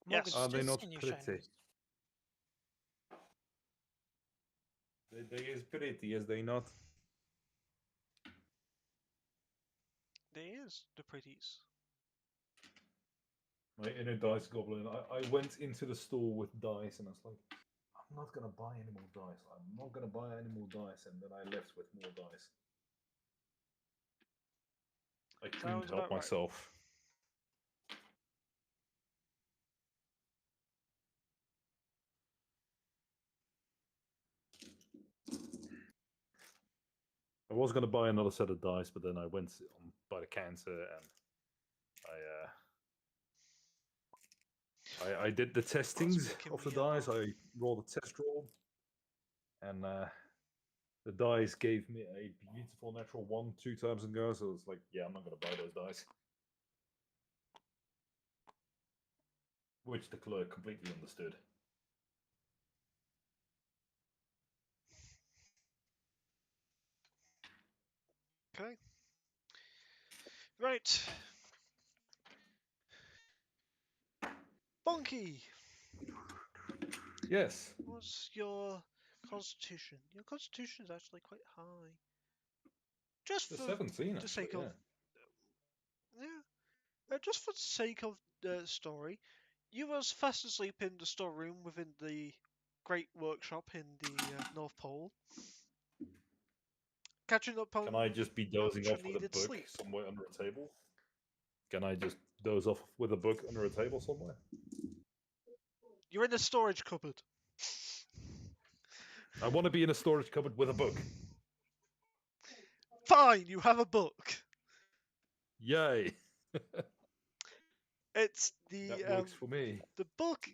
Morgan, Yes. Are they just not in your pretty? shinies. They is pretty, is they not? There is the pretties. My inner dice goblin. I went into the store with dice and I was like, I'm not gonna buy any more dice. I'm not gonna buy any more dice, and then I left with more dice. I couldn't Sounds help about right. myself. I was gonna buy another set of dice, but then I went on by the counter and I did the testings making of the me dice. enough. I rolled a test roll, and the dice gave me a beautiful natural 1 2 times ago. So it's like, yeah, I'm not gonna buy those dice. Which the clerk completely understood. Okay. Right. Bonky! Yes. What's your constitution? Your constitution is actually quite high. Just The for 17, the actually, sake of... yeah. Yeah. Just for the sake of the story, you was fast asleep in the storeroom within the Great Workshop in the North Pole. Catching up on Can I just be dozing much off with a needed book sleep. somewhere under a table? Can I just doze off with a book under a table somewhere? You're in a storage cupboard. I want to be in a storage cupboard with a book. Fine, you have a book. Yay! It's the That works for me. the book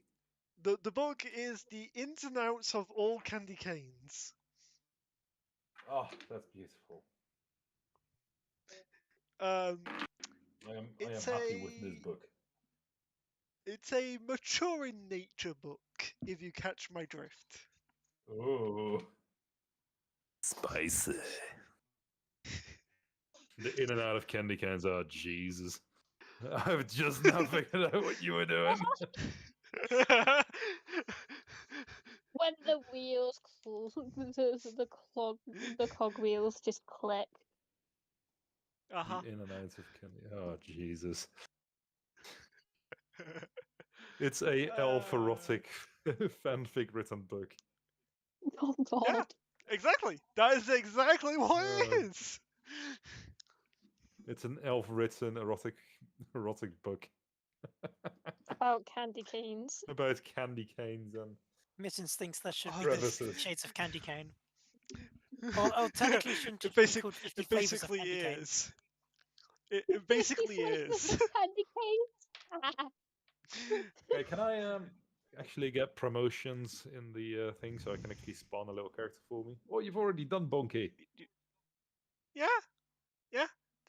The book is the ins and outs of all candy canes. Oh, that's beautiful. Um, I am It's happy with this a- book. it's a mature in nature book, if you catch my drift. Oh, spicy. The in and out of candy cans. Oh, Jesus. I've just now figured out what you were doing. When the wheels, the cog wheels just click. Uh-huh. The in and outs of candy. Oh, Jesus. It's a elf erotic fanfic written book. Oh God. Yeah, exactly. That is exactly what it Uh, is. It's an elf written erotic book About candy canes. about candy canes and Mittens thinks that should Oh, be the this- 50 Shades of Candy Cane. Oh, technically, shouldn't it Basic- be called 50 it Flavors of basically Candy Cane? is. It basically 50 flavors is. of candy canes. Okay, can I actually get promotions in the thing so I can actually spawn a little character for me? Oh, you've already done Bonky. Yeah,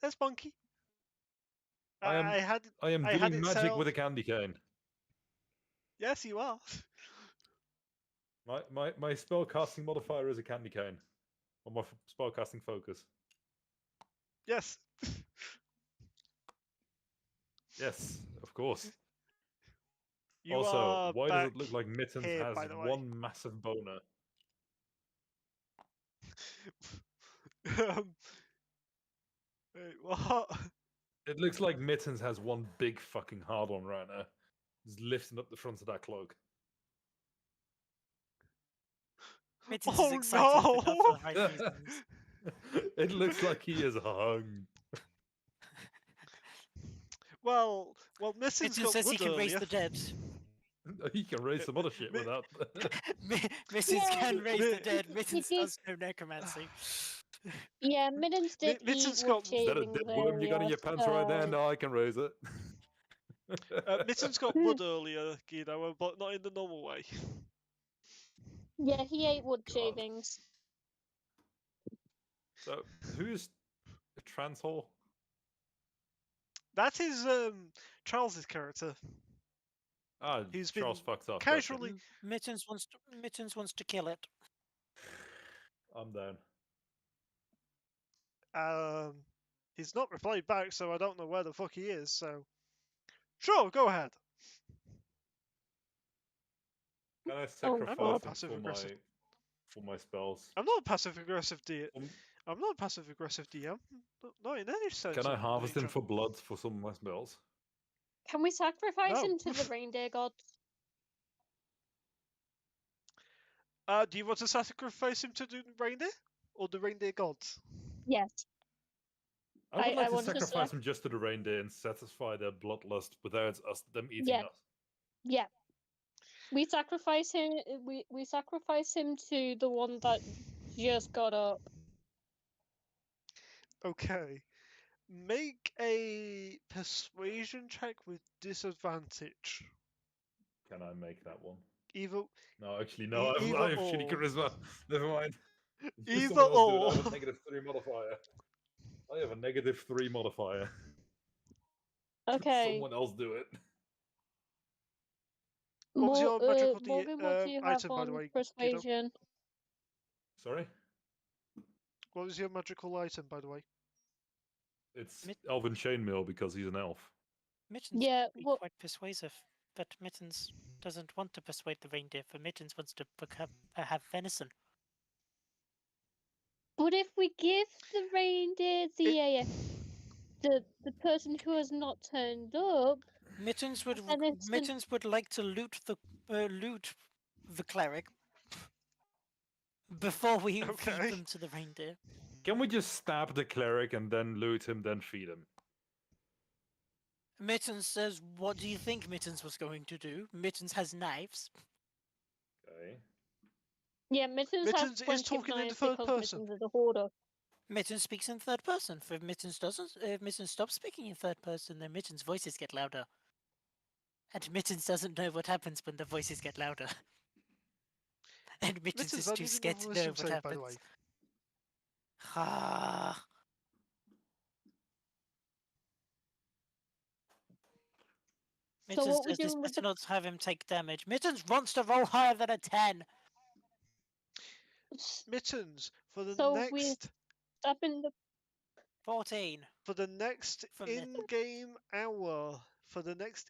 that's Bunky. I am I had I am I had doing it magic set up. with a candy cane. Yes, you are. My spell casting modifier is a candy cane. On my spell casting focus. Yes. Yes, of course. You Also, are why does it back look like Mittens here, has by the way. one massive boner? Wait, what? It looks like Mittens has one big fucking hard on right now. He's lifting up the front of that cloak. Mittens Oh, is excited, but not for no! the right reasons. It looks like he is hung. Well, Mrs. Mittens got says he wood can raise earlier. the dead. He can raise some other shit Mi- with that. Mrs. Yeah, can raise the Mi- dead. Mittens did- does no necromancy. Yeah, Mittens did Mittens eat got- wood Is that a shavings dead worm you got in your earlier, pants right there? so- No, I can raise it. Mittens got wood earlier, Guido, but not in the normal way. Yeah, he ate wood God. shavings. So, who is a trans whore? That is Charles's character. Ah, He's Charles been fucked up. casually. Mittens wants to kill it. I'm down. He's not replied back, so I don't know where the fuck he is. So, sure, go ahead. Can I Oh, sacrifice God. him Passive-aggressive. for my spells? I'm not a passive aggressive DM. Um, I'm not a passive aggressive DM. Not in any sense. Can I of harvest him nature. for blood for some of my spells? Can we sacrifice No. him to the reindeer gods? Do you want to sacrifice him to the reindeer or the reindeer gods? Yes. I would I like to want to sacrifice him just to the reindeer and satisfy their bloodlust without them eating Yeah. us. Yeah. We sacrifice him. We sacrifice him to the one that just got up. Okay. Make a persuasion check with disadvantage. Can I make that one? Either No, actually, no. I either have shitty or. charisma. Never mind. Either Someone else do it. I or. have a -3 modifier. I have a -3 modifier. Okay. Someone else do it. What was your magical Morgan, what do you have item, by the on way, Guido? persuasion? Sorry? What was your magical item, by the way? It's Mit- Elven Chainmail because he's an elf. Mittens Yeah, could be what- quite persuasive, but Mittens doesn't want to persuade the reindeer, for Mittens wants to have venison. But if we give the reindeer the person who has not turned up, Mittens would And it's an- Mittens would like to loot the cleric before we Okay. feed them to the reindeer. Can we just stab the cleric and then loot him, then feed him? Mittens says, "What do you think Mittens was going to do?" Mittens has knives. Okay. yeah, Mittens has Mittens is plenty of talking in knives third because person. Mittens is a hoarder. Mittens speaks in third person. If Mittens stops speaking in third person, then Mittens' voices get louder. And Mittens doesn't know what happens when the voices get louder. And Mittens Mittens, is I too need scared another to know wisdom what save, by the way. happens. Ah. So Mittens what we says this doing with better the not have him take damage. Mittens wants to roll higher than a 10. Mittens, for the so we next stabbing the 14 from Mittens.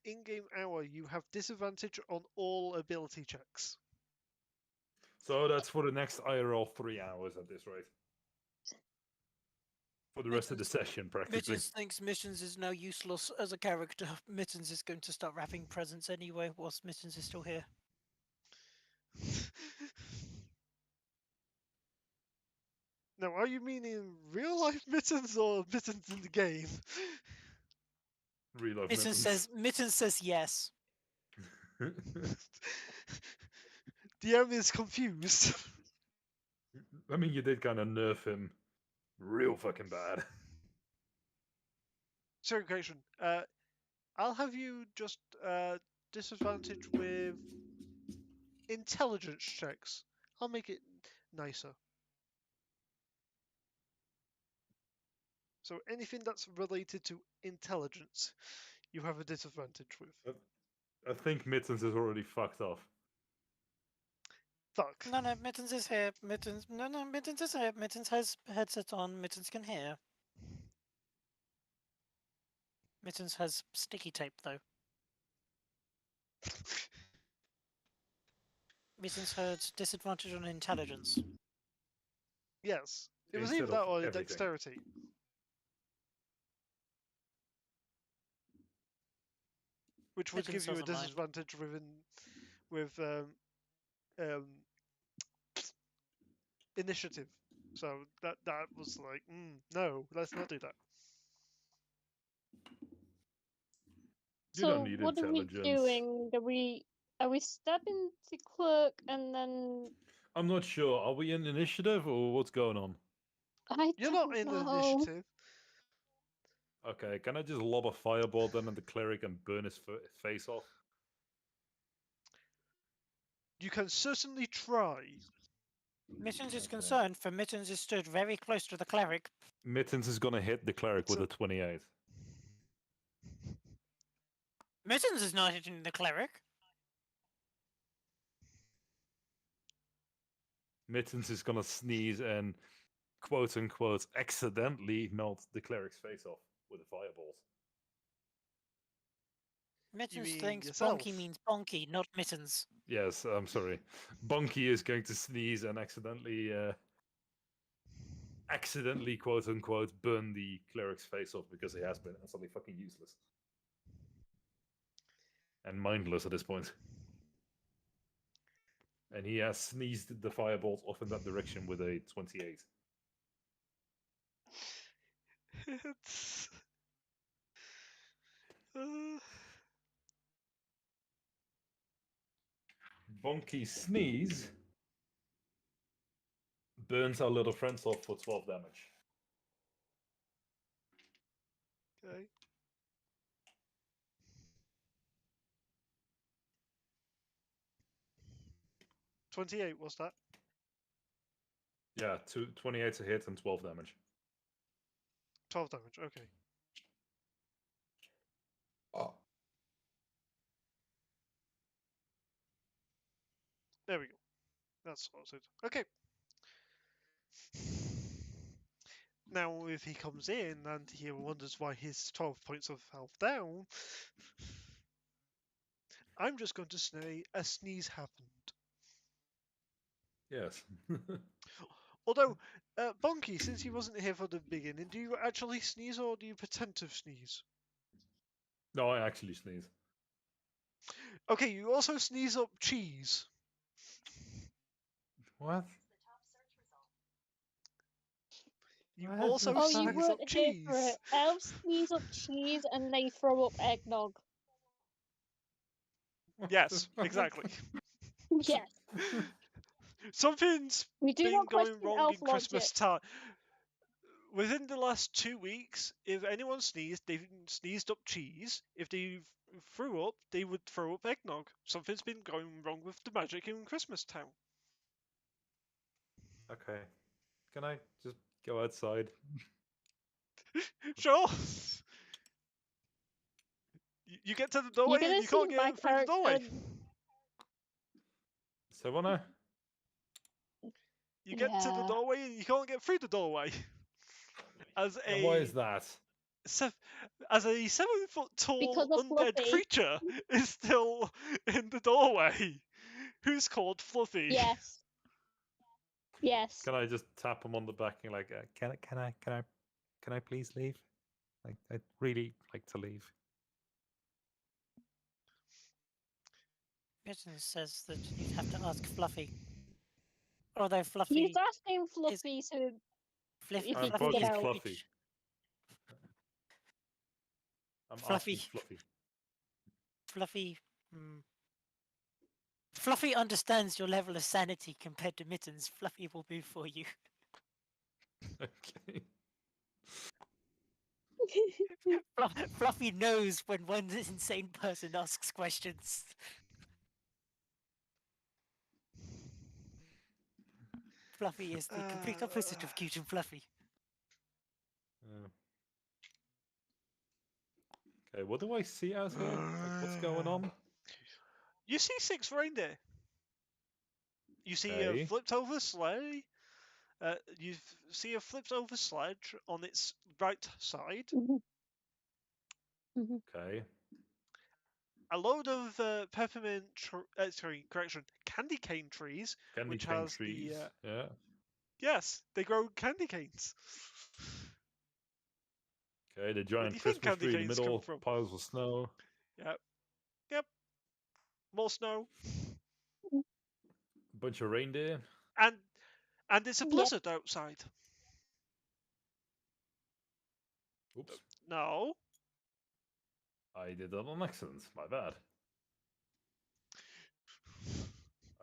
in-game hour, you have disadvantage on all ability checks. So that's for the next IRL 3 hours at this rate. For the rest of the session, practically. Mittens thinks Mittens is now useless as a character. Mittens is going to start wrapping presents anyway whilst Mittens is still here. Now, are you meaning real life Mittens or Mittens in the game? Real life Mittens says yes. DM is confused. I mean, you did kind of nerf him real fucking bad. Sorry, Creation. I'll have you just disadvantage with intelligence checks. I'll make it nicer. So anything that's related to intelligence, you have a disadvantage with. I think Mittens is already fucked off. Fuck. No, Mittens is here. Mittens is here. Mittens has headset on. Mittens can hear. Mittens has sticky tape, though. Mittens had disadvantage on intelligence. Yes. It was Instead either that of or everything. dexterity. Which would Mittens give you a doesn't mind. disadvantage with initiative. So that was like, no, let's not do that. You don't So need what are we intelligence. doing? Are we stabbing the clerk and then I'm not sure. Are we in initiative or what's going on? You're don't not in know. initiative. Okay, can I just lob a fireball then at the cleric and burn his face off? You can certainly try. Mittens is Okay. concerned, for Mittens is stood very close to the cleric. Mittens is gonna hit the cleric with a 28. Mittens is not hitting the cleric. Mittens is gonna sneeze and quote unquote accidentally melt the cleric's face off with the fireballs. Mittens mean thinks yourself? bonky means bonky, not Mittens. Yes, I'm sorry. Bunky is going to sneeze and accidentally quote unquote burn the cleric's face off because he has been suddenly fucking useless. And mindless at this point. And he has sneezed the fireballs off in that direction with a 28. It's... Bonky sneeze burns our little friends off for 12 damage. Okay. $28 was that? Yeah, 28 to hit and 12 damage. 12 damage, okay. Oh. There we go. That's sorted. Okay. Now, if he comes in and he wonders why he's 12 points of health down, I'm just going to say a sneeze happened. Yes. Although, Bonky, since he wasn't here for the beginning, do you actually sneeze or do you pretend to sneeze? No, I actually sneeze. Okay, you also sneeze up cheese. What? You What also the Oh, you sneeze weren't up here for cheese. it. Elves sneeze up cheese and they throw up eggnog. Yes, exactly. Yes. Something's We do been not going question wrong elf in Christmas logic. time. Within the last 2 weeks, if anyone sneezed, they've sneezed up cheese. If they've threw up, they would throw up eggnog. Something's been going wrong with the magic in Christmas Town. Okay. Can I just go outside? Sure. You get to the doorway gonna and you can't see my get through the doorway. Savannah? You get to the Yeah. doorway and you can't get through the doorway. As And why a is that? as a 7-foot tall Because of undead Fluffy. creature is still in the doorway, who's called Fluffy. Yes. Yes. Can I just tap him on the back and like, can I please leave? Like, I'd really like to leave. Mittens says that you'd have to ask Fluffy. Although Fluffy He's asking Fluffy to Fluffy, if I'm he can approaching get out. Fluffy. I'm Fluffy. asking Fluffy. Fluffy. Fluffy understands your level of sanity compared to Mittens. Fluffy will move for you. Okay. Fluffy knows when one insane person asks questions. Fluffy is the complete opposite of cute and fluffy. Okay, what do I see out here? Like, what's going on? You see 6 reindeer. You see Okay. a flipped over sleigh. You see a flipped over sledge on its right side. Okay. A load of peppermint, candy cane trees, Candy which cane has trees. the Yeah. yes, they grow candy canes. Okay, the do you giant think Christmas candy tree in the canes come middle, from? piles of snow. Yep. More snow, Bunch of reindeer. and it's a Yep. blizzard outside. Oops. No, I did that on accident. My bad.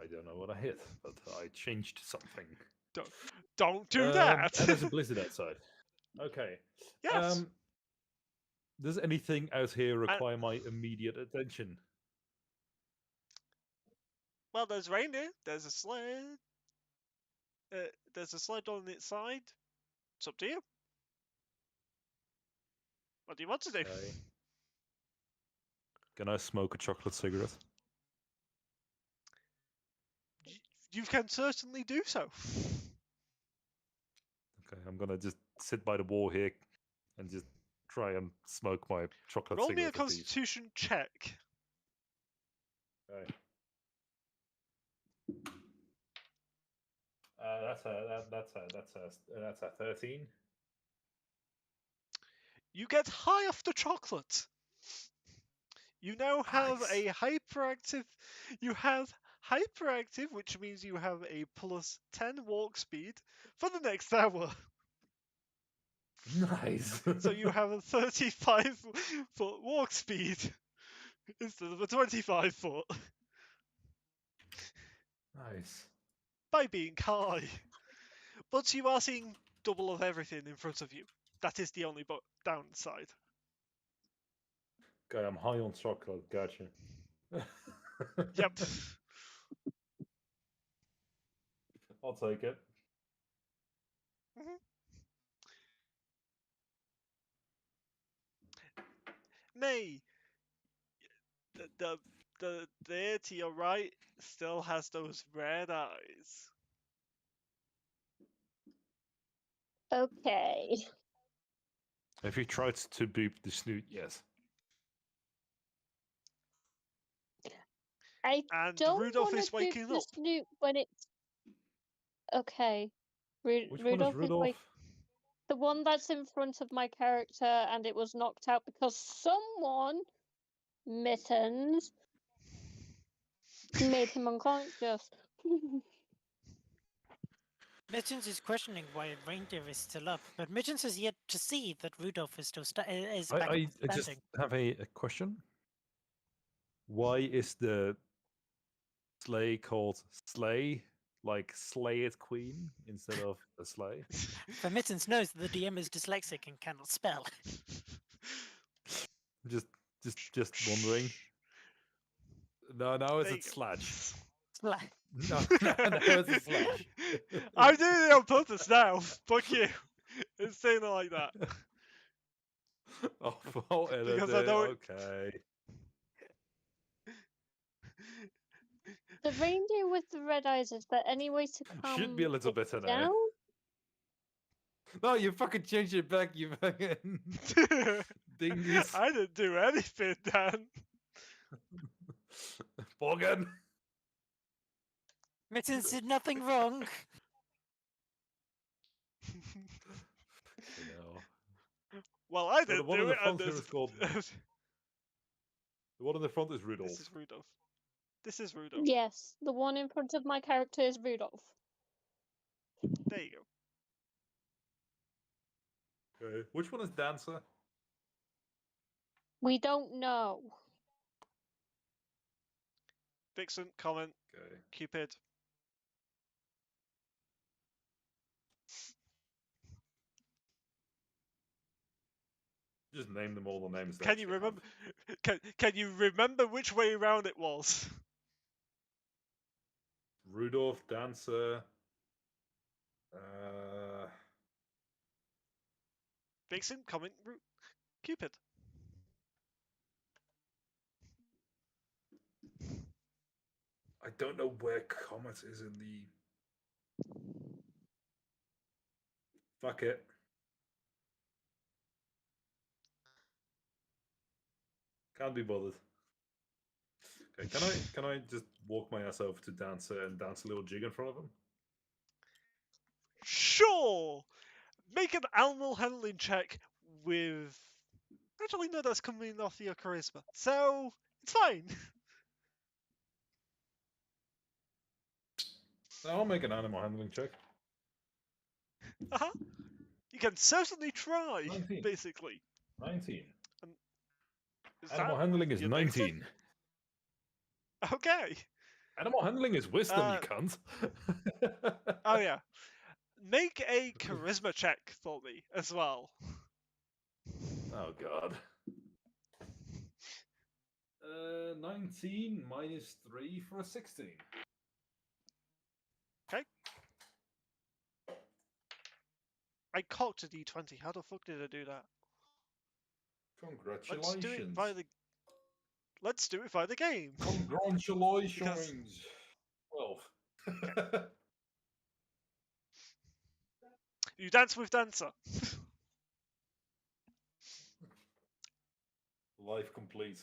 I don't know what I hit, but I changed something. don't do that. And there's a blizzard outside. Okay. Yes. Does anything out here require my immediate attention? Well, there's reindeer. There's a sled. There's a sled on its side. It's up to you. What do you want to do? Okay. Can I smoke a chocolate cigarette? You can certainly do so. Okay, I'm gonna just sit by the wall here and just try and smoke my chocolate Roll me a cigarette. Constitution check. Okay. That's a 13. You get high off the chocolate. You now have Nice. a hyperactive. You have hyperactive, which means you have a plus 10 walk speed for the next hour. Nice. So you have a 35-foot walk speed instead of a 25-foot Nice. by being high. But you are seeing double of everything in front of you. That is the only downside. Okay, I'm high on chocolate. Gotcha. Yep. I'll take it. May, the there to your right still has those red eyes. Okay. Have you tried to beep the snoot? Yes. I And don't Rudolph want is to waking do the up. snoot when it's okay. Which one is Rudolph Rudolph? the one that's in front of my character, and it was knocked out because someone, Mittens, made him unconscious. Mittens is questioning why reindeer is still up, but Mittens has yet to see that Rudolph is still is back I up just standing. have a question. Why is the sleigh called sleigh? Like slay it queen instead of a sleigh? For Mittens knows that the DM is dyslexic and cannot spell. Just Just wondering. No, now it's There a you go. slash. Sla- No, now it's a slash. I'm doing it on purpose now. Fuck you. It's saying it like that. Oh, fault Because I editing. know Okay. The reindeer with the red eyes, is there any way to It calm should be a little it better now. down? No, you fucking changed it back, you fucking dingus. I didn't do anything, Dan. Morgan. Mittens did nothing wrong. You know. Well, I So the didn't one do on the it. And front here is called. The one on the front is Rudolph. this is Rudolph. This is Rudolph. Yes, the one in front of my character is Rudolph. There you go. Okay. Which one is Dancer? We don't know. Vixen, comment, Okay. Cupid. Just name them all the names. they Can you actually have. remember? Can you remember which way around it was? Rudolph, Dancer. Vixen, comment, Cupid. I don't know where Comet is in the. Fuck it. Can't be bothered. Okay, can I just walk my ass over to Dancer and dance a little jig in front of him? Sure. Make an animal handling check with. Actually, no, that's coming off your charisma, so it's fine. I'll make an animal handling check. Uh-huh. You can certainly try. 19. Basically. 19. Is Animal that handling is your next one? 19. Okay. Animal handling is wisdom, you cunt. Oh yeah. Make a charisma check for me as well. Oh god. 19 minus 3 for a 16. I cocked a d20. How the fuck did I do that? Congratulations. Let's do it via the. Let's do it via the game. Congratulations. 12. You dance with Dancer. Life complete.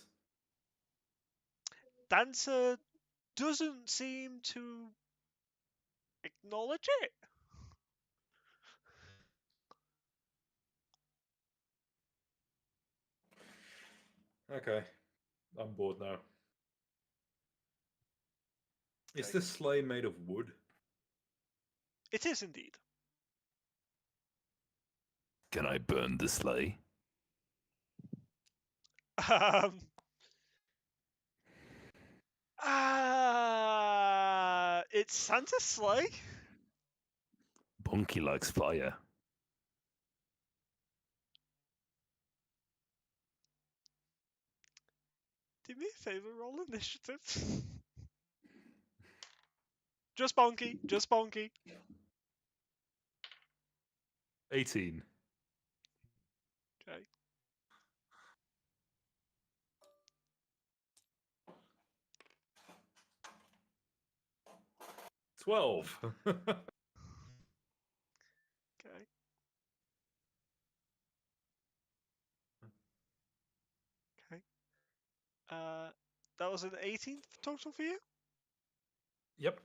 Dancer doesn't seem to acknowledge it. Okay. I'm bored now. Is Okay. this sleigh made of wood? It is indeed. Can I burn the sleigh? It's Santa's sleigh. Bunky likes fire. Do me a favor, roll initiative. Just Bonky, just Bonky. 18. Okay. $12. Okay. Okay. That was an 18 total for you? Yep.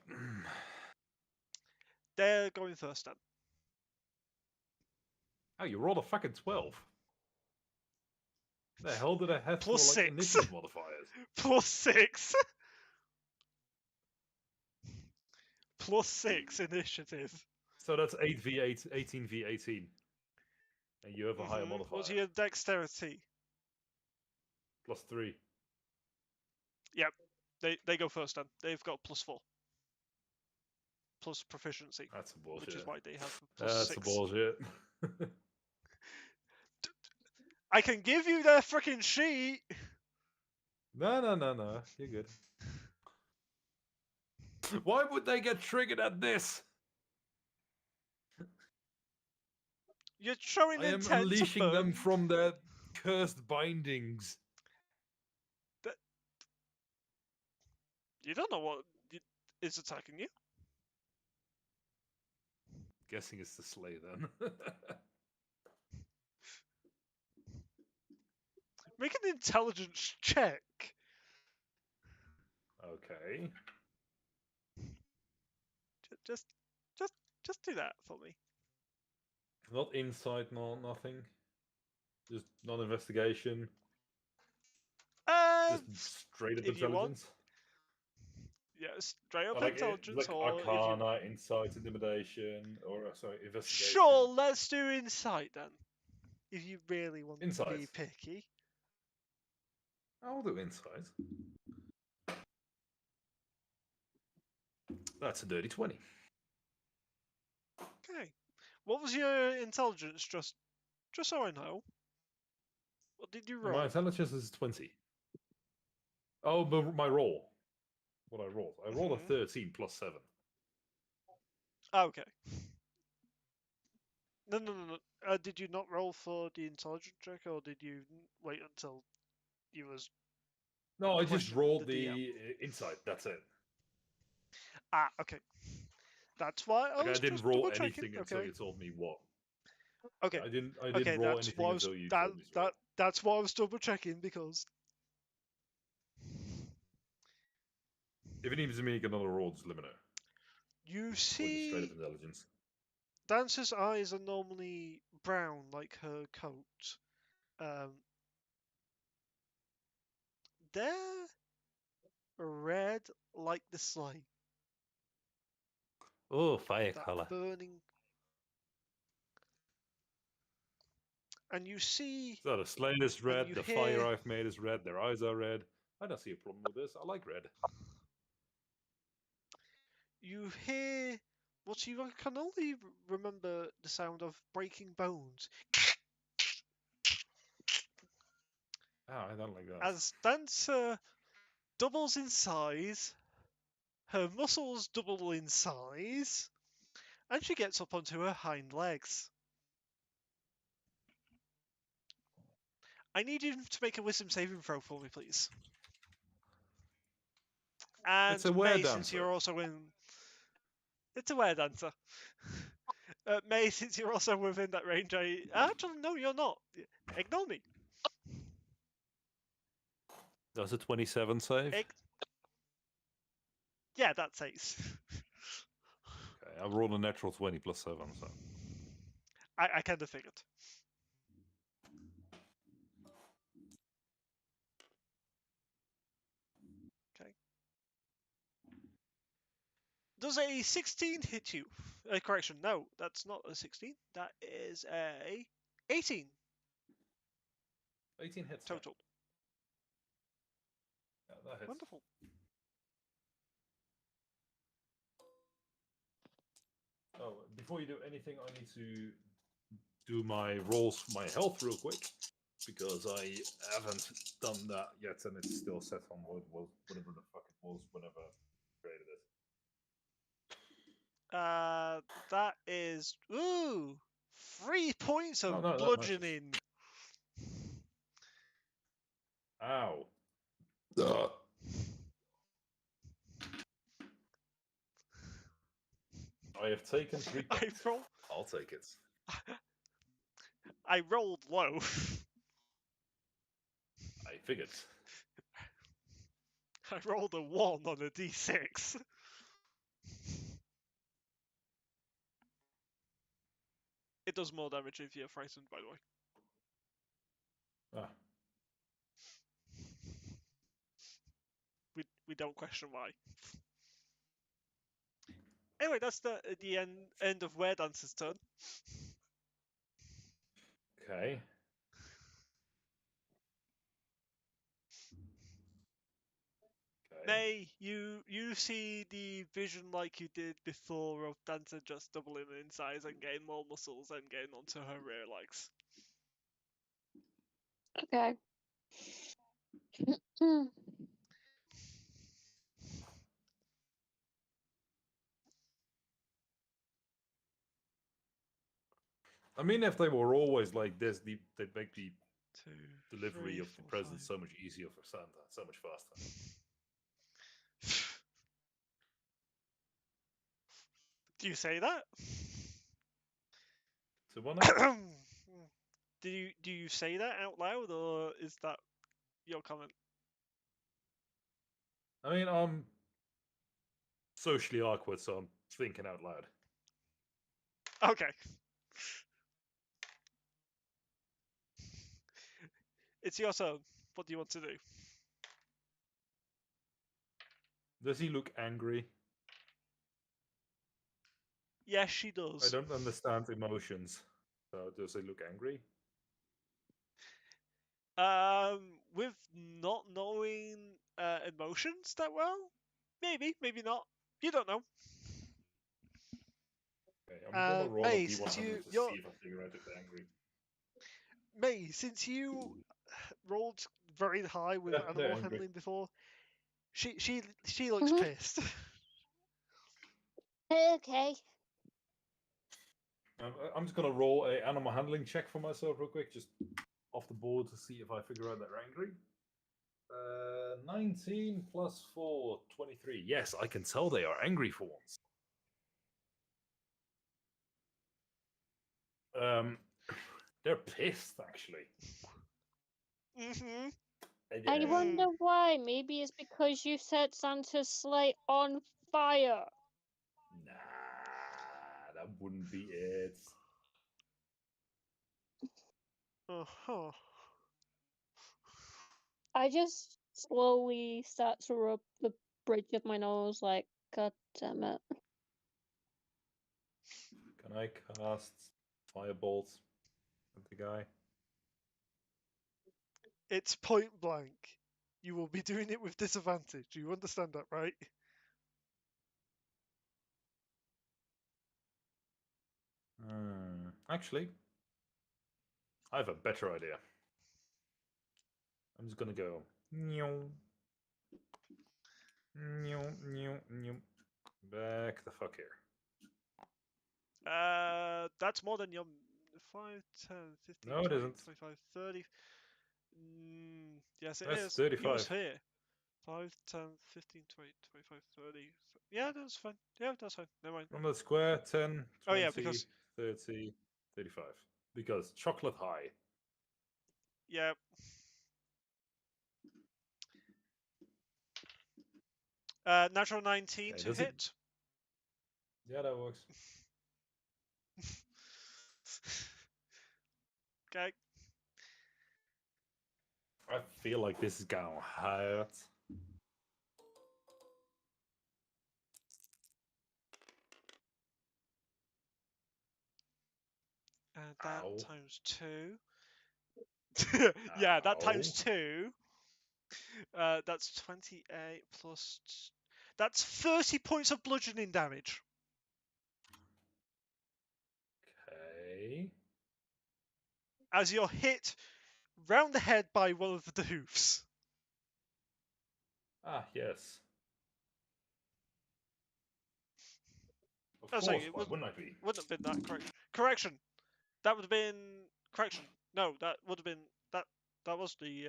They're going first then. Oh, you rolled a fucking 12. The hell did I have Plus for like 6. initiative modifiers? Plus 6. Plus 6 initiative. So that's 8v8, 18v18. And you have a higher modifier. What's your dexterity? Plus 3. Yep. They go first then. They've got plus 4. Plus proficiency. That's a bullshit. Which is why they have plus That's 6. a bullshit. I can give you their freaking sheet. No. You're good. Why would they get triggered at this? You're showing I am intent to unleashing them burn. from their cursed bindings. You don't know what is attacking you. Guessing it's the slay then. Make an intelligence check. Okay. Just do that for me. Not insight, nothing. Just non-investigation. Just straight up if you want. intelligence. Yeah, straight up Like intelligence, like or if you. Arcana, insight, intimidation, or sorry, investigation. Sure, let's do insight then. If you really want to be Insight. picky. I'll do insight. That's a dirty 20. Okay. What was your intelligence? Just so I know. What did you roll? My intelligence is 20. Oh, but my roll. What I rolled. I rolled a 13 plus 7. Okay. No. Did you not roll for the intelligence check, or did you wait until you was? No, I just Question rolled the DM. the insight. That's it. Okay. That's why I Like, was I didn't just roll double checking. anything until Okay. you told me what. Okay. I didn't Okay, roll that's anything why I was until you told me to roll. that's why I was double checking, because If it needs to make another roll, just let me know. you Or just straight up see intelligence. Dancer's eyes are normally brown like her coat. They're red like the slime. Oh, fire That color. burning. And you see. So the slate is and red, you the hear, fire I've made is red, their eyes are red. I don't see a problem with this. I like red. You hear what you can only remember the sound of breaking bones. Oh, I don't like that. As Dancer doubles in size, her muscles double in size, and she gets up onto her hind legs. I need you to make a wisdom saving throw for me, please. And It's a May, were since you're dancer. also in... It's a were dancer. May, since you're also within that range, Actually, no, you're not. Ignore me. Does a 27 save? Yeah, that's ace. Okay, I rolled a natural 20 plus 7, so. I kind of figured. Okay. Does a 16 hit you? Correction, no, that's not a 16. That is a 18 18 hits. total. Yeah, that hits. Wonderful. Oh, before you do anything, I need to do my rolls, my health real quick, because I haven't done that yet, and it's still set on whatever the fuck it was whenever I created it. That is 3 points of No, bludgeoning. Ow. Ugh. I have taken 3 points. I'll take it. I rolled low. I figured. I rolled a 1 on a d6. It does more damage if you're frightened, by the way. Ah. We don't question why. Anyway, that's the end of Were Dancer's turn. Okay. May, you see the vision like you did before of Dancer just doubling in size and getting more muscles and getting onto her rear legs. Okay. I mean, if they were always like this, they'd make the 2, delivery 3, of the 4, presents so much easier for Santa, so much faster. 5. Do you say that? So what now? Do you say that out loud, or is that your comment? I mean, I'm socially awkward, so I'm thinking out loud. Okay. It's your turn. What do you want to do? Does he look angry? Yes, she I does. don't understand emotions. So does he look angry? With not knowing emotions that well, maybe, maybe not. You don't know. Okay, I'm gonna roll a May, D100 since to you're see if I figure out if they're angry. May, since you rolled very high with Yeah, they're animal angry. handling before, she looks Mhm. pissed. Okay. I'm just gonna roll a animal handling check for myself real quick, just off the board to see if I figure out they're angry. 19 plus 4, 23. Yes, I can tell they are angry for once. They're pissed actually. Mm-hmm. I Yeah. wonder why. Maybe it's because you set Santa's sleigh on fire. Nah, that wouldn't be it. Uh-huh. I just slowly start to rub the bridge of my nose, like, God damn it. Can I cast firebolts at the guy? It's point blank. You will be doing it with disadvantage. You understand that, right? Actually, I have a better idea. I'm just gonna go. Meow, meow, meow, meow. Back the fuck here. That's more than your 5, 10, 15, No, it 20, isn't. 25, 30. Yes, it That's is. You was 35. here. 5, 10, 15, 20, 25, 30. Yeah, that's fine. Yeah, that's fine. Never mind. From the square, 10, Oh, yeah, 20, because 30, 35. Because chocolate high. yeah. Natural 19 Okay, to does it? hit. Yeah, that works. Okay. I feel like this is gonna hurt. And that Ow. times 2. Yeah, that Ow. times 2. That's 28 plus. That's 30 points of bludgeoning damage. Okay. As you're hit round the head by one of the hoofs. Ah, yes. Of Oh, course, sorry, it why wouldn't I be? wouldn't have been that. Correction. That would have been. Correction. No, that would have been. That that was the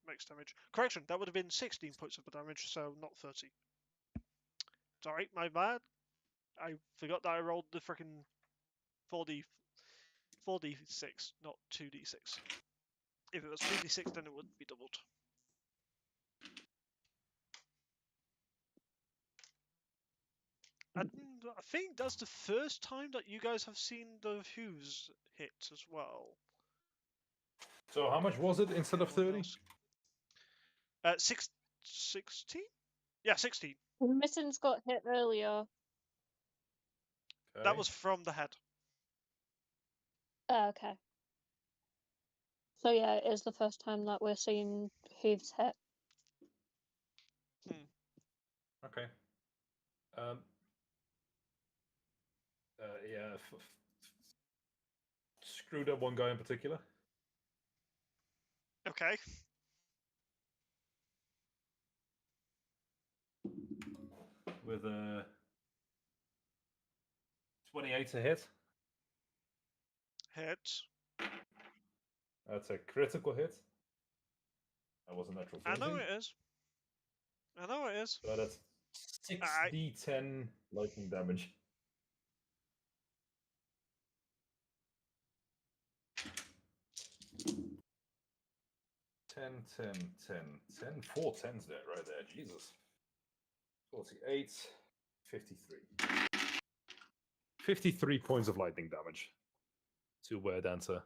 max damage. Correction. That would have been 16 points of damage, so not 30. Sorry, my bad. I forgot that I rolled the freaking 4d6, not 2d6. If it was 2d6, then it would be doubled. And I think that's the first time that you guys have seen the hooves hit as well. So how much was it instead of Anyone 30? else? 16? Yeah, 16. Mittens got hit earlier. That Okay. was from the head. Okay. So yeah, it is the first time that we're seeing hooves hit. Okay. Um. Yeah. Screw that one guy in particular. Okay. with a 28 to hit. Hits. That's a critical hit. That was a natural 20. I know it is. I know it is. So that's I 6d10 lightning damage. Ten, 10, 10, 10. 4 10s there, right there. Jesus. 48, 53. 53 points of lightning damage to Dancer.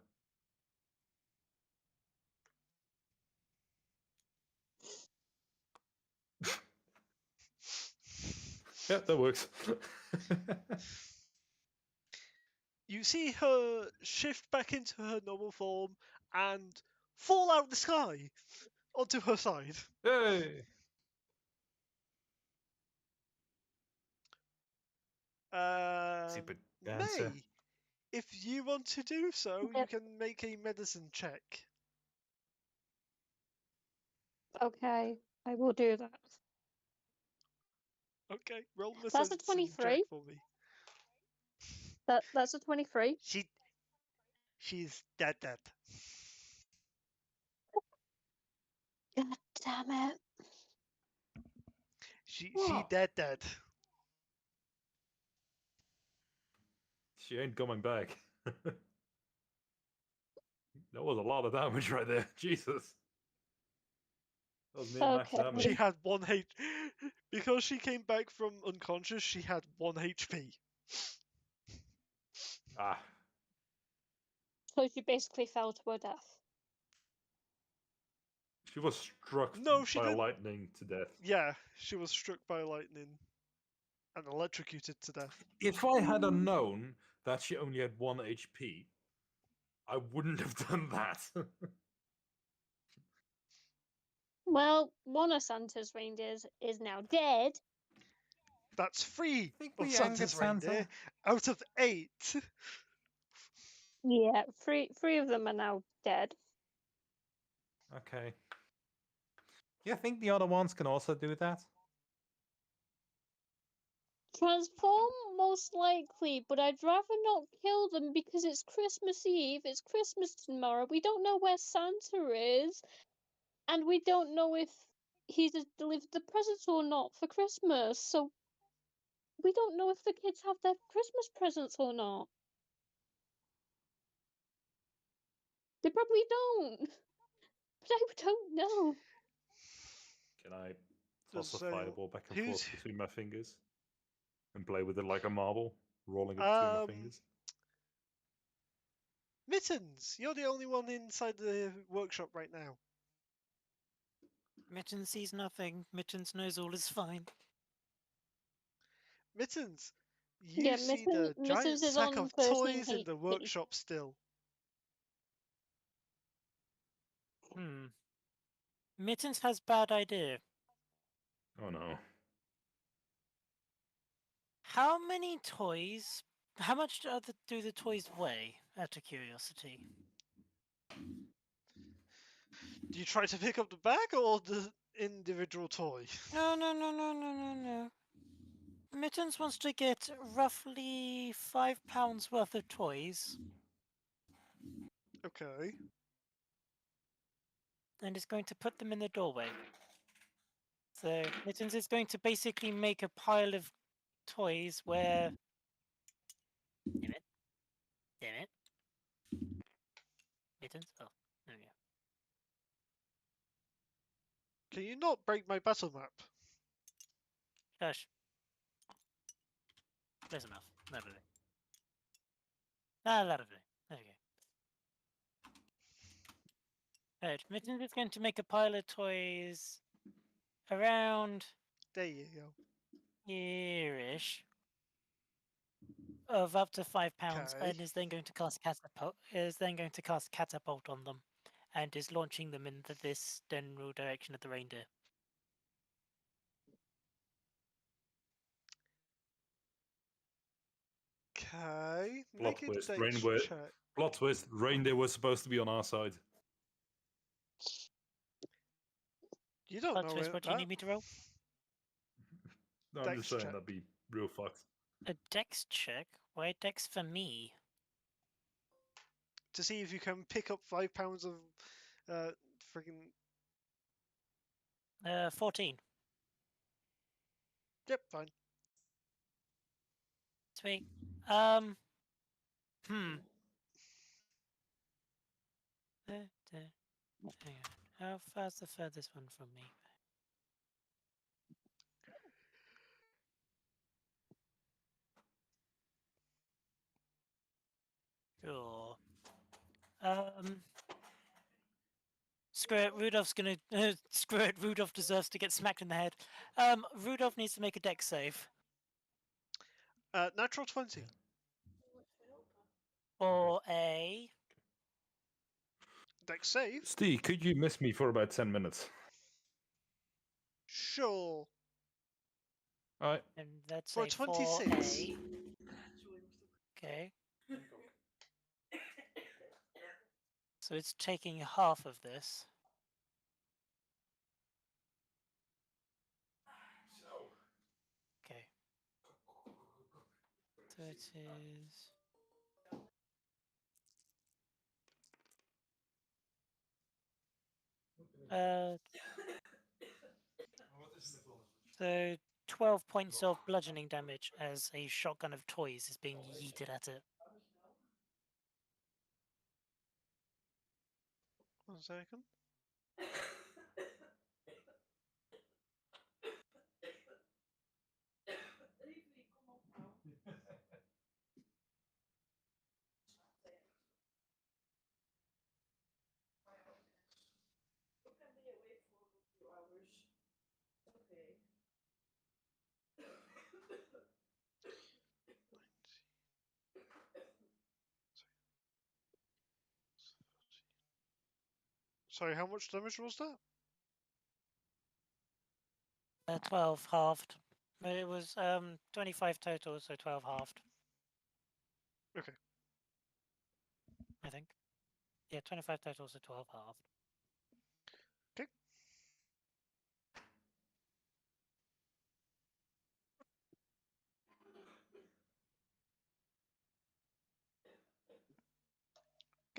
Yeah, that works. You see her shift back into her normal form and fall out the sky onto her side. Hey! Super dancer. May, if you want to do so, you Yep. can make a medicine check. Okay, I will do that. Okay, roll That's a medicine check 23. for me. That's a 23. She's dead. God damn it. She Wow. dead. She ain't coming back. That was a lot of damage right there. Jesus. That was near max Okay. damage. She had 1 H. Because she came back from unconscious, she had 1 HP. Ah. So she basically fell to her death. She was struck No, she by didn't. lightning to death. Yeah, she was struck by lightning and electrocuted to death. If I had known that she only had 1 HP, I wouldn't have done that. Well, one of Santa's reindeers is now dead. That's 3 think of we Santa's angered Santa. reindeer out of 8. Yeah, three of them are now dead. Okay. You think the other ones can also do that? Transform, most likely, but I'd rather not kill them because it's Christmas Eve, it's Christmas tomorrow, we don't know where Santa is, and we don't know if he's delivered the presents or not for Christmas, so we don't know if the kids have their Christmas presents or not. They probably don't, but I don't know. Can I toss a So, fireball back and who's- forth between my fingers? And play with it like a marble, rolling it between my fingers? Mittens, you're the only one inside the workshop right now. Mittens sees nothing. Mittens knows all is fine. Mittens, you Yeah, see the Mittens giant is sack on of first name toys in the HP. workshop still. Mittens has bad idea. Oh no. How many toys? How much do the toys weigh? Out of curiosity. Do you try to pick up the bag or the individual toy? No. Mittens wants to get roughly £5 worth of toys, Okay. and is going to put them in the doorway. So Mittens is going to basically make a pile of toys where. Damn it. Mittens? Oh, there we go. Can you not break my battle map? Shush. Close enough. Lovely. Ah, lovely. There we go. Right, Mittens is going to make a pile of toys around There you go. here-ish of up to £5, Okay. and is then going to cast catapult on them, and is launching them in this general direction of the reindeer. Okay. Plot Make a twist. dex check. Plot twist. Reindeer was supposed to be on our side. You don't Plot know twist, it, what do you that. need me to roll? No, I'm Dex just saying check. that'd be real fucked. A dex check? Why dex for me? To see if you can pick up 5 pounds of friggin' 14. Yep, fine. Sweet. Hmm. Hang on. How far's the furthest one from me? Sure. Screw it. Rudolph's gonna screw it. Rudolph deserves to get smacked in the head. Rudolph needs to make a dex save. Natural 20. For a Dex save? Steve, could you miss me for about 10 minutes? Sure. Alright. and that's For a a 26. Okay. So it's taking half of this. Okay. So it is. So 12 points of bludgeoning damage as a shotgun of toys is being yeeted at it. 1 second. Sorry, how much damage was that? 12 halved. But it was 25 total, so 12 halved. Okay. I think. Yeah, 25 total, so 12 halved. Okay.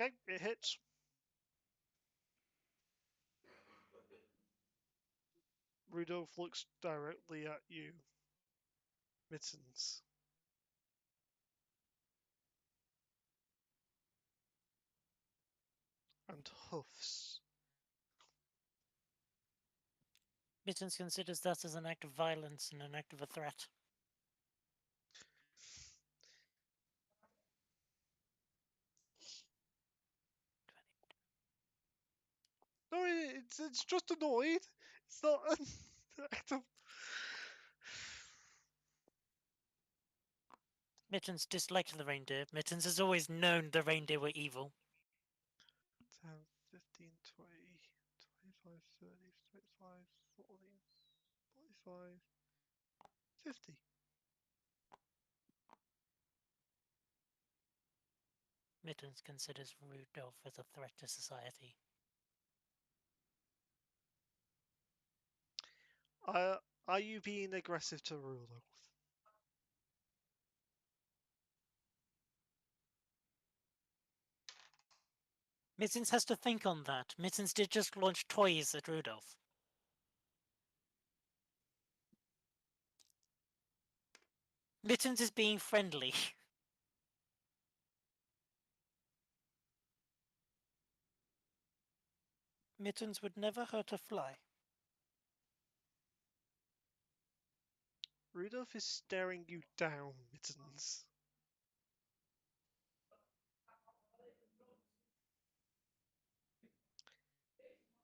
Okay, it hits. Rudolph looks directly at you. Mittens. And huffs. Mittens considers that as an act of violence and an act of a threat. No, it's just annoyed. It's not an act of... Mittens disliked the reindeer. Mittens has always known the reindeer were evil. 10, 15, 20, 25, 30, 35, 40, 45, 50. Mittens considers Rudolph as a threat to society. Are you being aggressive to Rudolph? Mittens has to think on that. Mittens did just launch toys at Rudolph. Mittens is being friendly. Mittens would never hurt a fly. Rudolph is staring you down, Mittens.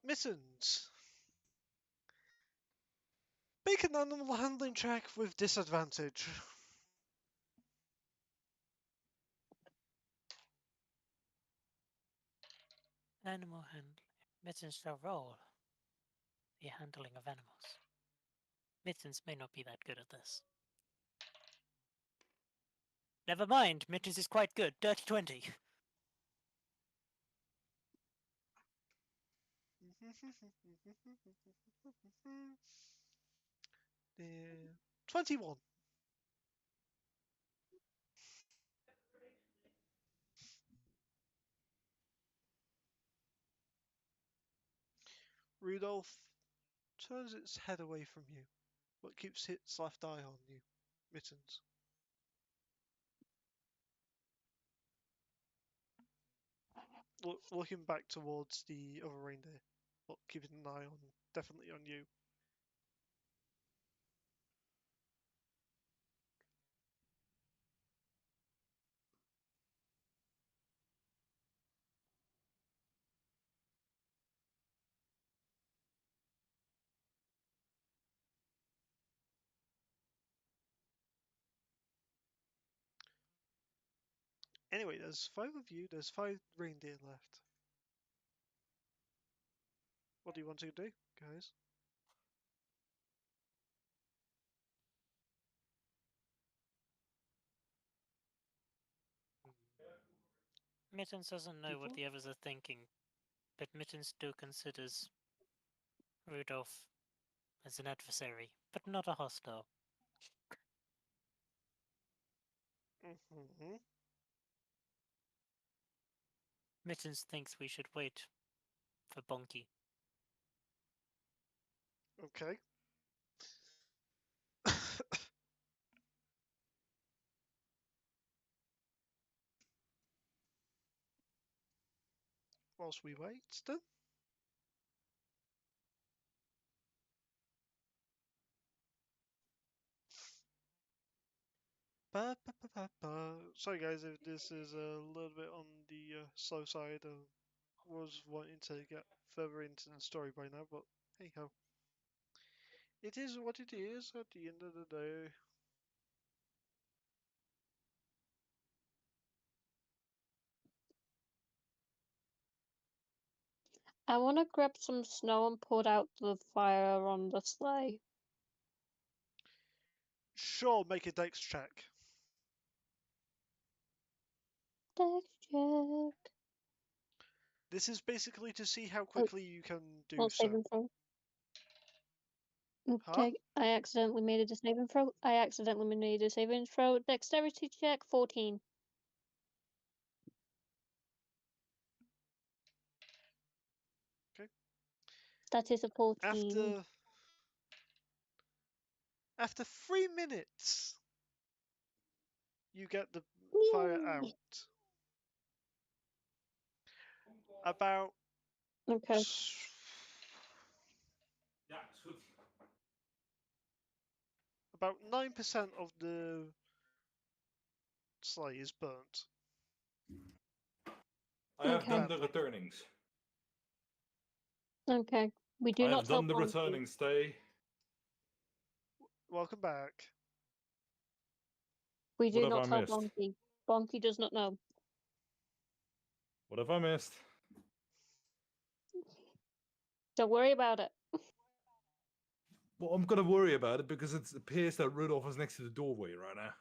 Mittens. Make an animal handling check with disadvantage. Animal handling. Mittens shall roll the handling of animals. Mittens may not be that good at this. Never mind, Mittens is quite good. Dirty 20. Yeah. 21. Rudolph turns its head away from you, but keeps its left eye on you, Mittens. Looking back towards the other reindeer, but keeping an eye on, definitely on you. Anyway, there's 5 of you, there's 5 reindeer left. What do you want to do, guys? Mittens doesn't know what People? the others are thinking, but Mittens still considers Rudolph as an adversary, but not a hostile. Mm-hmm. Mittens thinks we should wait for Bonky. Okay. Whilst we wait, then. Sorry guys if this is a little bit on the slow side. Was wanting to get further into the story by now, but hey ho. It is what it is at the end of the day. I want to grab some snow and put out the fire on the sleigh. Sure, make a dex check. Dex check. This is basically to see how quickly you can do Not so. saving throw. Huh? Okay, I accidentally made a saving throw. Dexterity check 14. Okay. That is a 14. After 3 minutes, you get the fire out. Yay! About Okay. Ja, is goed. about 9% of the sleigh is burnt. I have Okay. done the Badly. returnings. Okay. We do I not have done tell the Bonky. returnings, stay. Welcome back. We What do have not I tell missed? Bonky. Bonky does not know. What have I missed? Don't worry about it. Well, I'm gonna worry about it because it appears that Rudolph is next to the doorway right now.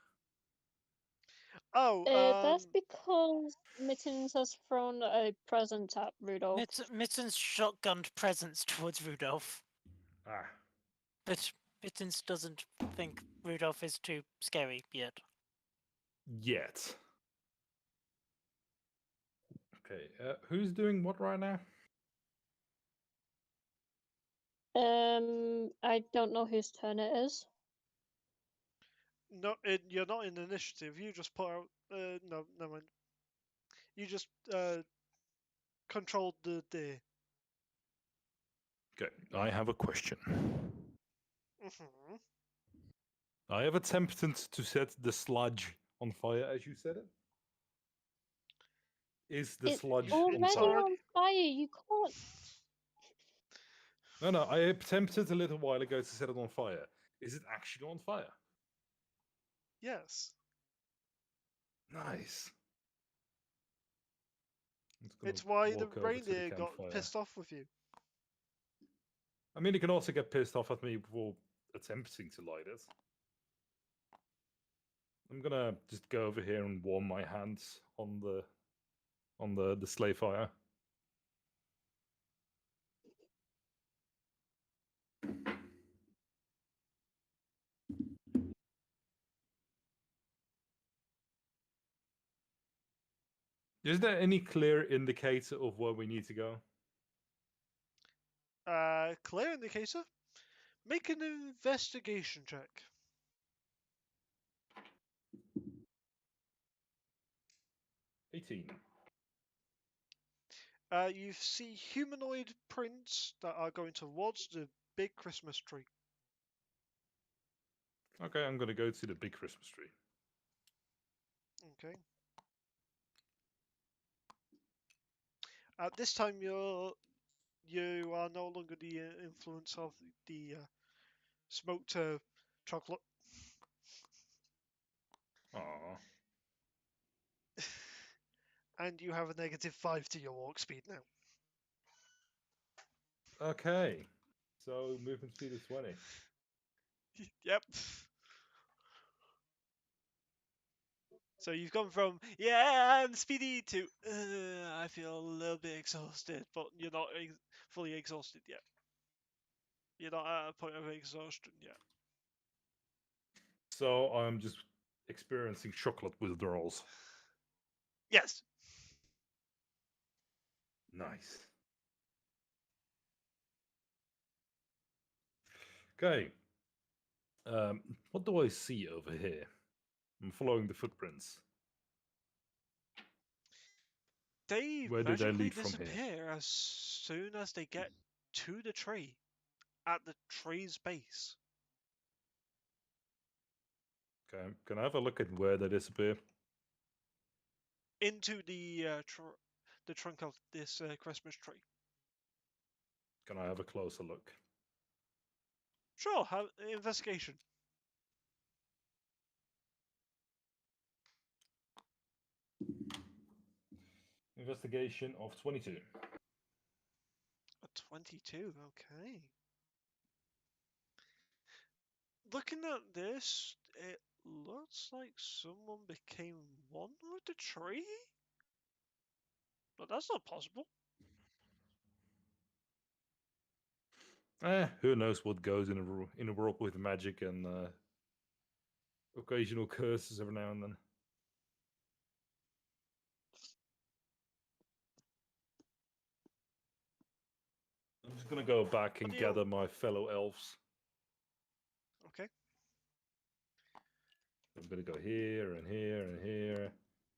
Oh, That's because Mittens has thrown a present at Rudolph. Mittens shotgunned presents towards Rudolph, Ah, but Mittens doesn't think Rudolph is too scary yet. yet. Okay, who's doing what right now? I don't know whose turn it is. no, you're not in initiative. You just put out. No, never mind. You just controlled the deer. Okay, I have a question. Mm-hmm. I have attempted to set the sludge on fire as you said it. Is the It's sludge already on fire? on fire. You can't. No, I attempted a little while ago to set it on fire. Is it actually on fire? Yes. Nice. It's why the walk over to the reindeer got campfire. pissed off with you. I mean, he can also get pissed off at me for attempting to light it. I'm gonna just go over here and warm my hands on the sleigh fire. Is there any clear indicator of where we need to go? Clear indicator. Make an investigation check. 18. You see humanoid prints that are going towards the big Christmas tree. Okay, I'm gonna go to the big Christmas tree. Okay. At this time, you are no longer the influence of the smoked chocolate. Aww. And you have a -5 to your walk speed now. Okay. So movement speed is 20. Yep. So you've gone from, yeah, I'm speedy to, I feel a little bit exhausted, but you're not fully exhausted yet. You're not at a point of exhaustion yet. So I'm just experiencing chocolate withdrawals. Yes. Nice. Okay. What do I see over here? I'm following the footprints. They Where do they magically lead from here? disappear as soon as they get to the tree, at the tree's base. Okay, can I have a look at where they disappear? Into the trunk of this Christmas tree. Can I have a closer look? Sure, have investigation. Investigation of 22. A 22, okay. Looking at this, it looks like someone became one with the tree? But that's not possible. Who knows what goes in a world with magic and occasional curses every now and then. I'm just gonna go back and What do you- gather my fellow elves. Okay. I'm gonna go here and here and here,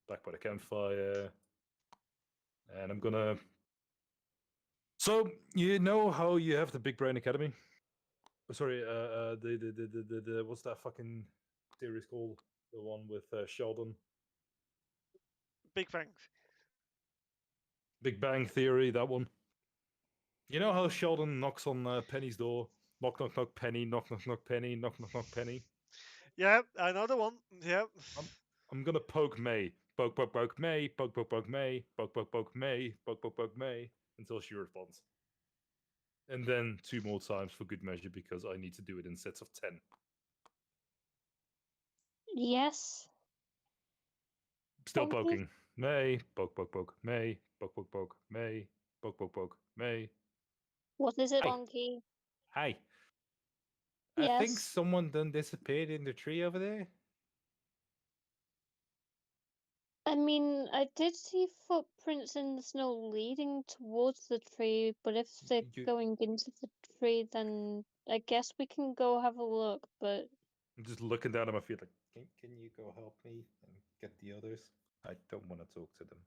back by the campfire, and I'm gonna. So you know how you have the Big Brain Academy? Oh, sorry, the what's that fucking series called? The one with Sheldon. Big Bang. Big Bang Theory, that one. You know how Sheldon knocks on Penny's door? Knock, knock, knock, Penny, knock, knock, knock, Penny, knock, knock, knock, Penny. Yep, another one. Yep. I'm gonna poke May. Poke, poke, poke May, poke, poke, poke May, poke, poke, poke May, poke, poke, poke May, until she responds. And then 2 more times for good measure because I need to do it in sets of 10. Yes. Still Donkey? poking. May, poke, poke, poke, May, poke, poke, poke, May, poke, poke, poke, May. What is it, Hi. Bonky? Hi. I think Yes. someone done disappeared in the tree over there. I mean, I did see footprints in the snow leading towards the tree, but if they're You- going into the tree, then I guess we can go have a look, but I'm just looking down at my feet like, can you go help me and get the others? I don't want to talk to them.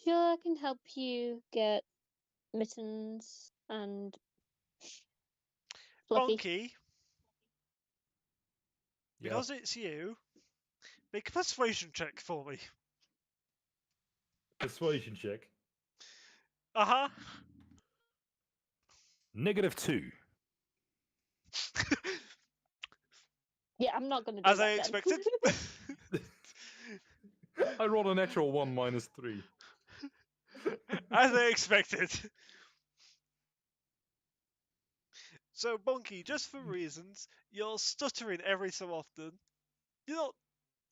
sure, I can help you get Mittens and Fluffy. Bonky, Yeah. because it's you, make a persuasion check for me. Persuasion check. Uh-huh. -2. Yeah, I'm not gonna do As that I then. expected. I rolled a natural 1 -3. As I expected. So, Bonky, just for reasons, you're stuttering every so often. You're not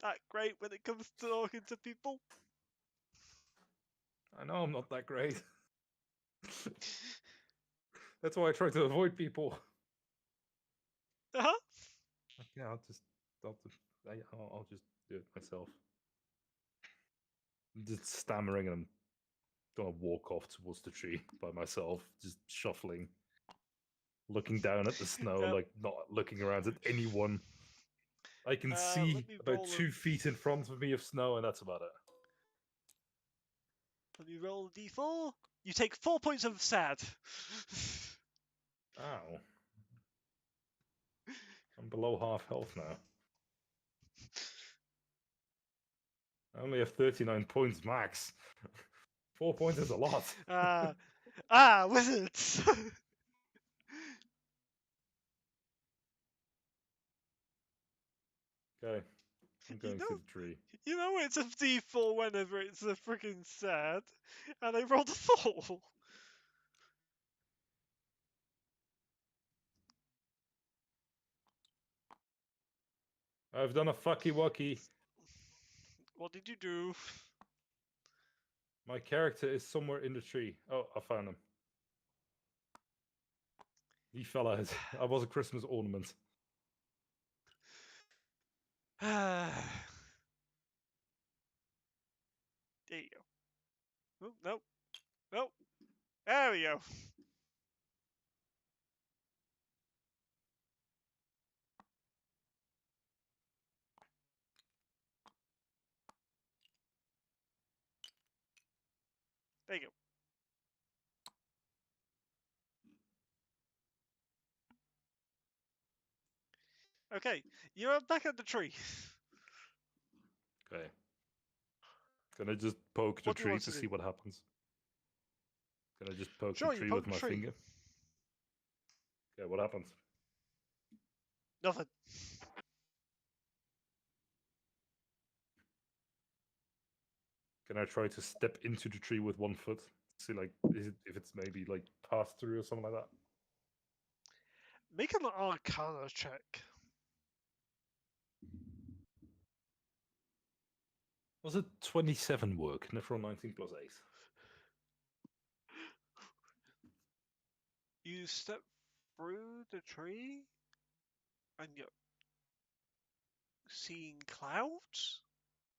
that great when it comes to talking to people. I know I'm not that great. That's why I try to avoid people. Uh-huh. Yeah, I'll just do it myself. just stammering, and I'm gonna walk off towards the tree by myself, just shuffling, looking down at the snow, Yep. like not looking around at anyone. I can Let see me about roll 2 feet in front of me of snow, and that's about it. Let me roll a d4. You take 4 points of sad. Ow. I'm below half health now. I only have 39 points max. 4 points is a lot. Wizards! Okay, I'm going know- to the tree. You know it's a d4 whenever it's a freaking sad, and I rolled a 4. I've done a fucky wucky. What did you do? My character is somewhere in the tree. Oh, I found him. He fell out. I was a Christmas ornament. There you go. Oh, no. No. There we go. There you go. Okay, you're back at the tree. Okay. Can I just poke the What do you tree want to to see do? what happens? Can I just poke Sure, the you tree poke with the my tree. finger? Okay, what happens? Nothing. Can I try to step into the tree with 1 foot? See, like, if it's maybe like passed through or something like that? Make an Arcana check. Was it 27 work? Never 19 plus 8. You step through the tree, and you're seeing clouds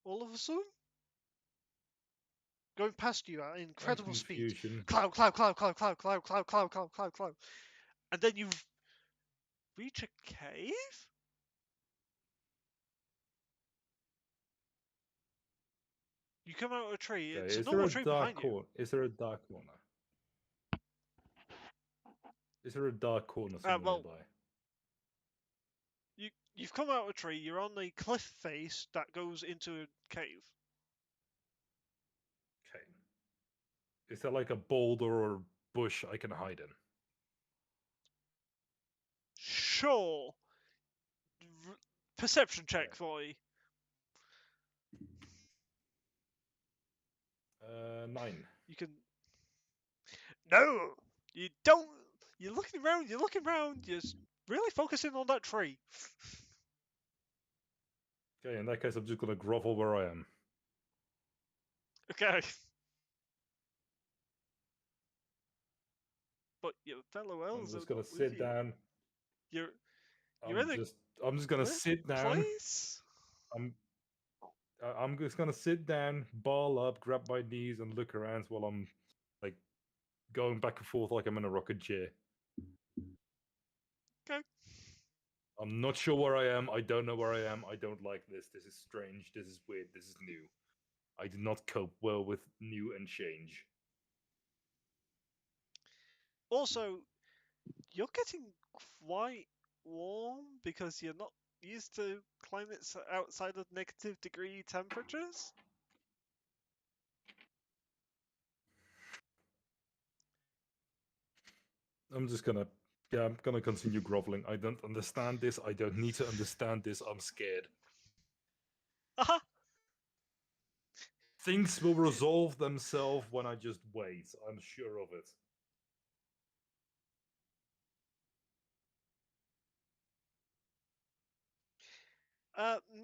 all of a sudden going past you at And incredible speed. confusion. Cloud, cloud, cloud, cloud, cloud, cloud, cloud, cloud, cloud, cloud, cloud, and then you reach a cave. You come out of a tree. Okay, It's a is there normal a tree dark behind you. corner? Is there a dark corner? Is there a dark corner somewhere Well, nearby? you've come out of a tree. You're on a cliff face that goes into a cave. Okay. Is there like a boulder or bush I can hide in? Sure. Perception check Okay. for you. 9. You can. No, you don't. You're looking around. You're looking around. You're really focusing on that tree. Okay, in that case, I'm just gonna grovel where I am. Okay. But your fellow I'm elves are just gonna not with sit you. down. You're I'm in a just gonna cliff sit down. place. I'm just gonna sit down, ball up, grab my knees, and look around while I'm like going back and forth like I'm in a rocket chair. Okay. I'm not sure where I am. I don't know where I am. I don't like this. This is strange. This is weird. This is new. I did not cope well with new and change. Also, you're getting quite warm because you're not used to climates outside of -degree temperatures. I'm gonna continue groveling. I don't understand this. I don't need to understand this. I'm scared. Aha! Things will resolve themselves when I just wait. I'm sure of it.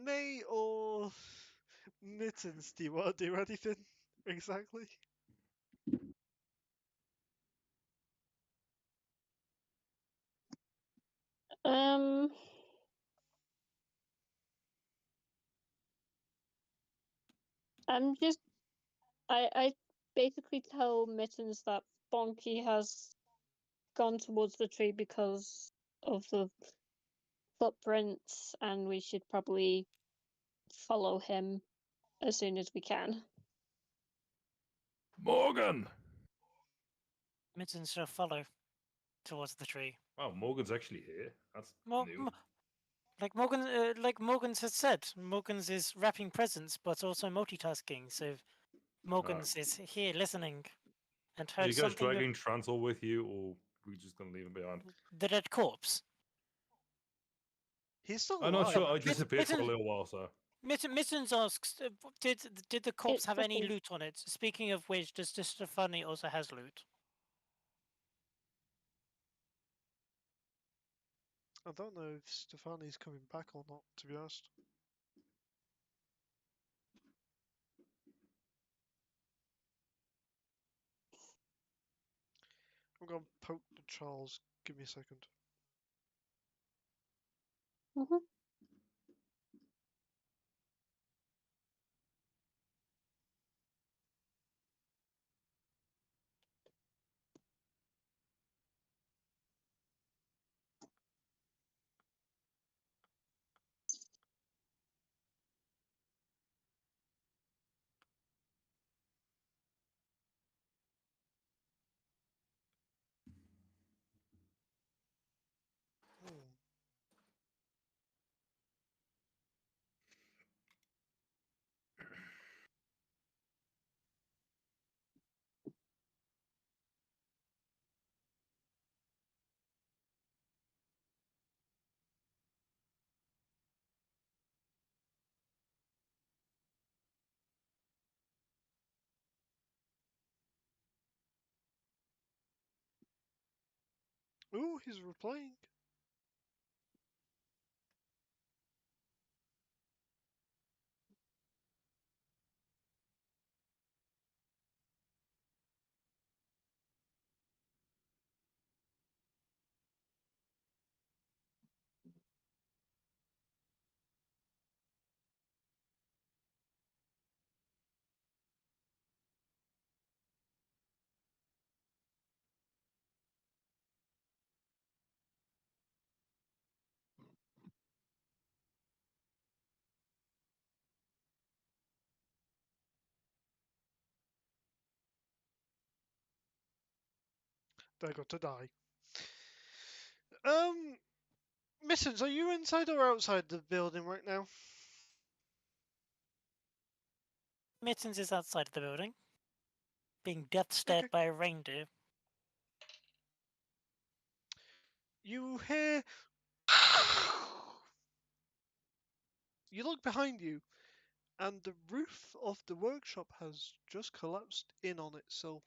May or Mittens, do you want to do anything exactly? Um, I'm just I basically tell Mittens that Bonky has gone towards the tree because of the footprints, and we should probably follow him as soon as we can. Morgan! Mittens shall follow towards the tree. Wow, Morgan's actually here. That's Well, new. like Morgans has said, Morgans is wrapping presents, but also multitasking. So Morgans is here listening, and Are heard you guys something. dragging Transil with you, or we just gonna leave him behind? The dead corpse. He's still I'm not alive. sure. I actually. disappeared for a Mittens- little while, so. Mittens asks, did the corpse It's have any okay. loot on it? Speaking of which, does Stefani also has loot? I don't know if Stefani's coming back or not, to be honest. I'm going to poke the Charles. Give me a second. Mhm. Hmm. Ooh, he's replaying. They got to die. Mittens, are you inside or outside the building right now? Mittens is outside of the building, being death stared Okay. by a reindeer. You hear. You look behind you, and the roof of the workshop has just collapsed in on itself.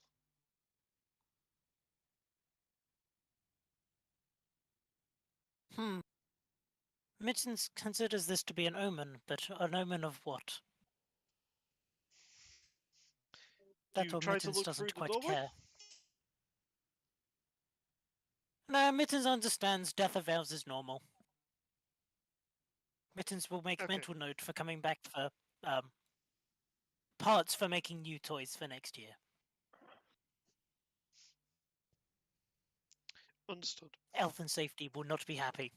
Mittens considers this to be an omen, but an omen of what? That's You what try to Mittens look through doesn't the quite doorway? care. No, Mittens understands death of elves is normal. Mittens will make Okay. mental note for coming back for parts for making new toys for next year. Understood. Health and safety will not be happy.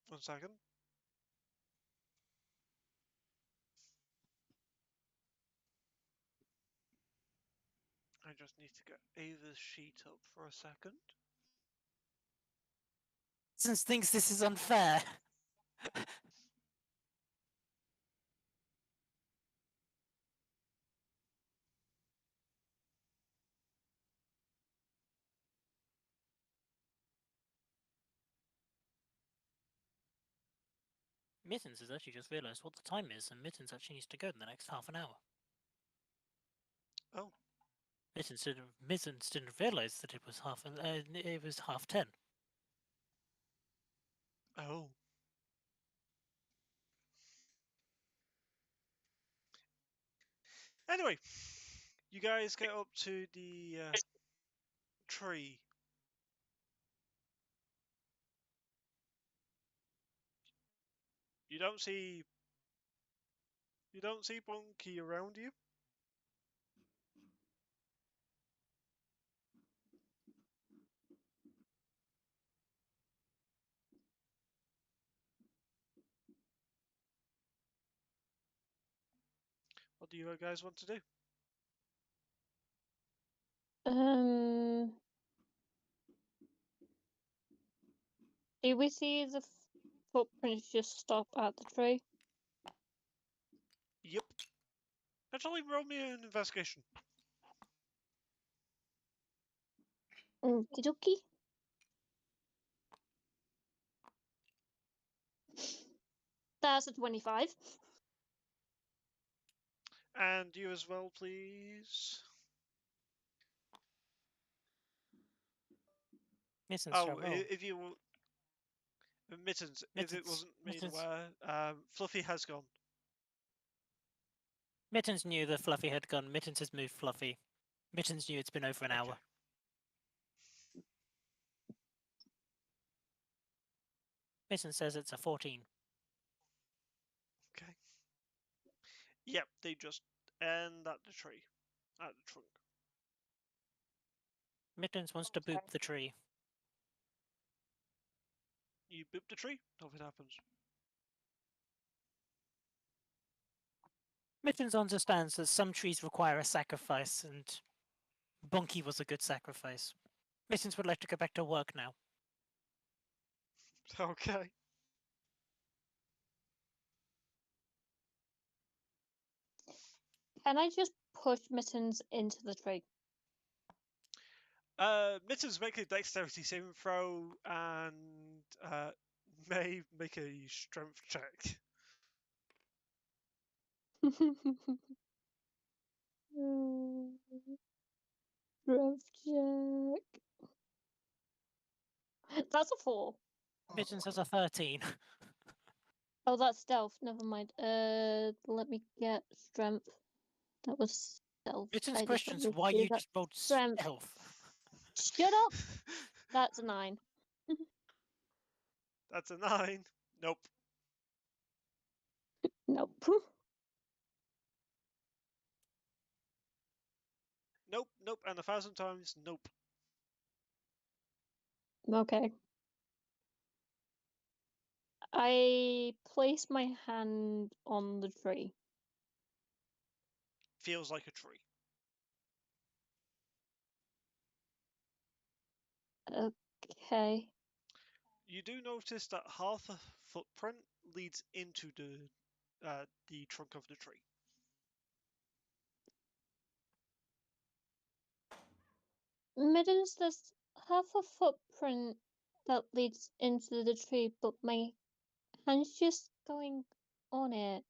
One second. I just need to get Ava's sheet up for a second. Mittens thinks this is unfair. Mittens has actually just realised what the time is, and Mittens actually needs to go in the next half an hour. Oh. Mittens didn't realise that it was it was 10:30. Oh. Anyway, you guys get up to the tree. You don't see Bunky around you. What do you guys want to do? Do we see the footprints just stop at the tree? Yep. Actually, roll me an investigation. Okie That's a 25. And you as well, please. Mittens, Oh, shall roll. if you Mittens, if it wasn't made Mittens. aware, Fluffy has gone. Mittens knew that Fluffy had gone. Mittens has moved Fluffy. Mittens knew it's been over an hour. Mittens says it's a 14. Okay. Yep, they just end at the tree, at the trunk. Mittens wants to boop the tree. You boop the tree, nothing happens. Mittens understands that some trees require a sacrifice, and Bonky was a good sacrifice. Mittens would like to go back to work now. Okay. Can I just push Mittens into the tree? Mittens make a dexterity saving throw and may make a strength check. Strength check. That's a 4. Mittens has a 13. Oh, that's stealth. Never mind. Let me get strength. That was stealth. Mittens I did not questions need to why do you that. just rolled Strength. stealth. Shut up. That's a 9. That's a 9. Nope. Nope. Nope, nope, and 1,000 times nope. Okay. I place my hand on the tree. Feels like a tree. Okay. You do notice that half a footprint leads into the trunk of the tree. Mittens, there's half a footprint that leads into the tree, but my hand's just going on it.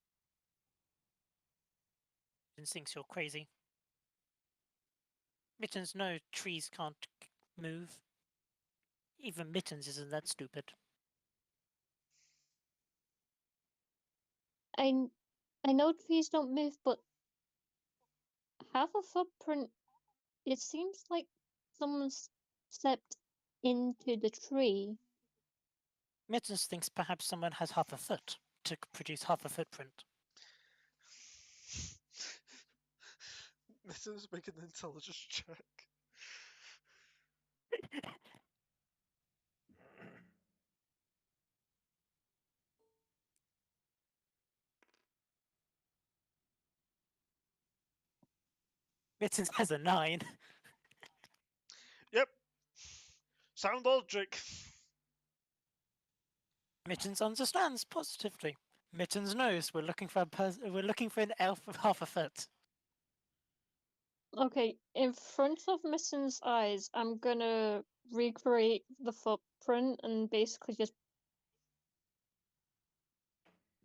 Mittens thinks you're crazy. Mittens know trees can't move. Even Mittens isn't that stupid. I know trees don't move, but half a footprint, it seems like someone's stepped into the tree. Mittens thinks perhaps someone has half a foot to produce half a footprint. Mittens make an intelligence check. Mittens has a 9. Yep. Sound logic. Mittens understands positively. Mittens knows we're looking for an elf of half a foot. Okay, in front of Mitten's eyes, I'm gonna recreate the footprint and basically just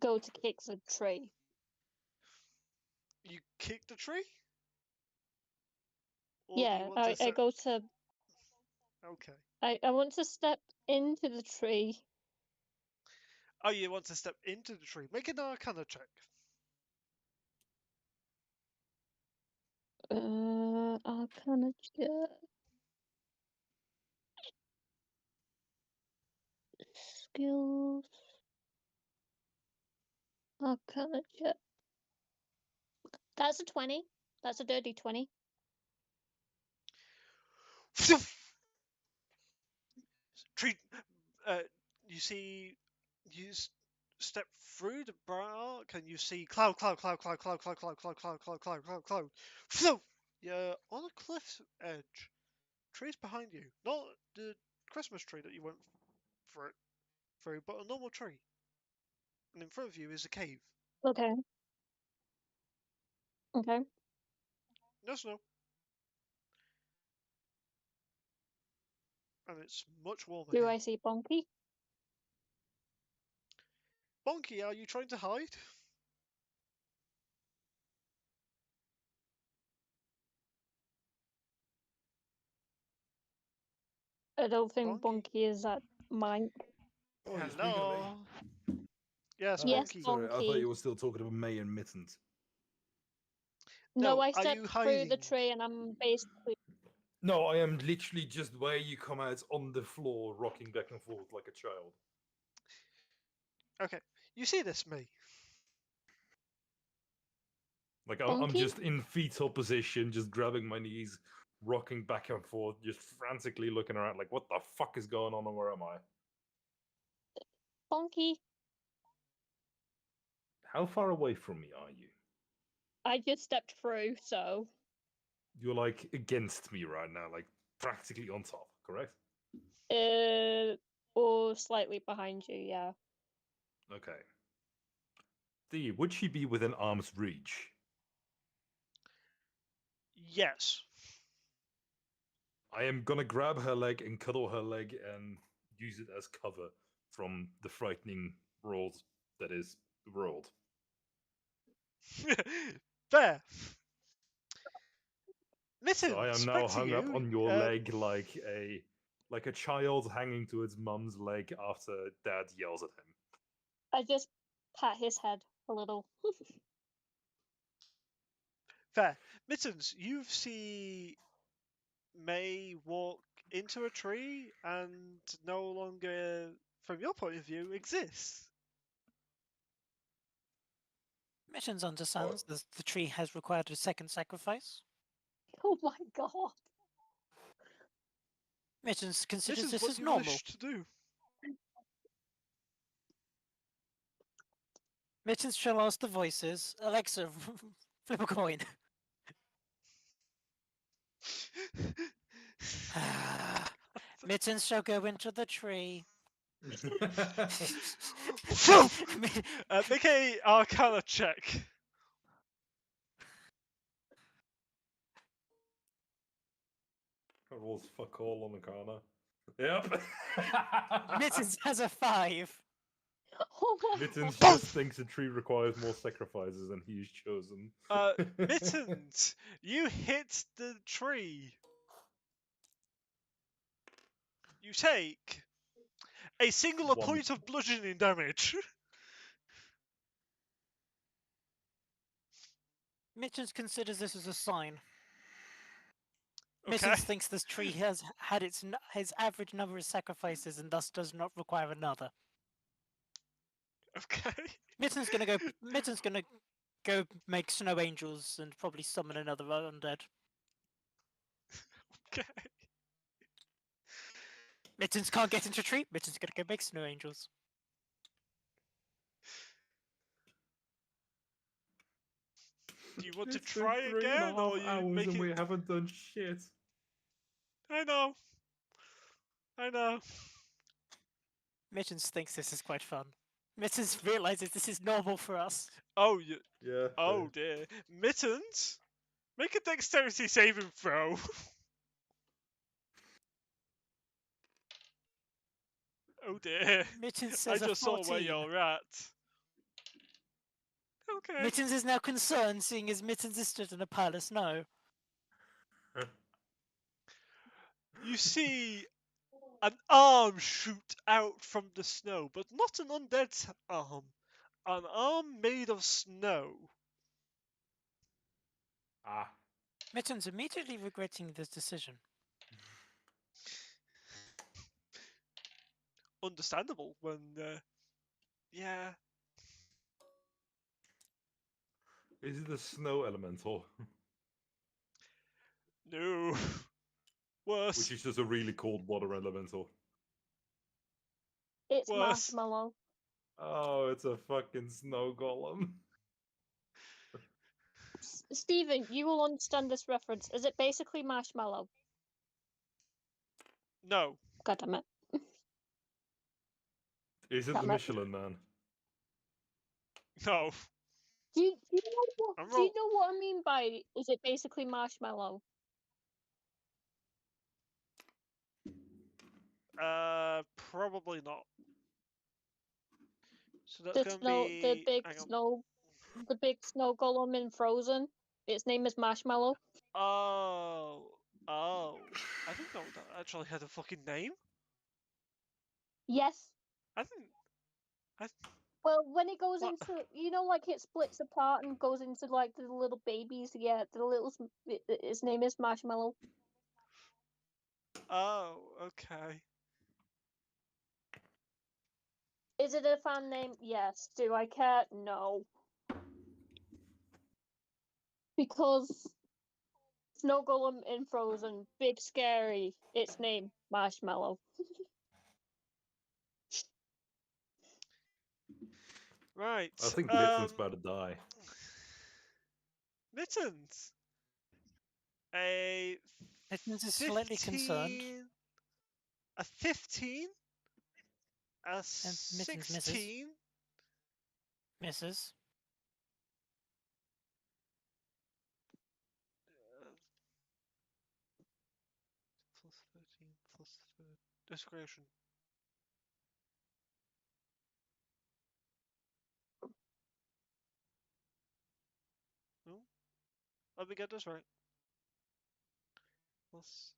go to kick the tree. You kick the tree? Or do you Yeah, want to I go to Okay. I want to step into the tree. Oh, you want to step into the tree. Make an arcana check. Arcana check. Skills. Arcana check. That's a 20. That's a dirty 20. Tree, you see, you step through the bark and you see cloud. Phew! You're on a cliff edge. Trees behind you, not the Christmas tree that you went through, but a normal tree. And in front of you is a cave. Okay. Okay. No snow. And it's much warmer Do here. I see Bonky? Bonky, are you trying to hide? I don't think Bonky? Bonky is at mine. Oh, you're speaking to me. Hello? Yes, Oh, Yes, Bonky. sorry, I thought Bonky. you were still talking about May and Mittens. No, No, I are you stepped through the hiding? tree and I'm basically. No, I am literally just where you come out on the floor, rocking back and forth like a child. Okay, you see this, me? Like I'm Bonky? just in fetal position, just grabbing my knees, rocking back and forth, just frantically looking around, like what the fuck is going on and where am I? Bonky? How far away from me are you? I just stepped through, so. You're like against me right now, like practically on top, correct? Or slightly behind you, yeah. Okay. D, would she be within arm's reach? Yes. I am gonna grab her leg and cuddle her leg and use it as cover from the frightening world that is the world. There. Mittens, So I am back now to hung up you. on your leg like a child hanging to its mum's leg after dad yells at him. I just pat his head a little. Fair. Mittens, you see May walk into a tree and no longer, from your point of view, exists. Mittens understands the tree has required a second sacrifice. Oh my god. Mittens considers This is this what as you normal. wish to do. Mittens shall ask the voices. Alexa, flip a coin. Mittens shall go into the tree. Make a Arcana check. Rolls fuck all on the corner. Yep. Mittens has a 5. Oh my Mittens god. just thinks the tree requires more sacrifices than he's chosen. Mittens, you hit the tree. You take a singular One. point of bludgeoning damage. Mittens considers this as a sign. Okay. Mittens thinks this tree has had his average number of sacrifices and thus does not require another. Okay. Mittens gonna go make snow angels and probably summon another undead. Okay. Mittens can't get into a tree. Mittens gonna go make snow angels. Do you want to It's been try 3.5 again, or you hours make and it? we haven't done shit. I know. I know. Mittens thinks this is quite fun. Mittens realizes this is normal for us. Oh, you. Yeah. Oh dear. Mittens, make a dexterity saving throw. Oh dear. Mittens I says a just saw where 14. you're at. Okay. Mittens is now concerned, seeing as Mittens is stood in a pile of snow. You see an arm shoot out from the snow, but not an undead's arm. An arm made of snow. Ah. Mittens immediately regretting this decision. Understandable when, yeah. Is it a snow elemental? No. Worse. Which is just a really cold water elemental. It's Worse. marshmallow. Oh, it's a fucking snow golem. Stephen, you will understand this reference. Is it basically marshmallow? No. God damn it. Is it the Damn it. Michelin Man? No. Do you know what? I'm Do you wrong. know what I mean by? Is it basically marshmallow? Probably not. So that's The gonna snow, be. the big Hang on. snow, the big snow golem in Frozen. Its name is Marshmallow. Oh. Oh. I didn't know that actually had a fucking name. Yes. I didn't. Well, when it goes What? into, you know, like it splits apart and goes into like the little babies. Yeah, the little. Its name is Marshmallow. Oh. Okay. Is it a fan name? Yes. Do I care? No. Because Snow Golem in Frozen, big scary. Its name Marshmallow. Right. I think Mitten's about to die. Mittens. A Mittens is slightly concerned. 15. A 15. A And Mittens misses. 16. Misses. Plus 13 plus 3. Discretion. No? Let me get this right. Plus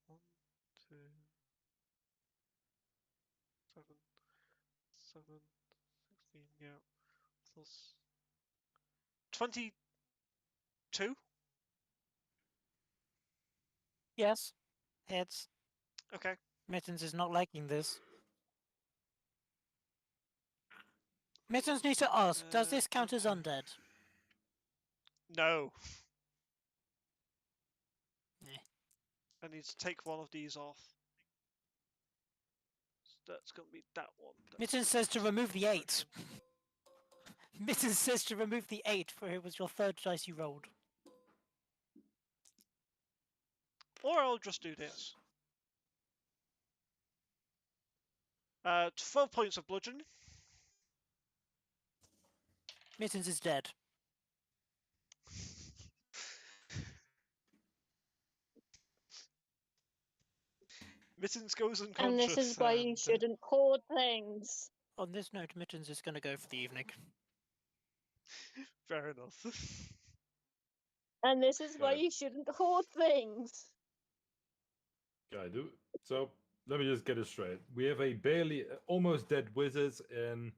1, 2, 7, 7, 16, yeah. Plus 22? Yes. Hits. Okay. Mittens is not liking this. Mittens needs to ask, does this count as Okay. undead? No. Eh. I need to take one of these off. So that's going to be that one. Mittens says to remove the 8. Mittens says to remove the 8, for it was your third dice you rolled. Or I'll just do this. 12 points of bludgeoning. Mittens is dead. Mittens goes unconscious. And this is why you and, shouldn't hoard things. On this note, Mittens is going to go for the evening. Fair enough. And this is why Okay. you shouldn't hoard things. Okay, so let me just get it straight. We have a barely, almost dead wizard and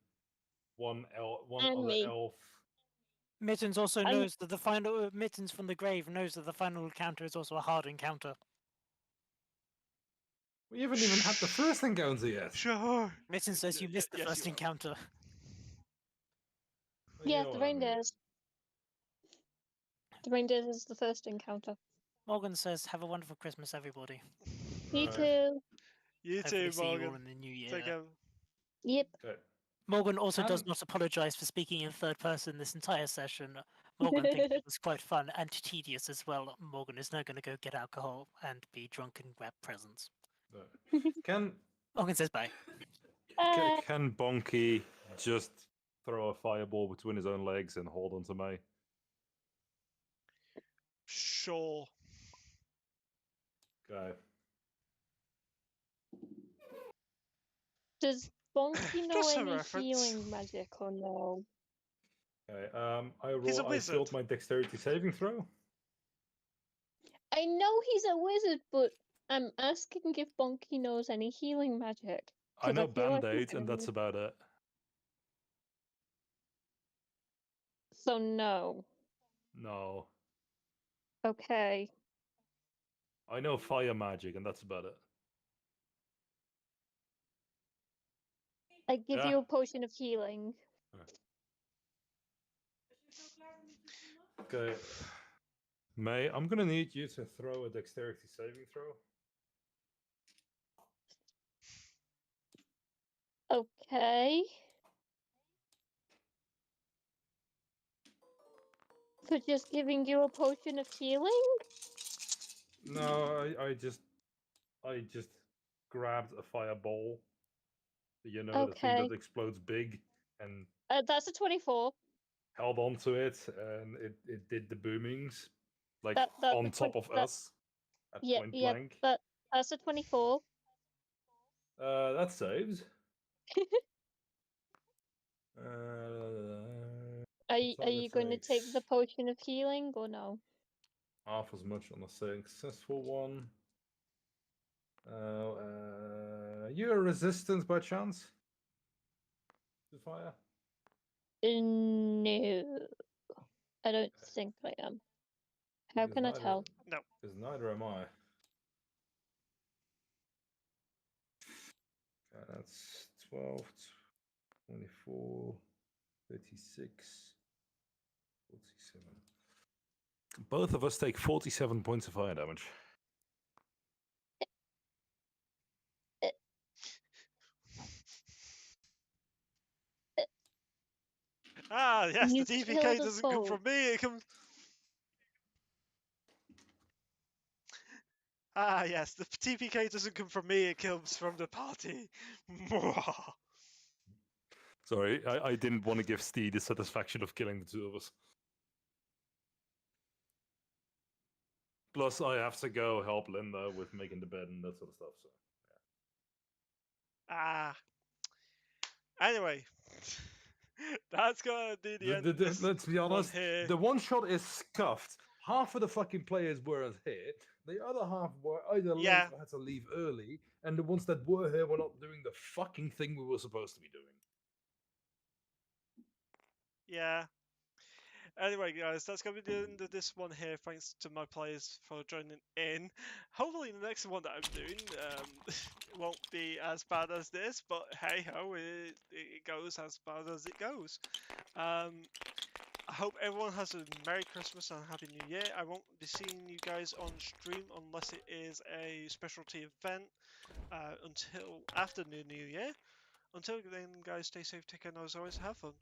one And other me. elf. Mittens also I'm- knows that the final Mittens from the grave knows that the final encounter is also a hard encounter. We haven't even had the first encounter yet. Sure. Mittens says you missed the Yes, first you have. encounter. Well, you Yeah, know the what I mean. reindeers. The reindeers is the first encounter. Morgan says, have a wonderful Christmas, everybody. Me Alright. too. You Hopefully too, see you all Morgan. in the new year. Take care. Yep. Okay. Morgan also does Um, not apologise for speaking in third person this entire session. Morgan thinks it was quite fun and tedious as well. Morgan is now going to go get alcohol and be drunk and grab presents. Can Morgan says bye. can Bonky just throw a fireball between his own legs and hold on to me? Sure. Okay. Does Bonky know Just a any reference. healing magic or no? Okay. He's a I wizard. failed my dexterity saving throw. I know he's a wizard, but I'm asking if Bonky knows any healing magic. I 'Cause know feel like he's Band-Aid, and gonna that's know. about it. So no. No. Okay. I know fire magic, and that's about it. I give Yeah. you a potion of healing. Okay. May, I'm gonna need you to throw a dexterity saving throw. Okay. For just giving you a potion of healing? No, I just grabbed a fireball. You know, the thing Okay. that explodes big, and That's a 24. held onto it, and it did the boomings, like That on top of that us at yeah, point yeah, blank. that's a 24. That saves. Are so you that going to take the takes potion of healing or no? half as much on a successful one. You're resistant by chance to fire? No, I don't think I am. How Because can I tell? No. Because neither am I. That's 12, 24, 36, 47. Both of us take 47 points of fire damage. Ah, yes, You the TPK killed us doesn't come both. from me, it comes... Ah, yes, the TPK doesn't come from me, it comes from the party. Sorry, I didn't want to give Steve the satisfaction of killing the two of us. Plus, I have to go help Linda with making the bed and that sort of stuff. So, Ah. Anyway, that's gonna do the end of this let's be one honest. here. The one shot is scuffed. Half of the fucking players weren't here. The other half were either late Yeah. or had to leave early, and the ones that were here were not doing the fucking thing we were supposed to be doing. Yeah. Anyway, guys, that's going to be the end of this one here. Thanks to my players for joining in. Hopefully, the next one that I'm doing won't be as bad as this, but hey ho, it goes as bad as it goes. I hope everyone has a Merry Christmas and Happy New Year. I won't be seeing you guys on stream unless it is a specialty event until after the New Year. Until then, guys, stay safe, take care, and as always, have fun.